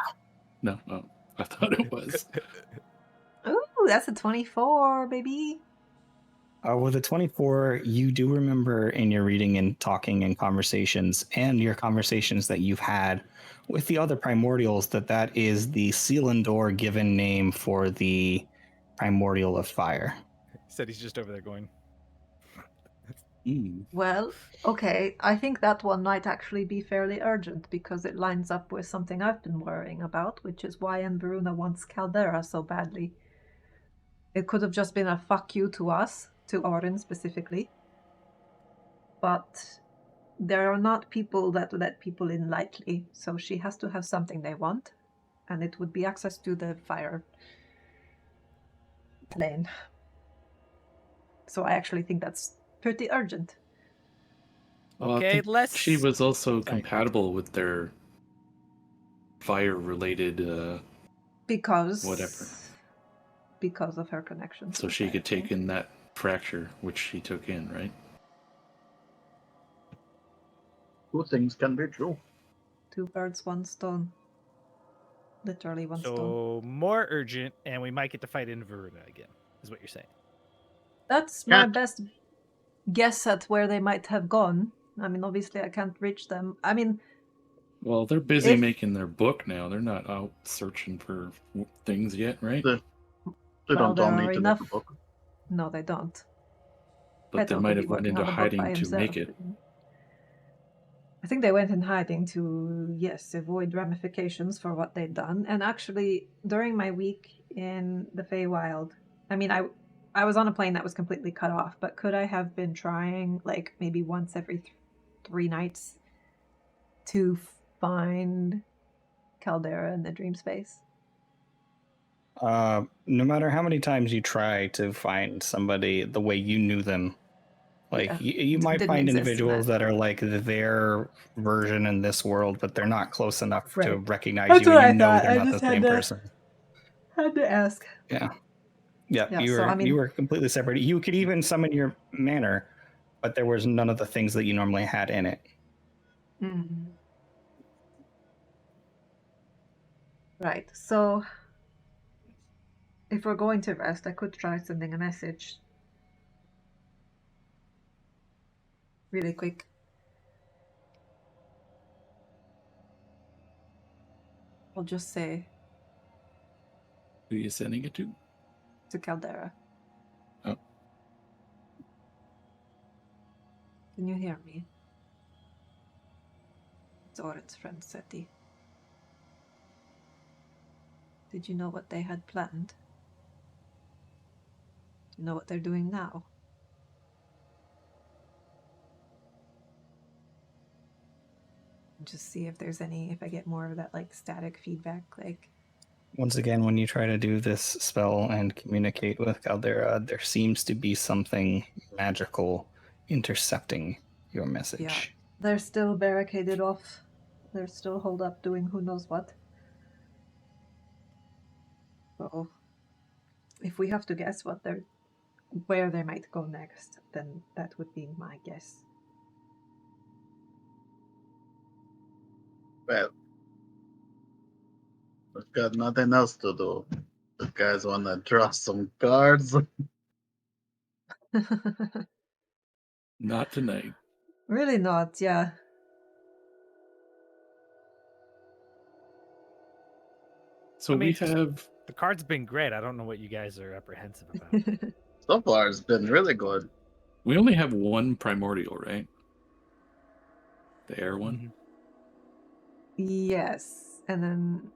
No. Oh, I thought it was. Ooh, that's a 24, baby. With a 24, you do remember in your reading and talking and conversations and your conversations that you've had with the other primordials that is the Selindor given name for the primordial of fire. said he's just over there going. Well, okay, I think that one might actually be fairly urgent because it lines up with something I've been worrying about, which is why Veruna wants Caldera so badly. It could have just been a fuck you to us, to Orin specifically. But there are not people that let people in lightly, so she has to have something they want, and it would be access to the fire plane. So I actually think that's pretty urgent. Well, I Okay, think let's. she was also Sorry. compatible with their fire-related Because whatever. Because of her connections. So with she could fire. take in that fracture, which she took in, right? Two things can be true. 2 birds, 1 stone. Literally 1 stone. So more urgent, and we might get to fight in Veruna again, is what you're saying. That's my Can't- best guess at where they might have gone. I mean, obviously I can't reach them. I mean, Well, they're busy If- making their book now. They're not out searching for things yet, right? They Well, don't there all are need to enough- make a book. no, they don't. But they Petal might could have be went working into on the book by hiding to himself. make it. I think they went in hiding to, yes, avoid ramifications for what they'd done. And actually, during my week in the Feywild, I mean, I was on a plane that was completely cut off, but could I have been trying, like, maybe once every 3 nights to find Caldera in the dream space? No matter how many times you try to find somebody the way you knew them, like Yeah. you might Didn't find exist, individuals man. that are like their version in this world, but they're not close enough to Right. recognize That's you, what and I you know thought. they're I not the just had same to- person. Had to ask. Yeah, Yeah, you so, were I mean- you were completely separate. You could even summon your manner, but there was none of the things that you normally had in it. Mm. Right, so if we're going to rest, I could try sending a message. Really quick. I'll just say Who are you sending it to? to Caldera. Oh. Can you hear me? It's Oren's friend Seti. Did you know what they had planned? Do you know what they're doing now? Just see if there's if I get more of that, like, static feedback, like... Once again, when you try to do this spell and communicate with Caldera, there seems to be something magical intercepting your message. Yeah. They're still barricaded off. They're still holed up doing who knows what. So, if we have to guess where they might go next, then that would be my guess. Well, we've got nothing else to do. You guys want to draw some cards? Not tonight. Really not, yeah. So I mean, we have. the card's been great. I don't know what you guys are apprehensive about. So far, it's been really good. We only have one primordial, right? The air one. Mhm. Yes, and then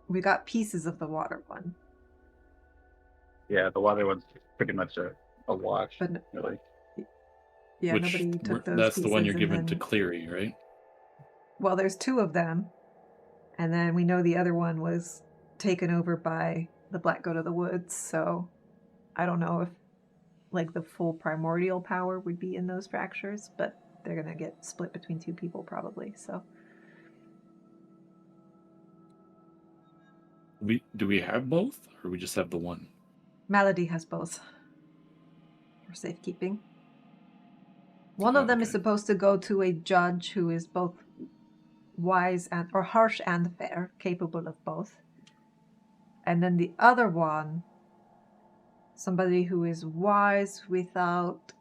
we got pieces of the water one, Yeah, the water one's pretty much a wash, but really. yeah, Which nobody took those that's the one you're pieces, given and to then Cleary, right? well, there's two of them, and then we know the other one was taken over by the Black Goat of the Woods. So I don't know if like the full primordial power would be in those fractures, but they're gonna get split between two people probably. So Do we have both, or we just have the one? Malady has both for safekeeping. One Oh, of them is okay. supposed to go to a judge who is both wise and or harsh and fair, capable of both. And then the other one, somebody who is wise without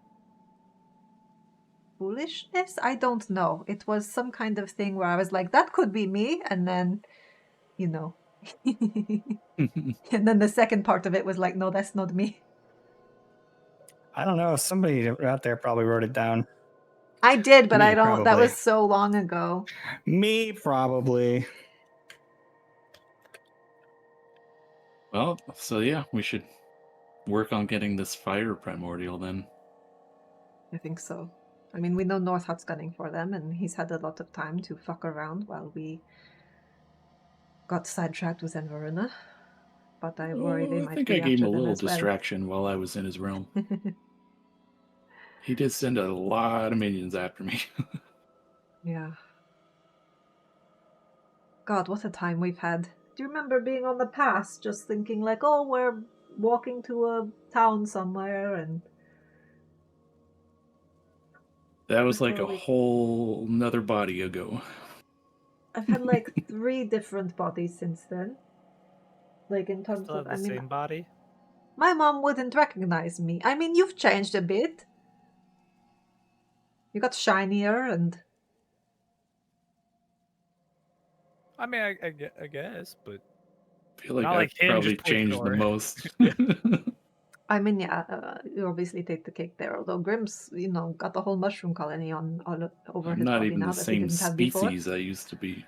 foolishness? I don't know. It was some kind of thing where I was like, that could be me. And then, you know. And then the second part of it was like, no, that's not me. I don't know. Somebody out there probably wrote it down. I did, but Me, I don't. That probably. was so long ago. Me, probably. Well, so yeah, we should work on getting this fire primordial then. I think so. I mean, we know Northhut's gunning for them, and he's had a lot of time to fuck around while we got sidetracked with Enveruna. But I worry they I might think I be gave him after a them little as well. distraction while I was in his realm. He did send a lot of minions after me. Yeah. God, what a time we've had. Do you remember being on the pass, just thinking like, oh, we're walking to a town somewhere, and That was like before a we... whole nother body ago. I've had like 3 different bodies since then. Like in terms Still of, have I the mean, same body. my mom wouldn't recognize me. I mean, you've changed a bit. You got shinier, and I mean, I guess, but I feel like not I've like him probably just towards changed the Nor. most. I mean, yeah, you obviously take the cake there. Although Grimm's, got the whole mushroom colony on all over I'm his not body even now the that he same didn't have before. species I used to be.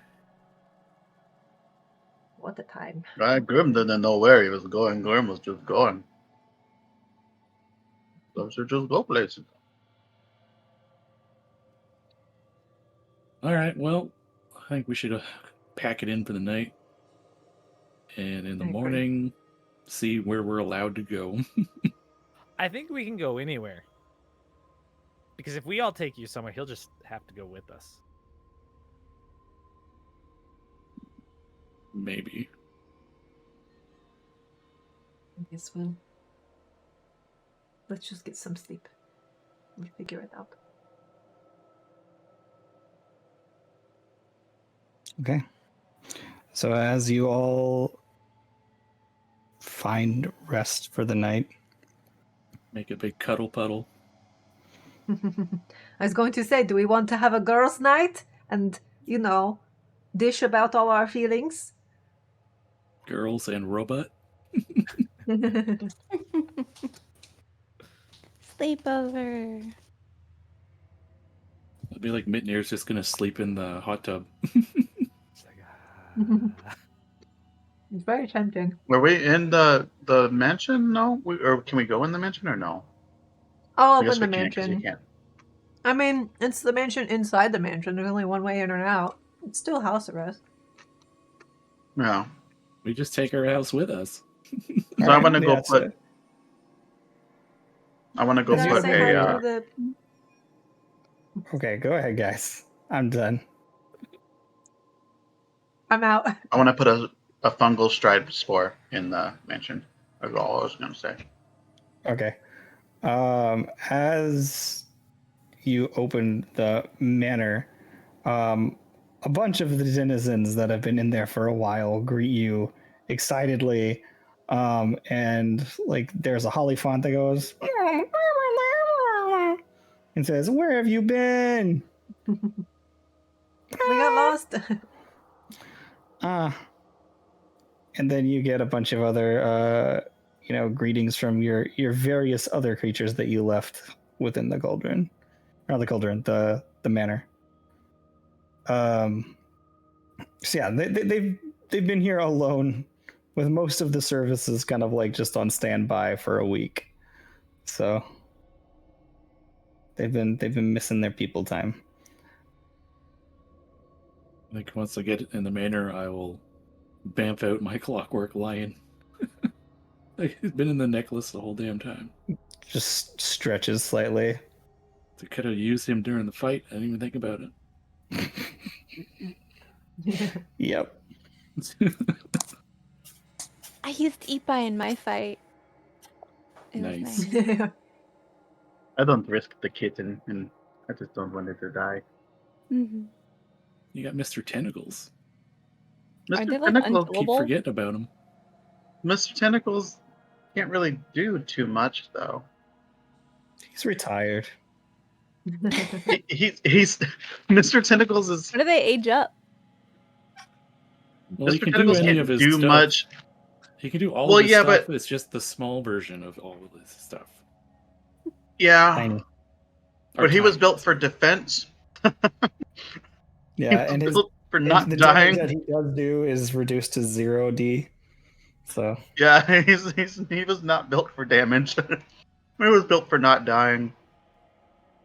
What a time! Grim didn't know where he was going. Grim was just going. So should just go places. All right, well, I think we should pack it in for the night. And in the I agree. morning, see where we're allowed to go. I think we can go anywhere. Because if we all take you somewhere, he'll just have to go with us. Maybe. I guess let's just get some sleep. We'll figure it out. Okay. So as you all find rest for the night, Make a big cuddle puddle. I was going to say, do we want to have a girls' night and, dish about all our feelings? Girls and robot. Sleepover. It'd be like Mitnir's just gonna sleep in the hot tub. It's like, It's very tempting. Were we in the mansion? No, or can we go in the mansion or no? I'll I guess open the we can't because you mansion. can't. I mean, it's the mansion inside the mansion. There's only one way in and out. It's still house arrest. No. We just take our house with us. So All I right, want to yeah, go that's put. it. I want to go You As gotta you- put say hi a. to the... Okay, go ahead, guys. I'm done. I'm out. I want to put a fungal stride spore in the mansion. That's all I was gonna say. Okay. As you open the manor, a bunch of the denizens that have been in there for a while greet you excitedly. And like there's a holly font that goes and says, "Where have you been?" We got lost. And then you get a bunch of other greetings from your various other creatures that you left within the cauldron. Or the cauldron, the manor. So yeah, they've been here alone, with most of the services kind of like just on standby for a week. So they've been missing their people time. I think once I get in the manor, I will bamf out my clockwork lion. Like, he's been in the necklace the whole damn time. Just stretches slightly. They could have used him during the fight. I didn't even think about it. Yep. I used Ipa in my fight. It was Nice. nice. I don't risk the kitten, and I just don't want it to die. Mm-hmm. You got Mr. Tentacles. Are they Mr. like Tentacles, Keep unkillable? forgetting about him. Mr. Tentacles can't really do too much, though. He's retired. He's Mr. Tentacles is How do they age up? Well, he Mr. can do Tentacles any can't of his do stuff. much. He can do all Well, of his yeah, stuff. but- It's just the small version of all of his stuff. Yeah, Tiny. but he was tiny, built that's for it. defense. Yeah, He was and his built for not the dying. damage that he does do is reduced to 0D. So Yeah, he was not built for damage. He was built for not dying.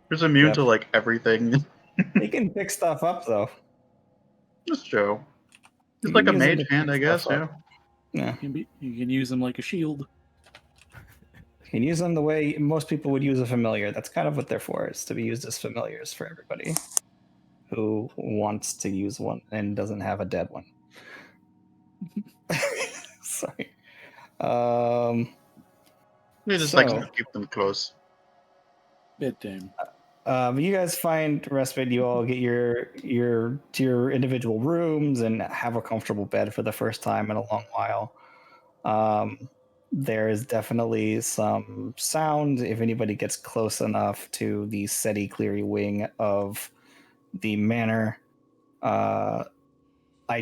He's immune Yep. to like everything. he can pick stuff up though. That's true. He's You like can a use him mage to hand, I pick guess. stuff up. Yeah. Yeah. You can use him like a shield. You can use them the way most people would use a familiar. That's kind of what they're for, is to be used as familiars for everybody who wants to use one and doesn't have a dead one. Sorry. He just So- likes to keep them close. Bedtime. You guys find respite. You all get to your individual rooms and have a comfortable bed for the first time in a long while. There is definitely some sound if anybody gets close enough to the SETI Cleary wing of the manor. I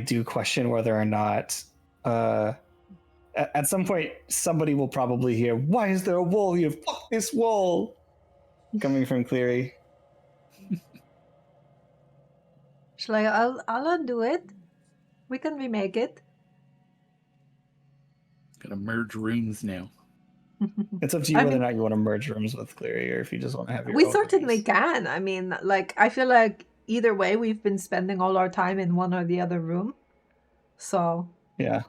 do question whether or not at some point somebody will probably hear, "Why is there a wall here? Fuck this wall!" coming from Cleary. Shall I'll undo it. We can remake it. Gotta merge rooms now. It's up to you I whether mean- or not you want to merge rooms with Cleary or if you just want to have your We own certainly rooms. can. I mean, like, I feel like either way, we've been spending all our time in one or the other room. So Yeah.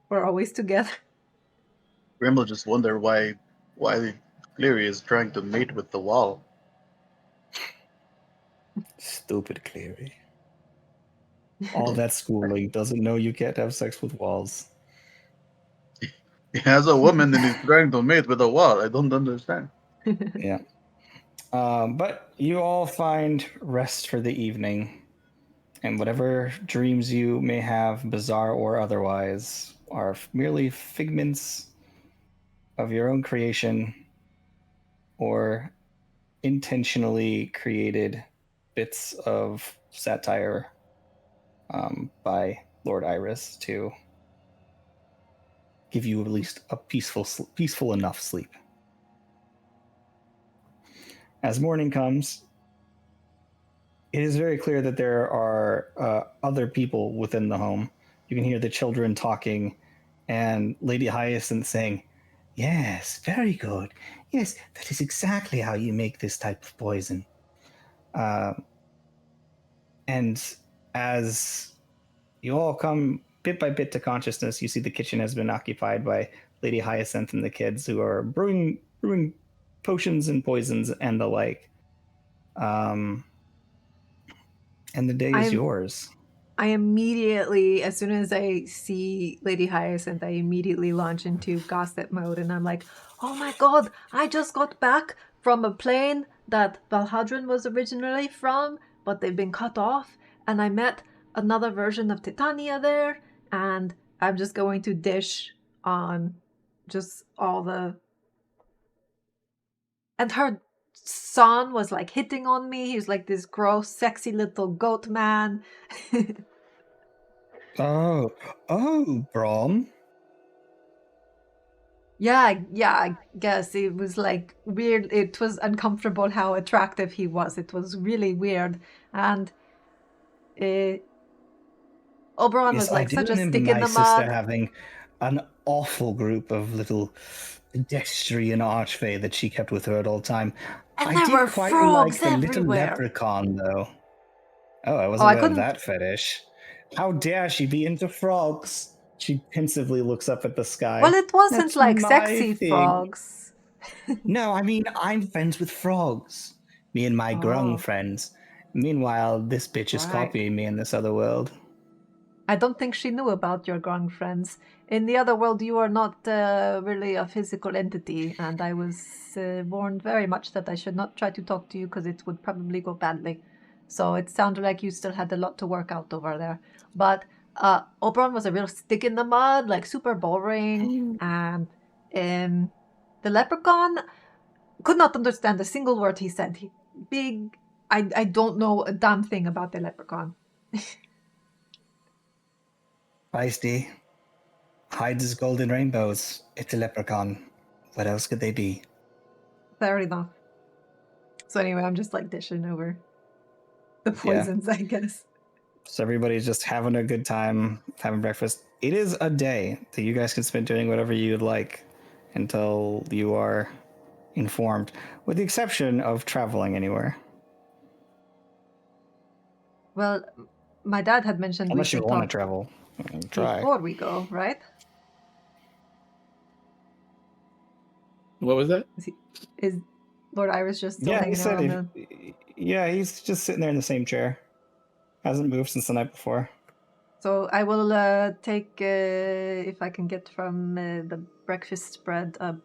we're always together. Grim will just wonder why Cleary is trying to mate with the wall. Stupid Cleary. All that schooling doesn't know you can't have sex with walls. He has a woman and he's trying to mate with a wall. I don't understand. Yeah. But you all find rest for the evening, and whatever dreams you may have, bizarre or otherwise, are merely figments of your own creation or intentionally created bits of satire by Lord Iris to give you at least a peaceful enough sleep. As morning comes, it is very clear that there are other people within the home. You can hear the children talking and Lady Hyacinth saying, "Yes, very good. Yes, that is exactly how you make this type of poison." And as you all come bit by bit to consciousness, you see the kitchen has been occupied by Lady Hyacinth and the kids who are brewing potions and poisons and the like. And the day is I'm- yours. I immediately, as soon as I see Lady Hyacinth, I immediately launch into gossip mode, and I'm like, oh my god, I just got back from a plane that Valhadrin was originally from, but they've been cut off, and I met another version of Titania there, and I'm just going to dish on just all the... And her son was like hitting on me. He was like this gross, sexy little goat man. Oh, Brom. Yeah, I guess it was like weird. It was uncomfortable how attractive he was. It was really weird. And Oberon Yes, was I like do such a remember stick in my the sister mud. having an awful group of little pedestrian archfey that she kept with her at all time. And I there did were quite frogs like the little everywhere. leprechaun, though. Oh, I Oh, wasn't I aware of couldn't. that fetish. How dare she be into frogs? She pensively looks up at the Well, sky. it wasn't That's like my sexy thing. frogs. No, I mean, I'm friends with frogs. Me and my grung Oh, friends. Meanwhile, this bitch is right. copying me in this other world. I don't think she knew about your grung friends. In the other world, you are not really a physical entity, and I was warned very much that I should not try to talk to you because it would probably go badly. So it sounded like you still had a lot to work out over there. But Oberon was a real stick in the mud, like super boring, and the leprechaun could not understand a single word he said. Big. I don't know a damn thing about the leprechaun. Feisty. Hides his golden rainbows. It's a leprechaun. What else could they be? Fair enough. So anyway, I'm just like dishing over the Yeah. poisons, I guess. So everybody's just having a good time, having breakfast. It is a day that you guys can spend doing whatever you'd like until you are informed, with the exception of traveling anywhere. Well, my dad had mentioned we Unless you should want to talk travel. Try. before we go, right? What was that? Is Lord Iris just still Yeah, he hanging said around the... yeah, he's just sitting there in the same chair. Hasn't moved since the night before. So I will take, if I can get from the breakfast spread, oh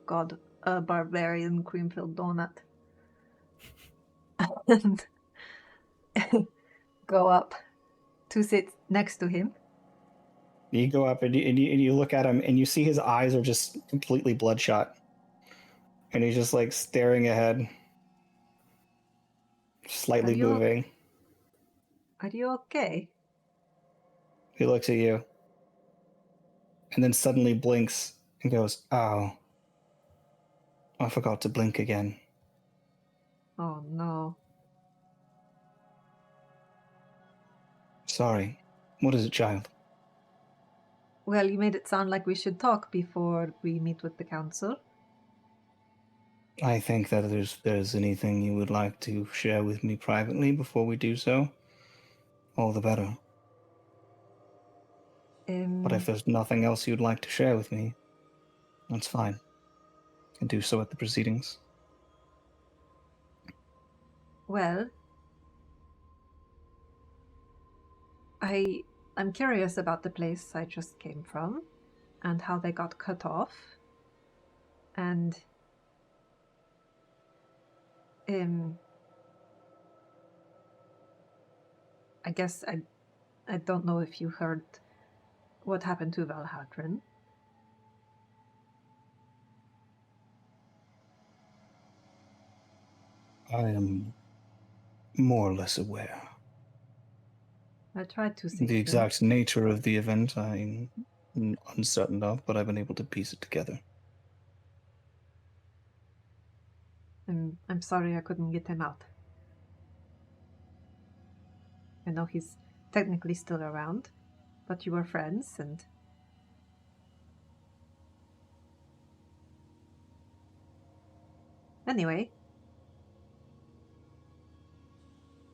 god, a barbarian cream-filled donut. And go up to sit next to him. You go up and you look at him and you see his eyes are just completely bloodshot. And he's just like staring ahead, slightly moving. Are you okay? He looks at you and then suddenly blinks and goes, "Oh, I forgot to blink again." Oh no. Sorry. What is it, child? Well, you made it sound like we should talk before we meet with the council. I think that if there's anything you would like to share with me privately before we do so, all the better. But if there's nothing else you'd like to share with me, that's fine. I can do so at the proceedings. Well, I'm curious about the place I just came from and how they got cut off. And I guess I don't know if you heard what happened to Valhadrin. I am more or less aware. I tried to save The him. exact nature of the event I'm uncertain of, but I've been able to piece it together. I'm sorry I couldn't get him out. I know he's technically still around, but you were friends, and anyway,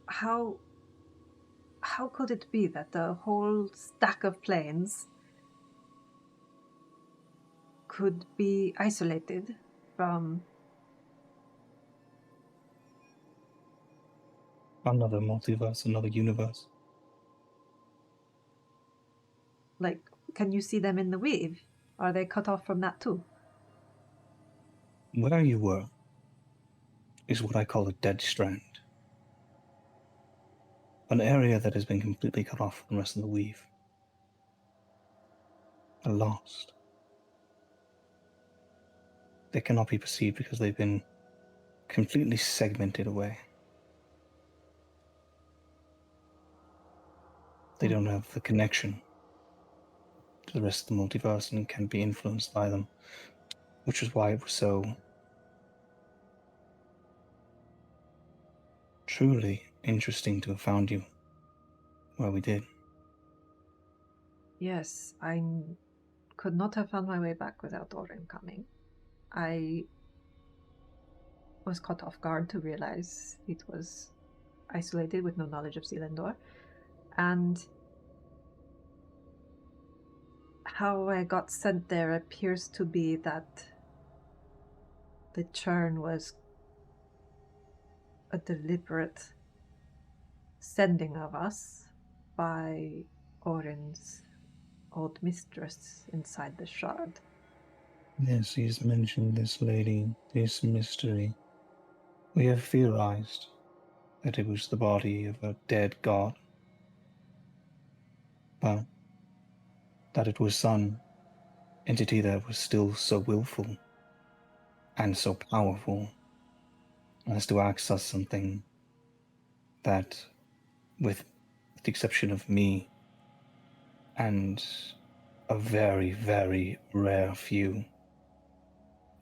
how could it be that the whole stack of planes could be isolated from... Another multiverse, another universe. Like, can you see them in the weave? Are they cut off from that too? Where you were is what I call a dead strand. An area that has been completely cut off from the rest of the weave. And lost. They cannot be perceived because they've been completely segmented away. They don't have the connection to the rest of the multiverse and can be influenced by them, which is why it was so truly interesting to have found you where we did. Yes, could not have found my way back without Orin coming. I was caught off guard to realize it was isolated with no knowledge of Selindor. And how I got sent there appears to be that the churn was a deliberate sending of us by Orin's old mistress inside the shard. Yes, he's mentioned this lady, this mystery. We have theorized that it was the body of a dead god. But that it was some entity that was still so willful and so powerful as to access something that, with the exception of me and a very, very rare few,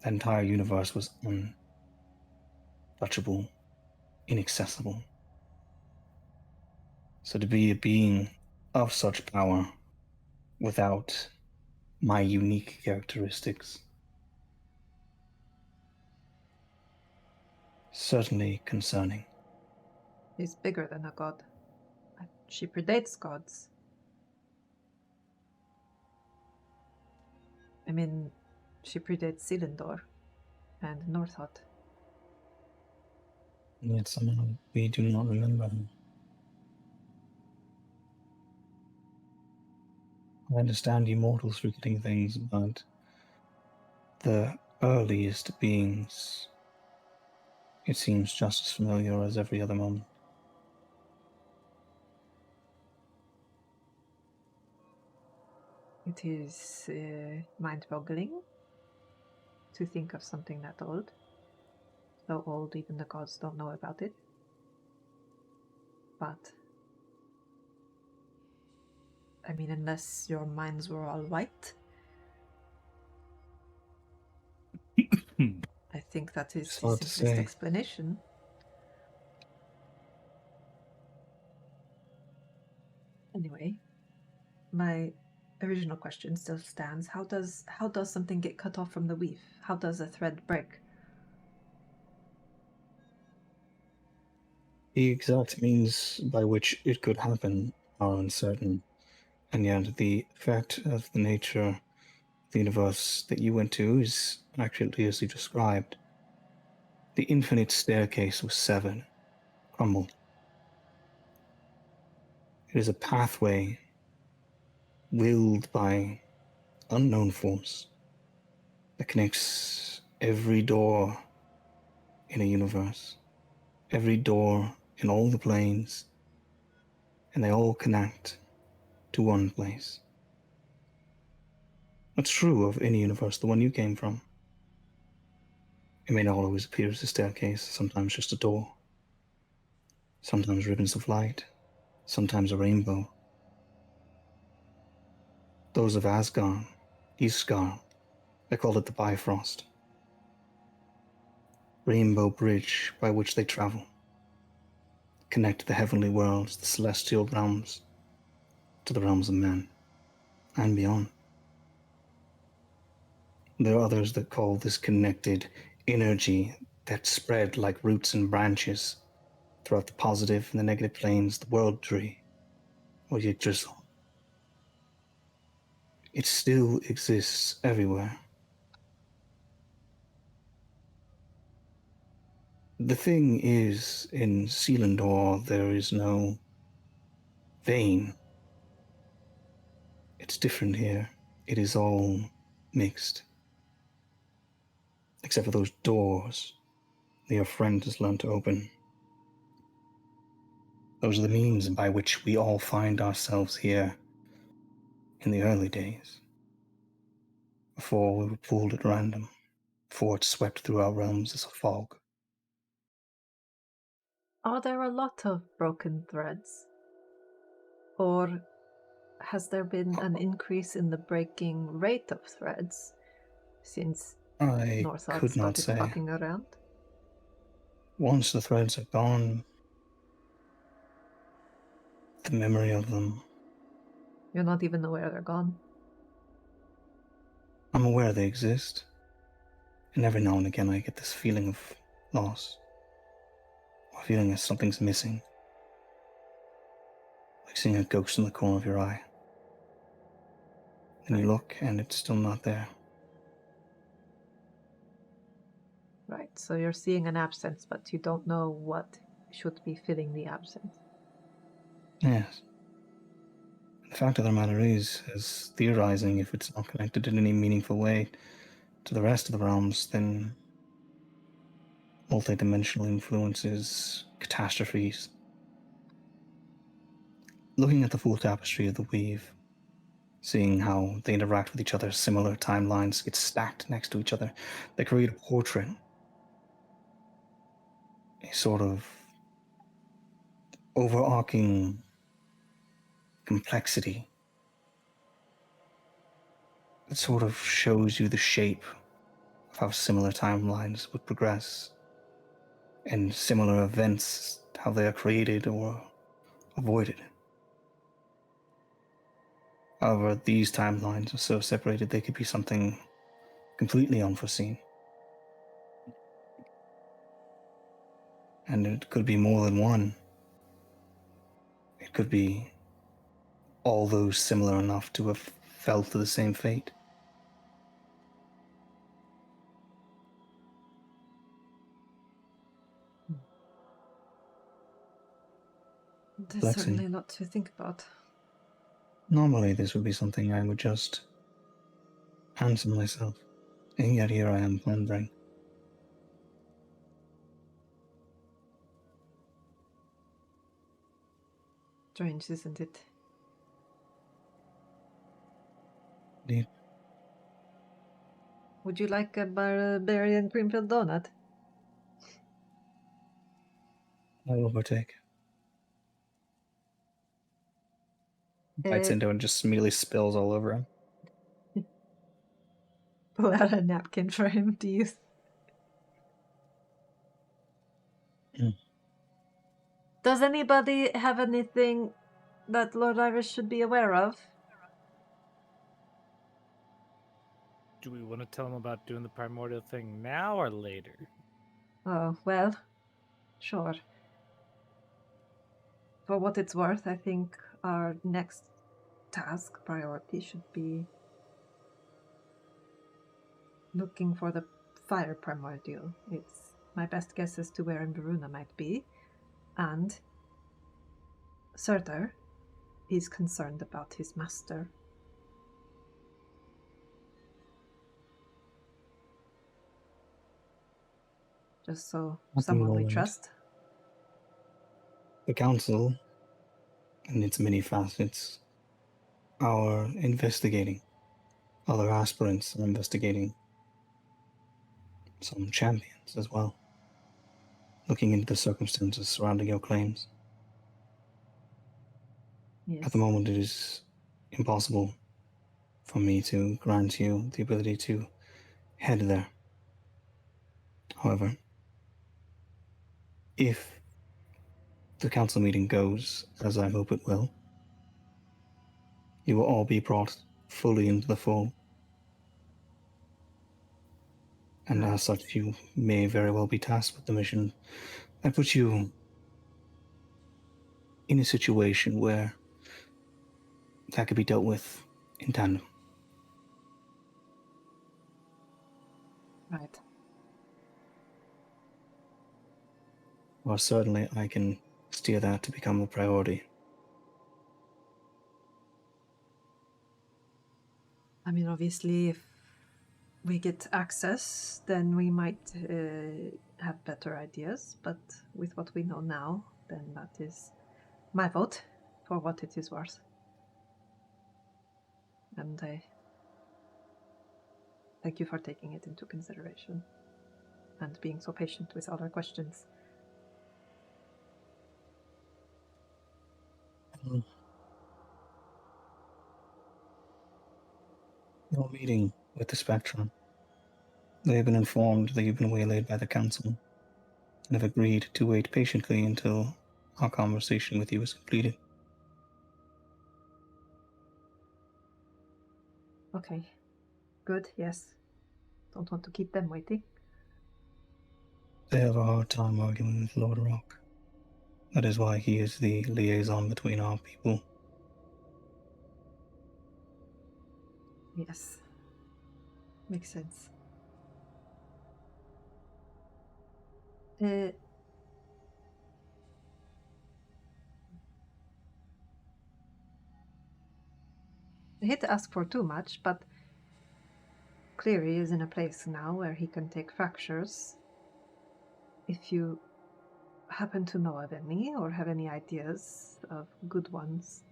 the entire universe was untouchable, inaccessible. So to be a being of such power without my unique characteristics, certainly concerning. Is bigger than a god. She predates gods. I mean, she predates Selindor and Northot. And yet somehow we do not remember her. I understand you mortals forgetting things, but the earliest beings, it seems just as familiar as every other moment. It is mind-boggling to think of something that old. So old even the gods don't know about it. But I mean, unless your minds were all white, I think that is It's the hard to simplest say. explanation. Anyway, my original question still stands. How does something get cut off from the weave? How does a thread break? The exact means by which it could happen are uncertain, and yet the fact of the nature of the universe that you went to is accurately as you described. The infinite staircase was severed, crumbled. It is a pathway willed by unknown force that connects every door in a universe, every door in all the planes, and they all connect to one place. That's true of any universe, the one you came from. It may not always appear as a staircase, sometimes just a door, sometimes ribbons of light, sometimes a rainbow. Those of Asgard, Isgard, they call it the Bifrost. Rainbow bridge by which they travel, connect the heavenly worlds, the celestial realms, to the realms of men, and beyond. There are others that call this connected energy that spread like roots and branches throughout the positive and the negative planes, the world tree, or Yggdrasil. It still exists everywhere. The thing is, in Selindor, there is no vein. It's different here. It is all mixed. Except for those doors that your friend has learned to open. Those are the means by which we all find ourselves here in the early days. Before we were pulled at random, before it swept through our realms as a fog. Are there a lot of broken threads? Or has there been an increase in the breaking rate of threads since I Northard could not started say. fucking around? Once the threads are gone, the memory of them, You're not even aware they're gone. I'm aware they exist. And every now and again I get this feeling of loss. A feeling that something's missing. Like seeing a ghost in the corner of your eye. And you look and it's still not there. Right, so you're seeing an absence, but you don't know what should be filling the absence. Yes. The fact of the matter is theorizing if it's not connected in any meaningful way to the rest of the realms, then multidimensional influences, catastrophes. Looking at the full tapestry of the weave, seeing how they interact with each other, similar timelines get stacked next to each other, they create a portrait, a sort of overarching complexity that sort of shows you the shape of how similar timelines would progress and similar events, how they are created or avoided. However, these timelines are so separated they could be something completely unforeseen. And it could be more than one. It could be all those similar enough to have fell to the same fate. There's Lexi, certainly a lot to think about. normally this would be something I would just answer myself. And yet here I am pondering. Strange, isn't it? Indeed. Would you like a barbarian cream-filled donut? I will partake. Bites Uh, into it and just immediately spills all over him. Pull out a napkin for him to use. Mm. Does anybody have anything that Lord Iris should be aware of? Do we want to tell him about doing the primordial thing now or later? Oh, well, sure. For what it's worth, I think our next task priority should be looking for the fire primordial. It's my best guess as to where Veruna might be, and Surtur is concerned about his master. Just so At the someone we moment, trust. the council, in its many facets, are investigating. Other aspirants are investigating. Some champions as well. Looking into the circumstances surrounding your claims. Yes. At the moment, it is impossible for me to grant you the ability to head there. However, if the council meeting goes as I hope it will, you will all be brought fully into the fold. And as such, you may very well be tasked with the mission. That puts you in a situation where that could be dealt with in tandem. Right. Or certainly I can steer that to become a priority. I mean, obviously, if we get access, then we might have better ideas. But with what we know now, then that is my vote for what it is worth. And I thank you for taking it into consideration and being so patient with all our questions. Your meeting with the Spectrum. They have been informed that you've been waylaid by the Council and have agreed to wait patiently until our conversation with you is completed. Okay. Good, yes. Don't want to keep them waiting. They have a hard time arguing with Lord Rock. That is why he is the liaison between our people. Yes. Makes sense. I hate to ask for too much, but Cleary is in a place now where he can take fractures. If you happen to know of any or have any ideas of good ones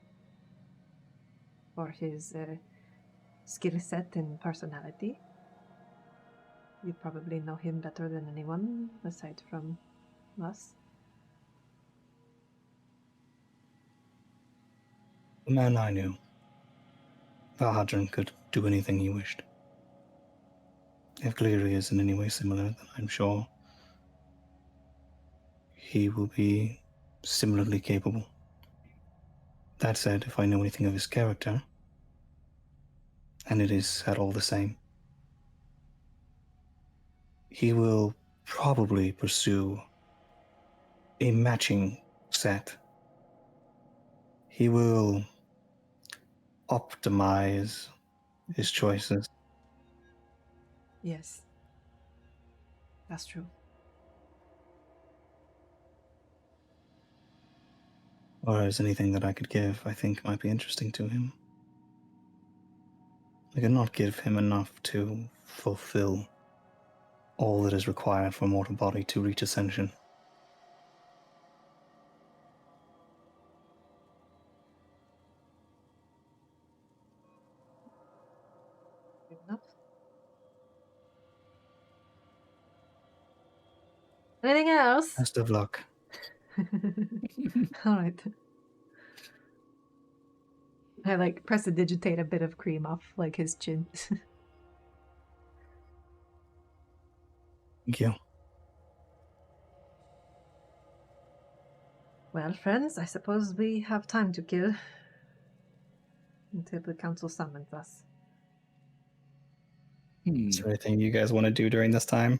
for his skill set and personality, you probably know him better than anyone aside from us. The man I knew, Vahadran, could do anything he wished. If Cleary is in any way similar, then I'm sure he will be similarly capable. That said, if I know anything of his character, and it is at all the same, he will probably pursue a matching set. He will optimize his choices. Yes, that's true. Whereas anything that I could give, I think might be interesting to him. I could not give him enough to fulfill all that is required for a mortal body to reach ascension. Good enough. Anything else? Best of luck. All right. I prestidigitate a bit of cream off his chin. Thank you. Well, friends, I suppose we have time to kill until the council summons us. Is there anything you guys want to do during this time?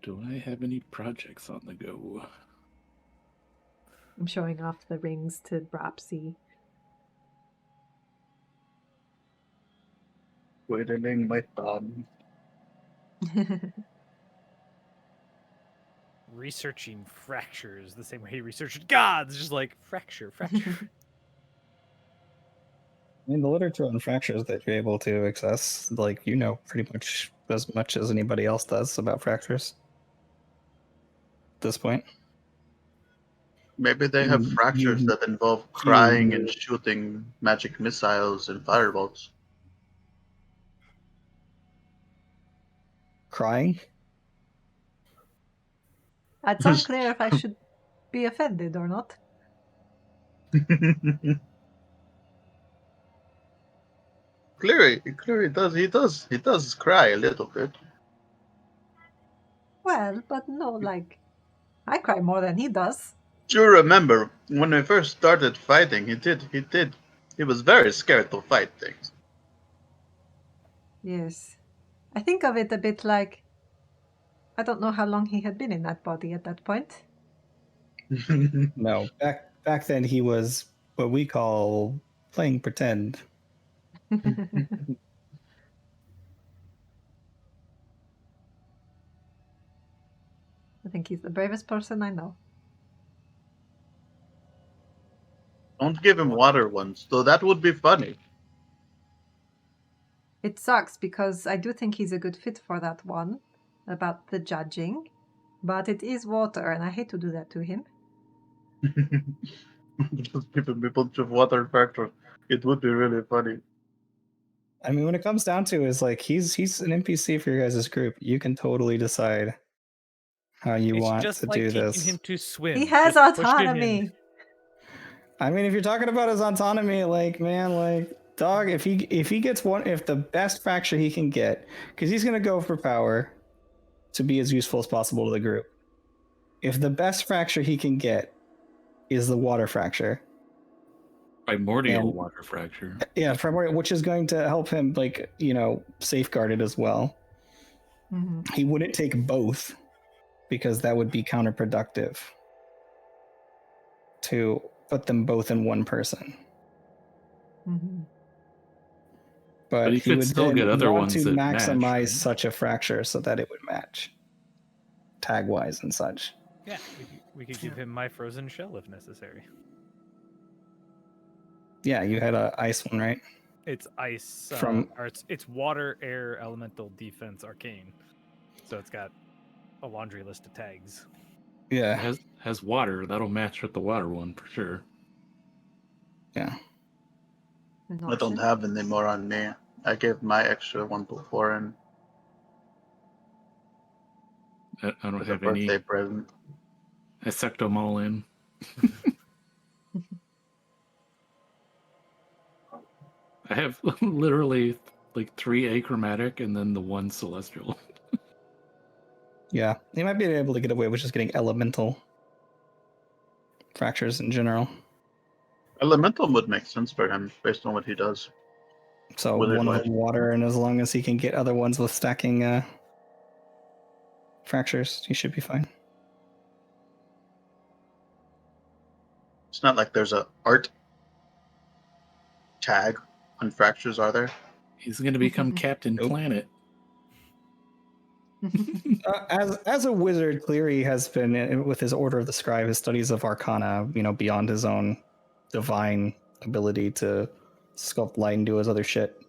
Do I have any projects on the go? I'm showing off the rings to Dropsy. Twiddling my thumb. Researching fractures the same way he researched gods, just like fracture. I mean, the literature on fractures that you're able to access, pretty much as anybody else does about fractures at this point. Maybe they have fractures that involve crying and shooting magic missiles and firebolts. Crying? It's unclear if I should be offended or not. Cleary he does cry a little bit. Well, but no, I cry more than he does. Do you remember when we first started fighting? He was very scared to fight things. Yes. I think of it a bit like I don't know how long he had been in that body at that point. No, back then he was what we call playing pretend. I think he's the bravest person I know. Don't give him water ones, though that would be funny. It sucks because I do think he's a good fit for that one about the judging, but it is water, and I hate to do that to him. Just give him a bunch of water factors. It would be really funny. I mean, when it comes down to it, is like he's an NPC for your guys' group. You can totally decide how you It's want just to like do teaching this. him to swim. He has Just push him in. autonomy. I mean, if you're talking about his autonomy, like man, like dog, if he gets one, if the best fracture he can get, because he's gonna go for power to be as useful as possible to the group. If the best fracture he can get is the water fracture, Primordial And- water fracture. yeah, primordial, which is going to help him, like safeguard it as well. Mm-hmm. He wouldn't take both because that would be counterproductive to put them both in one person. Mm-hmm. But he he could would still then get other want ones to that maximize match, right? such a fracture so that it would match tag wise and such. Yeah, we could give him my frozen shell if necessary. Yeah, you had a ice one, right? It's ice From- or it's water, air, elemental, defense, arcane. So it's got a laundry list of tags. Yeah, It has water. That'll match with the water one for sure. yeah. I don't have any more on me. I gave my extra one before and I don't as a have any. birthday present. I sucked them all in. I have literally like 3 achromatic and then the 1 celestial. Yeah, he might be able to get away with just getting elemental fractures in general. Elemental would make sense for him based on what he does. So With one of advice. them water, and as long as he can get other ones with stacking fractures, he should be fine. It's not like there's a art tag on fractures, are there? He's going to become Captain Nope. Planet. As a wizard, Cleary has been with his Order of the Scribe, his studies of Arcana, beyond his own divine ability to sculpt light and do his other shit.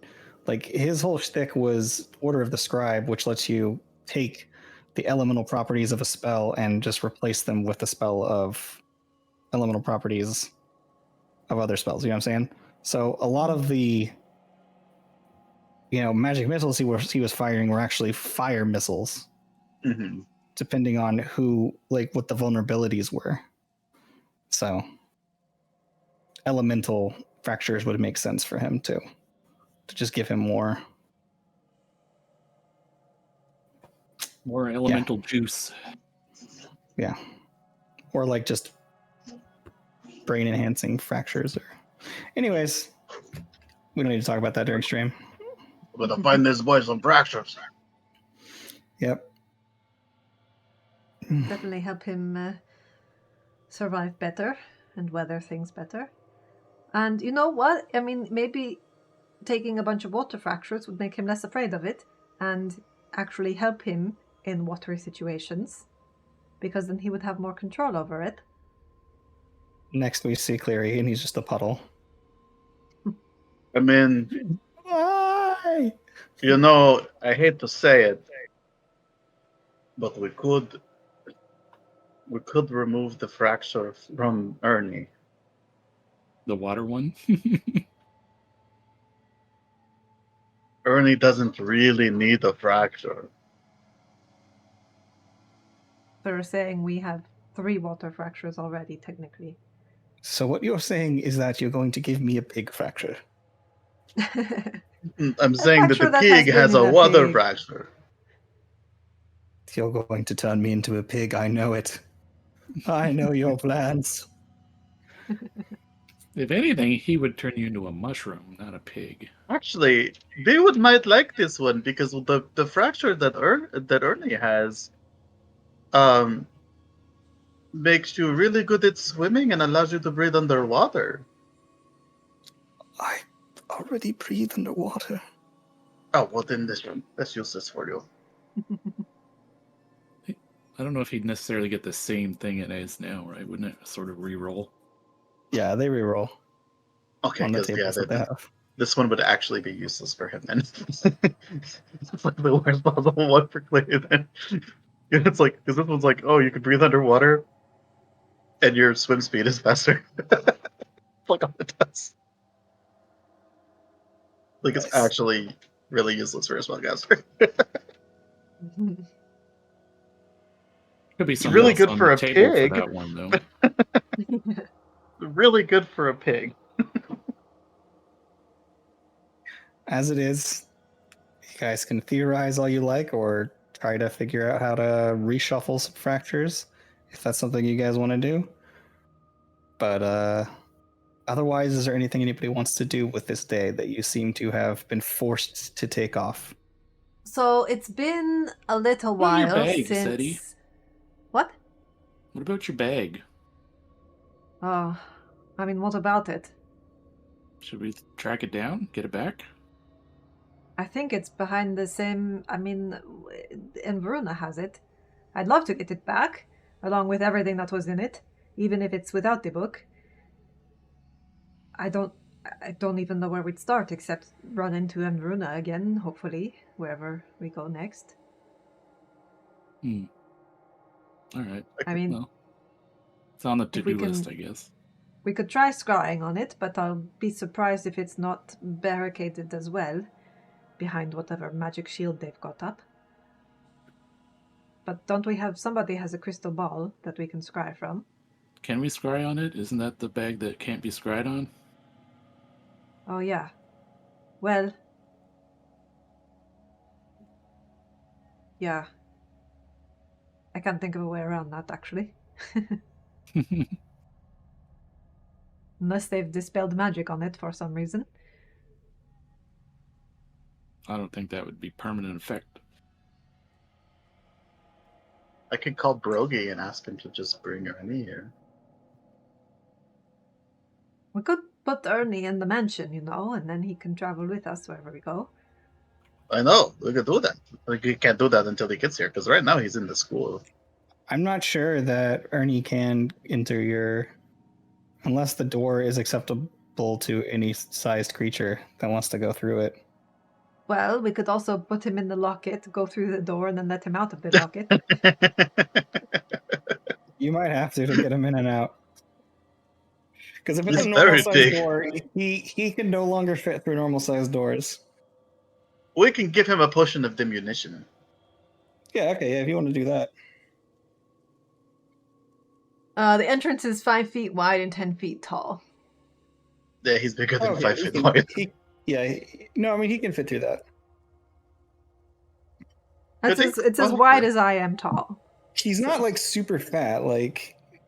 Like his whole shtick was Order of the Scribe, which lets you take the elemental properties of a spell and just replace them with the spell of elemental properties of other spells. You know what I'm saying? So a lot of the magic missiles he was firing were actually fire missiles. Mm-hmm. Depending on what the vulnerabilities were. So elemental fractures would make sense for him too, to just give him more Elemental juice. Yeah, or like just brain enhancing fractures. Or, anyways, we don't need to talk about that during stream. We're gonna find this boy some fractures. Yep. Definitely help him survive better and weather things better. And you know what? I mean, maybe taking a bunch of water fractures would make him less afraid of it and actually help him in watery situations, because then he would have more control over it. Next we see Cleary, and he's just a puddle. I mean, Why? I hate to say it, but we could remove the fracture from Ernie. The water one. Ernie doesn't really need a fracture. So we're saying we have 3 water fractures already, technically. So what you're saying is that you're going to give me a pig fracture. I'm saying that fracture the that has pig has been a in a water pig. fracture. You're going to turn me into a pig. I know it. I know your plans. If anything, he would turn you into a mushroom, not a pig. Actually, they might like this one because the fracture that Ernie has makes you really good at swimming and allows you to breathe underwater. I already breathe underwater. Oh, well then let's use this for you. I don't know if he'd necessarily get the same thing it is now, right? Wouldn't it sort of re-roll? Yeah, they reroll Okay, on the because tables that they have. this one would actually be useless for him then. It's like the worst possible one for Clay then. It's like, because this one's like, oh, you can breathe underwater, and your swim speed is faster. Like all it does. Like it's Nice. actually really useless for a spellcaster. Could be It's something really else good on for the a table for pig. that one, though. Really good for a pig. As it is, you guys can theorize all you like or try to figure out how to reshuffle some fractures if that's something you guys want to do. But otherwise, is there anything anybody wants to do with this day that you seem to have been forced to take off? So it's been a little What about your while bag, since. Seti? What? What about your bag? Oh, I mean, what about it? Should we track it down? Get it back? I think it's behind the same. I mean, and Verona has it. I'd love to get it back, along with everything that was in it, even if it's without the book. I don't even know where we'd start except run into Verona again, hopefully, wherever we go next. All right. I mean, Well, it's on the if we to-do list, can- I guess. we could try scrying on it, but I'll be surprised if it's not barricaded as well, behind whatever magic shield they've got up. But don't we have somebody has a crystal ball that we can scry from? Can we scry on it? Isn't that the bag that can't be scried on? Oh yeah. Well, yeah. I can't think of a way around that, actually. Unless they've dispelled magic on it for some reason. I don't think that would be permanent effect. I could call Brogy and ask him to just bring Ernie here. We could put Ernie in the mansion, and then he can travel with us wherever we go. I know, we could do that. Like, he can't do that until he gets here, because right now he's in the school. I'm not sure that Ernie can enter your. Unless the door is acceptable to any sized creature that wants to go through it. Well, we could also put him in the locket, go through the door, and then let him out of the locket. You might have to get him in and out. Because if it's He's a normal very sized big. door, he can no longer fit through normal sized doors. We can give him a potion of diminution. Yeah, okay, yeah, if you want to do that. The entrance is 5 feet wide and 10 feet tall. Yeah, he's bigger than Oh, yeah, 5 he feet can- wide. No, I mean, he can fit through that. It's as wide as I am tall. He's not like super fat,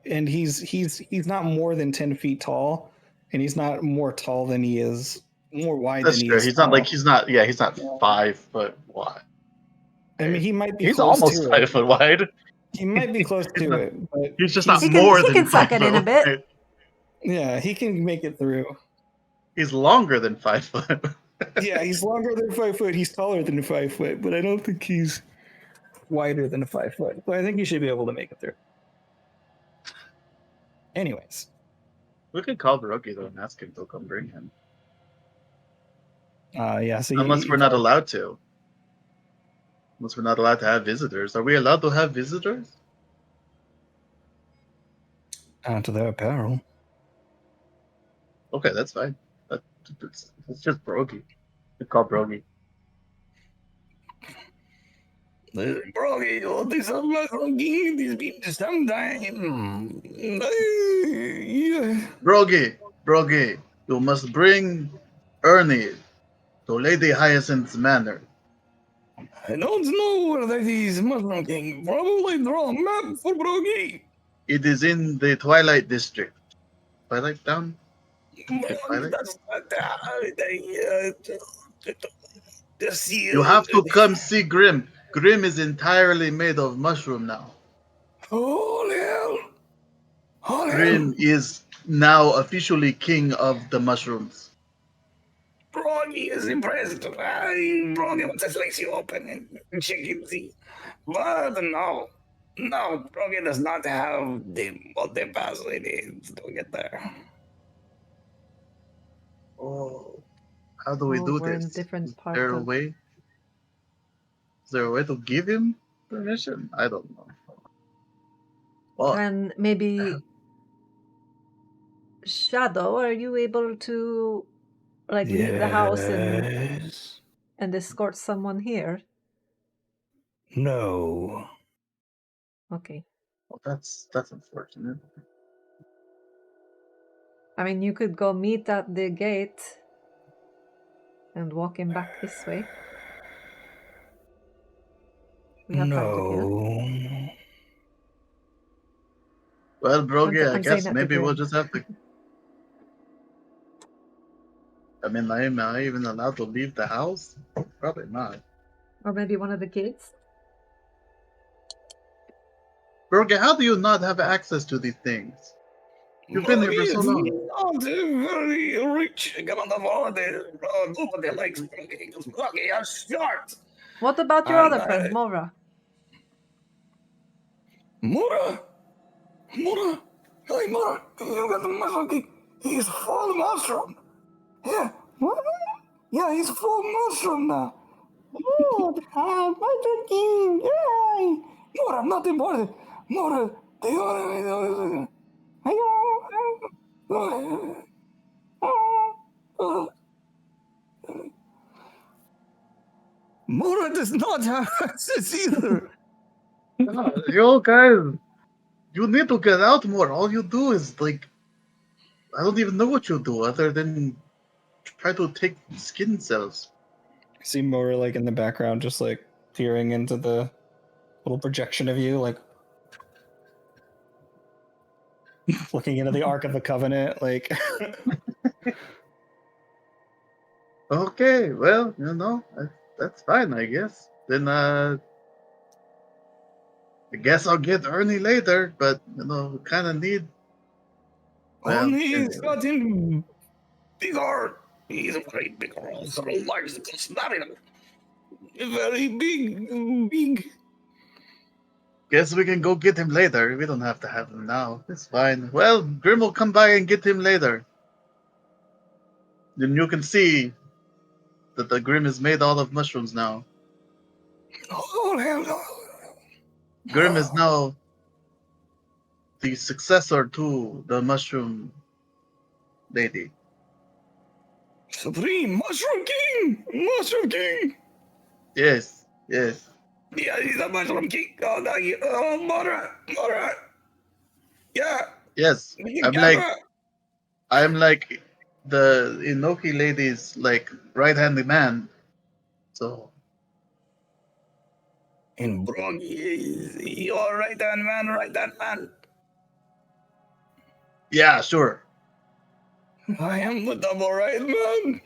and he's not more than 10 feet tall, and he's not more tall than he is more wide That's than he true. is. He's tall. not he's not 5 foot wide. I mean, he might be. He's close almost to 5 it. foot wide. He might be close to it, but He's just not He more can than suck 5 it in a foot bit. wide. yeah, he can make it through. He's longer than 5 foot. Yeah, he's longer than 5 foot. He's taller than 5 foot, but I don't think he's wider than 5 foot. So I think you should be able to make it through. Anyways, We could call Baroki though and ask him to come bring him. yeah. So Unless we're not allowed to. Unless we're not allowed to have visitors. Are we allowed to have visitors? to their apparel. Okay, that's fine. It's just Brogy. We call Brogy. Brogy, what is up, my fucking? It's been some time. Brogy, you must bring Ernie to Lady Hyacinth's manor. I don't know where that is, Mushroom King. Probably draw a map for Brogy. It is in the Twilight District. Twilight Town? That's You have to come see Grim. Grim is entirely made of mushroom now. Holy hell! Holy Grim is now officially king of the mushrooms. Broggy is impressed. Broggy wants to slice you open and check you see. But no, Broggy does not have the password needs to get there. Oh, how do we Oh, do we're in this? different Is part there a of. way? Is there a way to give him permission? I don't know. Well, Can maybe Shadow? Are you able to like leave the house Yes. and escort someone here? No. Okay. that's unfortunate. I mean, you could go meet at the gate and walk him back this way. We have time to kill. No. Well, Brogy, I I'm saying guess that to maybe we'll Grim. just have to. I mean, am I even allowed to leave the house? Probably not. Or maybe one of the kids. Brogy, how do you not have access to these things? You've been here for so long. Not very rich. Come on the water. Nobody likes Froggy because Froggy is short. What about your And, other friend, Mora? Mura? Mura? Hey, Mura, you got the mushroom cake. He's full mushroom. Yeah. What? Yeah, he's full mushroom now. Good. Mushroom king. Yay. Mura, not important. Mura, the only... Mura does not have access either. Yo, guys, you need to get out more. All you do is like, I don't even know what you do other than try to take skin cells. See Mura like in the background, just like peering into the little projection of you, like looking into the Ark of the Covenant, like Okay, well, that's fine, I guess. Then, I guess I'll get Ernie later, but, we kind of need. Well, only he's anyway. gotten bigger. He's very big, also large, snapping. Very big. Guess we can go get him later. We don't have to have him now. It's fine. Well, Grim will come by and get him later. Then you can see that the Grim is made all of mushrooms now. Oh, hell no. Grim is now the successor to the mushroom lady. Supreme Mushroom King! Mushroom King! Yes, yes. Yeah, he's a Mushroom King. Oh, no, Mura. Yeah, Yes. I'm Gamma. like the Inoki lady's like right-handed man. So And Broggy, you're right hand man. yeah, sure. I am the double right man.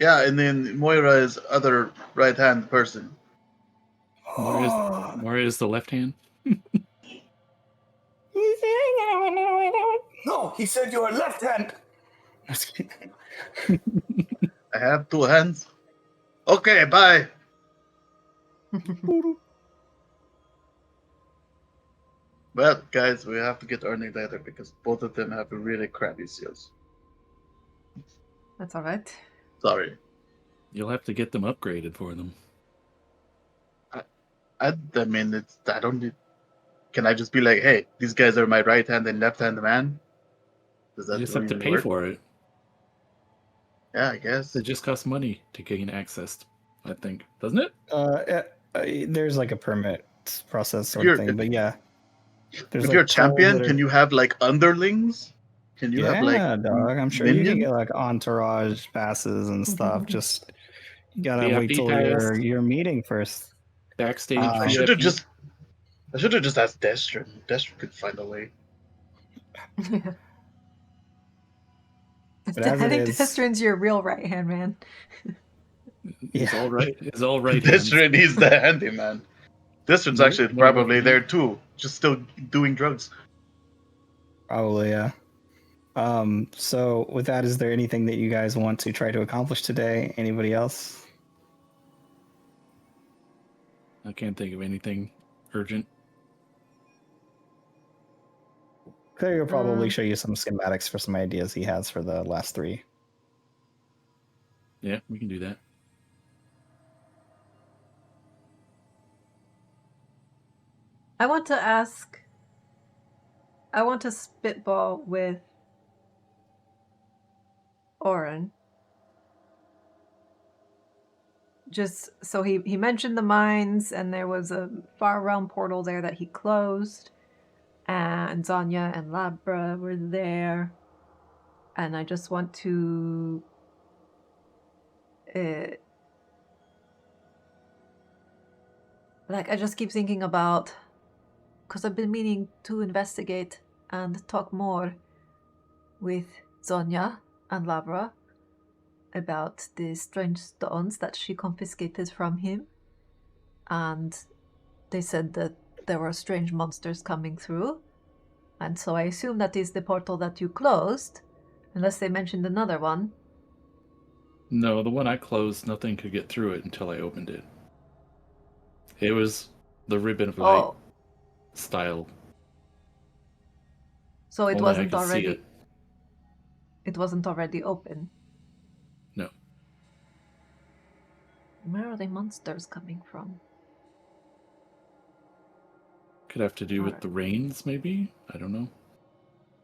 Yeah, and then Moira is other right-hand person. Mora is the left hand. No, he said you are left hand. I have two hands. Okay, bye. Well, guys, we have to get Ernie later because both of them have really crappy seals. That's all right. Sorry. You'll have to get them upgraded for them. I mean, I don't need. Can I just be like, hey, these guys are my right hand and left hand man? Does You that just have to even pay work? for it. Yeah, I guess. It just costs money to gain access, I think, doesn't it? There's like a permit process sort You're- of thing, but yeah. There's If like you're a tolls champion, that are- can you have like underlings? Can you have like dog. I'm sure you can minions? get like entourage passes and stuff. Just you gotta VIP wait till pass. your meeting first. Backstage I VIP. should have just asked Destron. Destron could find a way. But as I it think is- Destron's your real right hand man. It's Yeah. all right. It's all right hands. Destron is the handyman. Destron's No, actually no probably left there hand. too, just still doing drugs. Probably, yeah. So with that, is there anything that you guys want to try to accomplish today? Anybody else? I can't think of anything urgent. Claire will probably Mm. show you some schematics for some ideas he has for the last three. Yeah, we can do that. I want to spitball with Oren. Just so he mentioned the mines, and there was a far realm portal there that he closed, and Zanya and Labra were there, and I just want to I just keep thinking about, because I've been meaning to investigate and talk more with Zonya and Labra about the strange stones that she confiscated from him. And they said that there were strange monsters coming through. And so I assume that is the portal that you closed, unless they mentioned another one. No, the one I closed, nothing could get through it until I opened it. It was the Ribbon of Light style. So it Only I wasn't could see already. it. It wasn't already open. No. Where are the monsters coming from? Could have to do with the rains, maybe? I don't know.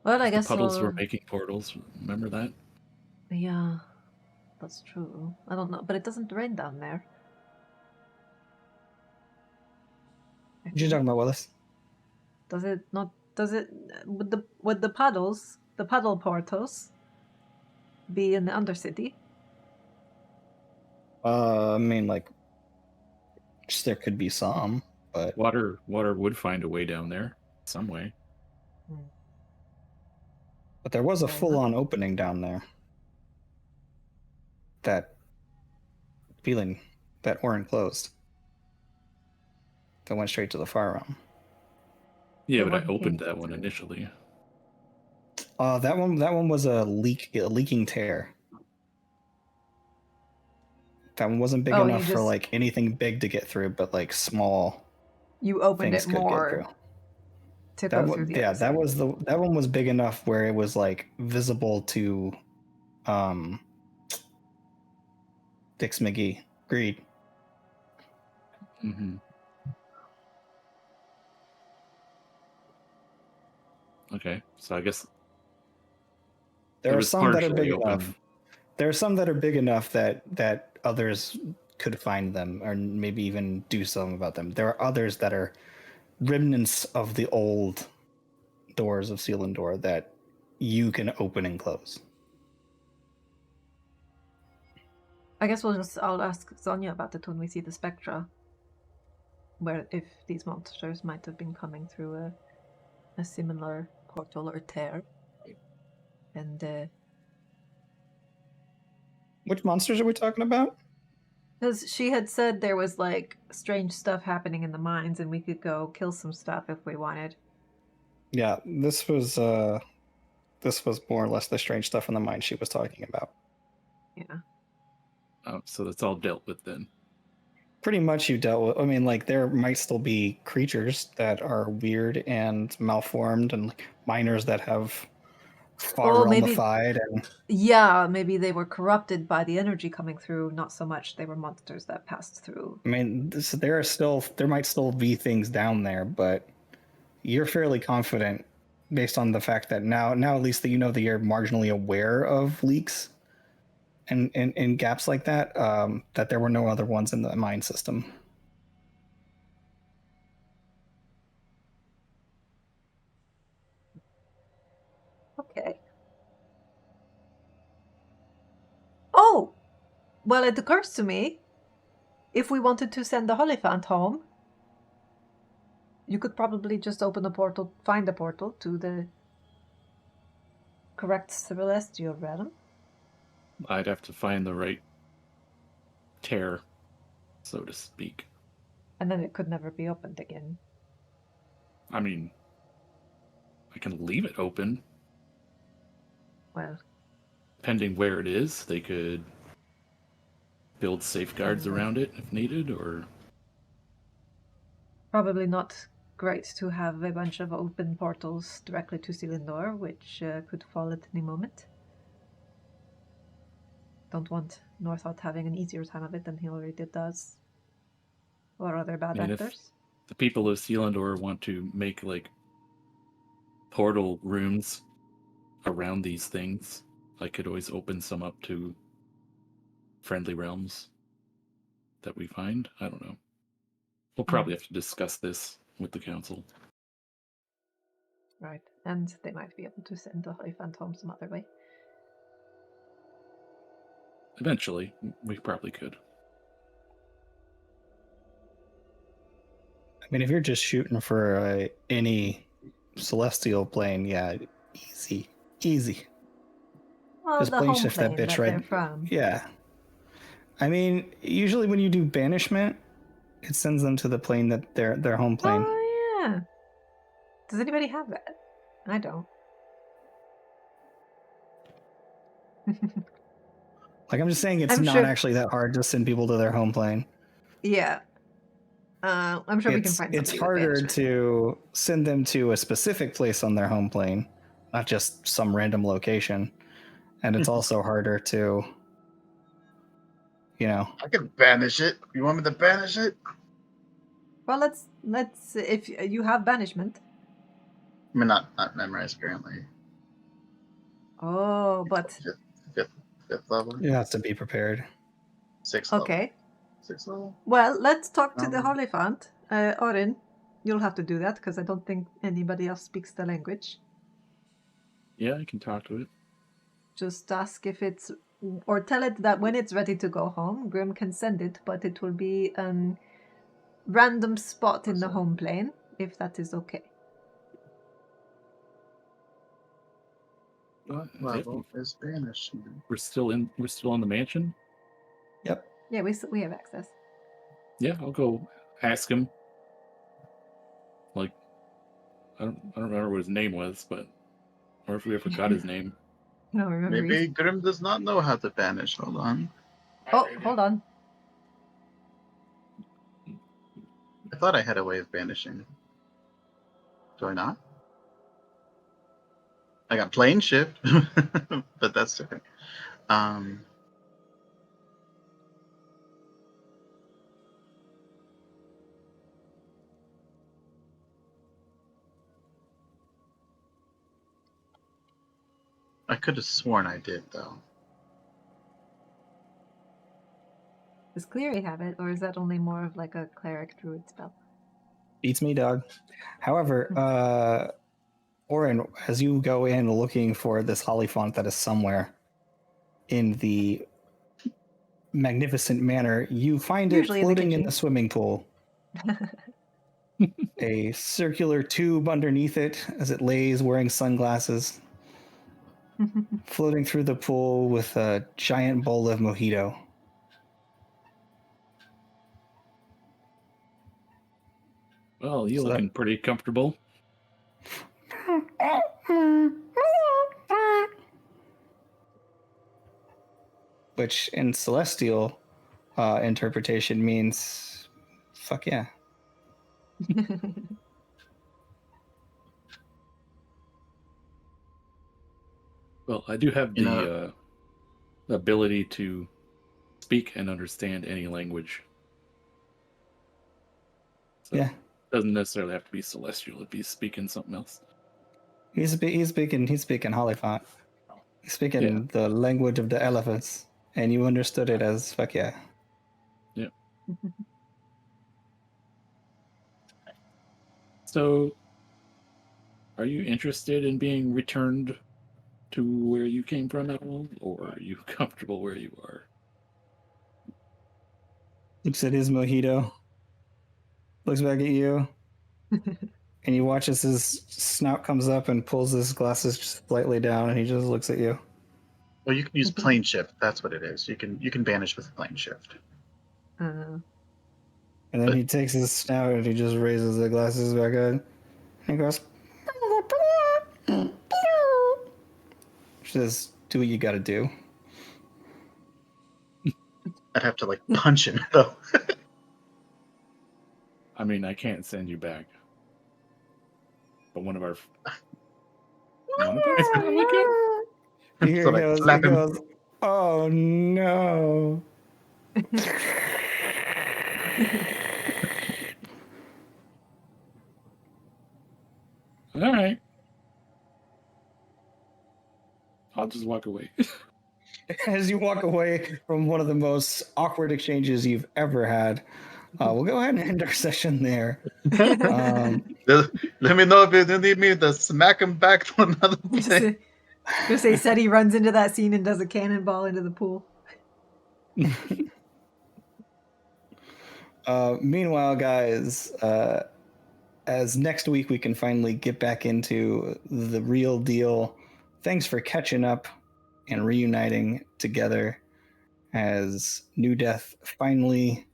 Well, I The guess puddles were so. making portals. Remember that? Yeah, that's true. I don't know, but it doesn't rain down there. What you talking about, Willis? Does it not? Does it with the puddles, the puddle portals, be in the Undercity? I mean, like, there could be some, but Water would find a way down there, some way. but there was a Fair enough. full-on opening down there. That feeling that Orin closed. That went straight to the fire realm. Yeah, The but I one opened came that one through. initially. That one was a leaking tear. That one wasn't big Oh, enough you for just like anything big to get through, but like small you opened things it could get through. more to That go through one, the yeah, other side. that one was big enough where it was like visible to Dix McGee. Greed. Mm-hmm. Okay, so I guess There it are was some that are partially big open. enough. There are some that are big enough that others could find them or maybe even do something about them. There are others that are remnants of the old doors of Selindor that you can open and close. I guess I'll ask Sonia about it when we see the spectra. Where if these monsters might have been coming through a similar portal or tear. And Which monsters are we talking about? because she had said there was like strange stuff happening in the mines and we could go kill some stuff if we wanted. Yeah, this was more or less the strange stuff in the mine she was talking about. Yeah. Oh, so that's all dealt with then. Pretty much you dealt with. I mean, like there might still be creatures that are weird and malformed, and like miners that have far realmified, and yeah, maybe they were corrupted by the energy coming through. Not so much they were monsters that passed through. I mean, there might still be things down there, but you're fairly confident based on the fact that now at least that you know that you're marginally aware of leaks and gaps like that, that there were no other ones in the mine system. Okay. Oh, well, it occurs to me, if we wanted to send the Hollyphant home, you could probably just open a portal, find a portal to the correct celestial realm. I'd have to find the right tear, so to speak. And then it could never be opened again. I mean, I can leave it open. Well, Depending where it is, they could build safeguards And, around it if needed, or probably not great to have a bunch of open portals directly to Selindor, which could fall at any moment. don't want Northought having an easier time of it than he already does. Or other bad And if actors. the people of Selindor want to make like portal rooms around these things, I could always open some up to friendly realms that we find. I don't know. We'll probably have to discuss this with the council. Right. And they might be able to send the Hierophant home some other way. Eventually, we probably could. I mean, if you're just shooting for any celestial plane, yeah, easy. Well, Just the plane home shift that plane bitch that they're right. from. Yeah. I mean, usually when you do banishment, it sends them to the plane that their home plane. Oh, yeah. Does anybody have that? I don't. Like, I'm just saying it's I'm not sure- actually that hard to send people to their home plane. Yeah. I'm sure we can find It's somebody with harder banishment. to send them to a specific place on their home plane, not just some random location. And it's also harder to, I can banish it. You want me to banish it? Well, let's if you have banishment. I mean, not memorize apparently. Oh, but Fifth level. you have to be prepared. 6th level. okay. 6th level. Well, let's talk to the Um, Hierophant. Orin, you'll have to do that because I don't think anybody else speaks the language. Yeah, I can talk to it. Just ask if it's, or tell it that when it's ready to go home, Grim can send it, but it will be a random spot in the home plane, if that is okay. What level is banishment? We're still in the mansion. Yep. Yeah, we have access. Yeah, I'll go ask him. Like, I don't remember what his name was, but or if we ever got his name. I don't remember. Maybe Grim does not know how to banish. Hold on. Oh, hold on. I thought I had a way of banishing. Do I not? I got plane shift, but that's different. I could have sworn I did though. Does Cleary have it, or is that only more of like a cleric druid spell? Beats me, dog. However, Orin, as you go in looking for this Hierophant that is somewhere in the magnificent manor, you find Usually it in the floating in kitchen. the swimming pool. A circular tube underneath it as it lays wearing sunglasses, floating through the pool with a giant bowl of mojito. Well, you're So that- looking pretty comfortable. Which in celestial interpretation means fuck yeah. Well, I do have the ability to speak and understand any language. So Yeah. it doesn't necessarily have to be celestial if he's speaking something else. He's speaking Hierophant. He's speaking the language of the elephants, and you understood it as fuck yeah. Yeah. So, are you interested in being returned to where you came from at all, or are you comfortable where you are? Looks at his mojito, looks back at you, and you watch as his snout comes up and pulls his glasses just slightly down, and he just looks at you. Well, you can use plane shift. That's what it is. You can banish with plane shift. And then he takes his snout and he just raises the glasses back up. And he goes, says, do what you gotta do. I'd have to like punch him though. I mean, I can't send you back. But one of our... Here he goes, Oh no. All right. I'll just walk away. As you walk away from one of the most awkward exchanges you've ever had, we'll go ahead and end our session there. Let me know if you need me to smack him back to another thing. Just say Seti runs into that scene and does a cannonball into the pool. Meanwhile, guys, as next week we can finally get back into the real deal. Thanks for catching up and reuniting together as New Death finally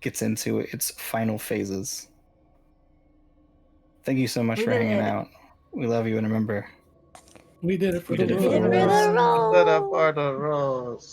gets into its final phases. Thank you so much We for did hanging it. out. We love you, and remember, We did it for We the did it road. for the Did it for the road. road. Set up for the rolls.